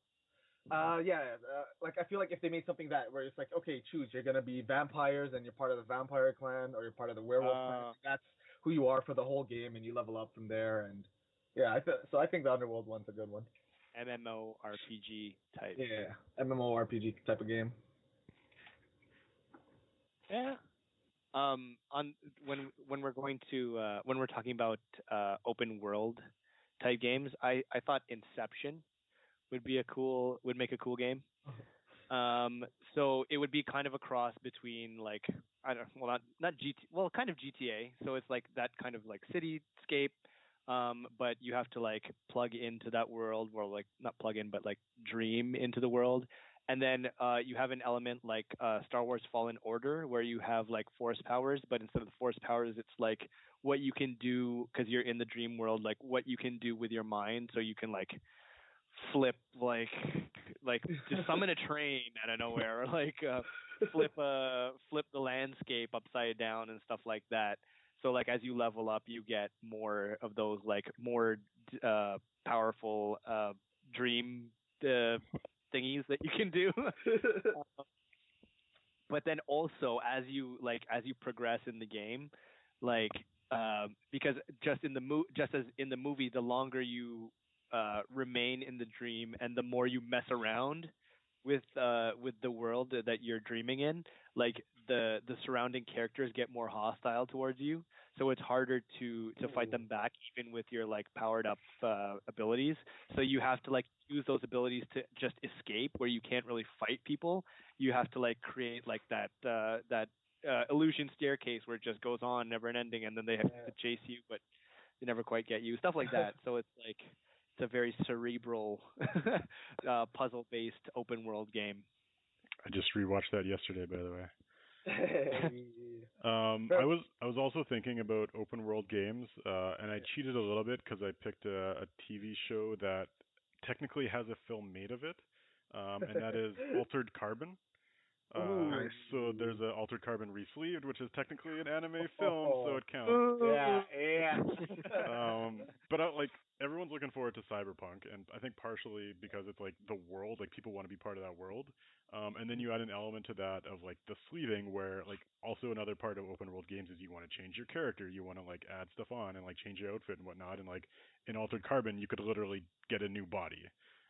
Like I feel like if they made something that where it's like, okay, choose, you're gonna be vampires and you're part of the vampire clan or you're part of the werewolf clan. That's who you are for the whole game, and you level up from there. And yeah, I think the Underworld one's a good one. MMORPG type. Yeah, MMORPG type of game. Yeah. On when we're going to when we're talking about open world type games, I thought Inception would make a cool game. So it would be kind of a cross between like I don't well not kind of GTA. So it's like that kind of like cityscape, but you have to like plug into that world, or like not plug in, but like dream into the world. And then you have an element like Star Wars Fallen Order, where you have like force powers, but instead of the force powers, it's like what you can do because you're in the dream world, like what you can do with your mind. So you can like flip like just summon a train out of nowhere, or like flip the landscape upside down and stuff like that. So like as you level up, you get more of those like more powerful dream thingies that you can do. But then also as you progress in the game, like because just as in the movie, the longer you remain in the dream and the more you mess around with the world that you're dreaming in, like the surrounding characters get more hostile towards you, so it's harder to fight them back even with your like powered up abilities. So you have to like use those abilities to just escape, where you can't really fight people. You have to like create like that illusion staircase where it just goes on never ending, and then they have to chase you but they never quite get you, stuff like that. So it's like it's a very cerebral puzzle based open world game. I just rewatched that yesterday, by the way. I was also thinking about open world games, and I cheated a little bit because I picked a TV show that technically has a film made of it, and that is Altered Carbon. So there's an Altered Carbon Resleeved, which is technically an anime film, so it counts. Yeah. But like everyone's looking forward to Cyberpunk, and I think partially because it's like the world, like people want to be part of that world. And then you add an element to that of like the sleeving, where like also another part of open world games is you want to change your character, you want to like add stuff on and like change your outfit and whatnot. And like in Altered Carbon, you could literally get a new body.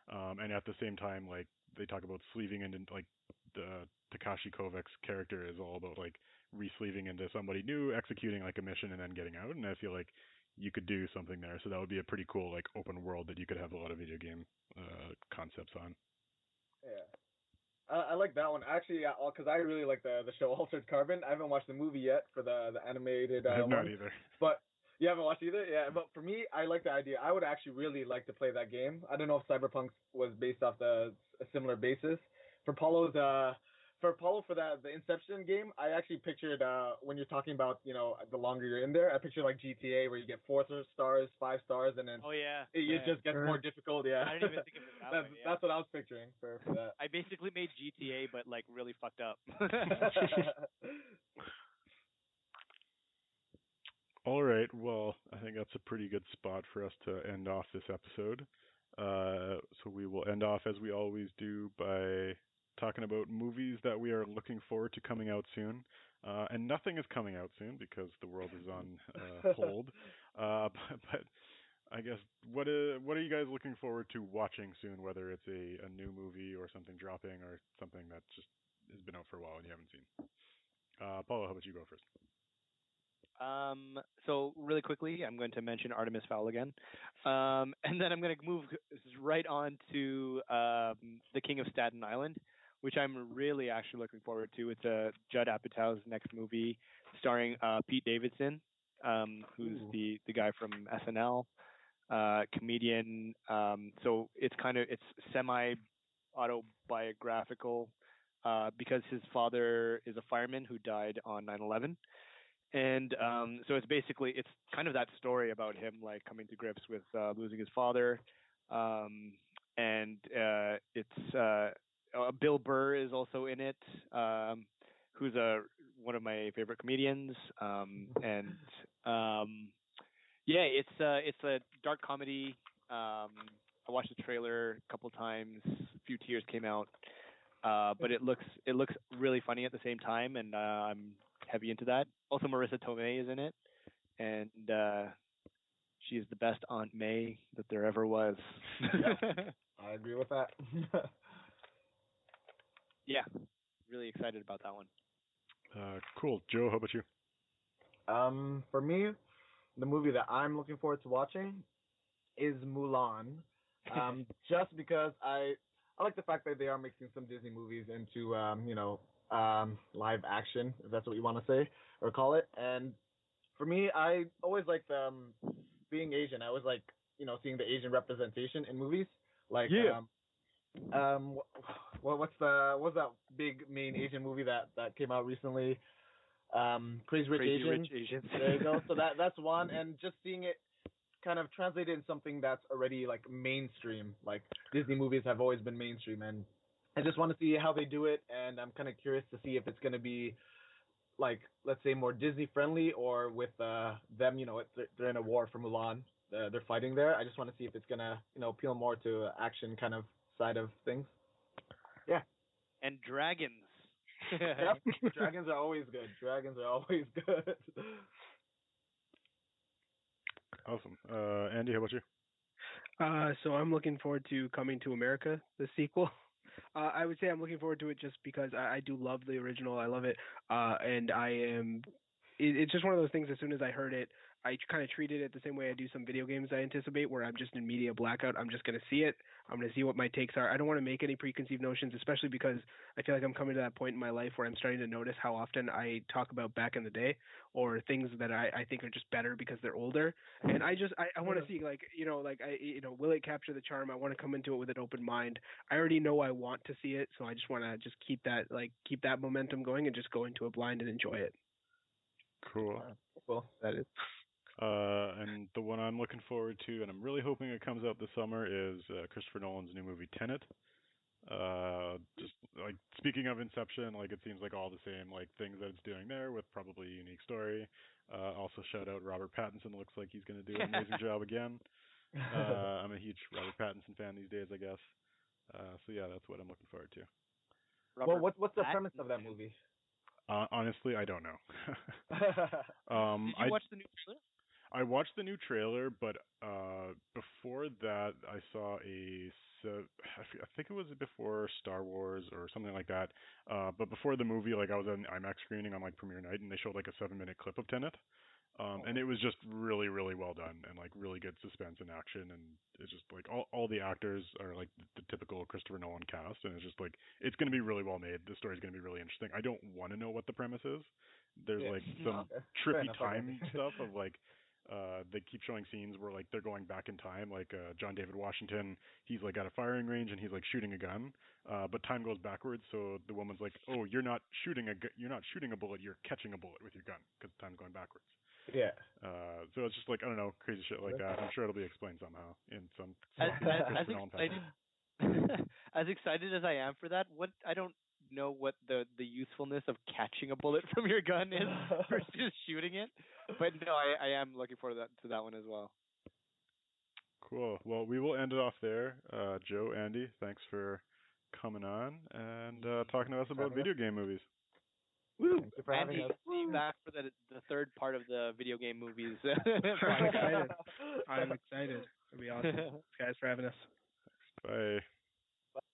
And at the same time, like they talk about sleeving into like the Takashi Kovacs character is all about like re-sleeving into somebody new, executing like a mission and then getting out. And I feel like you could do something there. So that would be a pretty cool like open world that you could have a lot of video game concepts on. Yeah. I like that one actually, because I really like the show Altered Carbon. I haven't watched the movie yet for the animated I have one. not either. But you haven't watched either? Yeah, but for me, I like the idea. I would actually really like to play that game. I don't know if Cyberpunk was based off a similar basis. For Paulo's for the Inception game, I actually pictured when you're talking about the longer you're in there, I pictured like GTA where you get 4 stars, 5 stars, and then it just gets more difficult. Yeah, I didn't even think of it that way. That's what I was picturing for that. I basically made GTA but like really fucked up. All right, well, I think that's a pretty good spot for us to end off this episode. So we will end off as we always do by talking about movies that we are looking forward to coming out soon. And nothing is coming out soon because the world is on hold. But I guess what are you guys looking forward to watching soon? Whether it's a new movie or something dropping or something that just has been out for a while and you haven't seen. Paulo, how about you go first? So really quickly, I'm going to mention Artemis Fowl again, and then I'm going to move right on to The King of Staten Island, which I'm really actually looking forward to. It's Judd Apatow's next movie, starring Pete Davidson, who's the guy from SNL, comedian. So it's semi autobiographical because his father is a fireman who died on 9/11. And so it's kind of that story about him like coming to grips with losing his father, and it's Bill Burr is also in it, who's one of my favorite comedians, and it's a dark comedy. I watched the trailer a couple times, a few tears came out, but it looks really funny at the same time, and I'm heavy into that. Also, Marissa Tomei is in it, and she is the best Aunt May that there ever was. I agree with that. Yeah, really excited about that one. Cool. Joe, how about you? For me, the movie that I'm looking forward to watching is Mulan. Just because I like the fact that they are mixing some Disney movies into live action, if that's what you want to say or call it. And for me, I always liked being Asian. I always like seeing the Asian representation in movies. Like Yeah. what's that big main Asian movie that came out recently? Crazy Rich Crazy Asians. Rich Asians. There you go. So that's one, and just seeing it kind of translated in something that's already like mainstream. Like Disney movies have always been mainstream, and I just want to see how they do it, and I'm kind of curious to see if it's going to be like, let's say, more Disney friendly, or with them, they're in a war for Mulan. They're fighting there. I just want to see if it's gonna, appeal more to action kind of side of things. Yeah. And dragons. Yep. Dragons are always good. Dragons are always good. Awesome. Andy, how about you? So I'm looking forward to Coming to America, the sequel. I would say I'm looking forward to it just because I do love the original. I love it, and I am. It's just one of those things. As soon as I heard it, I kind of treated it the same way I do some video games I anticipate, where I'm just in media blackout. I'm just going to see it. I'm going to see what my takes are. I don't want to make any preconceived notions, especially because I feel like I'm coming to that point in my life where I'm starting to notice how often I talk about back in the day or things that I think are just better because they're older. And I want to see will it capture the charm? I want to come into it with an open mind. I already know I want to see it, so I just want to just keep that momentum going and just go into it blind and enjoy it. Cool. Well, that is. And the one I'm looking forward to, and I'm really hoping it comes out this summer, is Christopher Nolan's new movie Tenet. Just like speaking of Inception, like it seems like all the same like things that it's doing there with probably a unique story. Also shout out Robert Pattinson. Looks like he's going to do an amazing job again. I'm a huge Robert Pattinson fan these days, I guess. So yeah, that's what I'm looking forward to. Well, what's the premise of that movie? Honestly, I don't know. Did you watch the new trailer? I watched the new trailer, but before that, I saw I think it was before Star Wars or something like that. But before the movie, like I was at an IMAX screening on like premiere night, and they showed like a 7-minute clip of Tenet. And it was just really, really well done, and like really good suspense and action, and it's just like all the actors are like the typical Christopher Nolan cast, and it's just like it's going to be really well made. The story's going to be really interesting. I don't want to know what the premise is. There's like some trippy time stuff of like they keep showing scenes where like they're going back in time, like John David Washington, he's like at a firing range and he's like shooting a gun, but time goes backwards, so the woman's like, oh, you're not shooting a bullet, you're catching a bullet with your gun because time's going backwards. Yeah. So it's just like, I don't know, crazy shit like that. I'm sure it'll be explained somehow in some As Christopher Nolan passage. as excited as I am for that, I don't know what the usefulness of catching a bullet from your gun is versus shooting it. But no, I am looking forward to that one as well. Cool. Well, we will end it off there. Joe, Andy, thanks for coming on and talking to us about video game movies. Woo! Thank you for having Andy, us. see you back for the third part of the video game movies. I'm excited. It'll be awesome. Thanks, guys, for having us. Bye.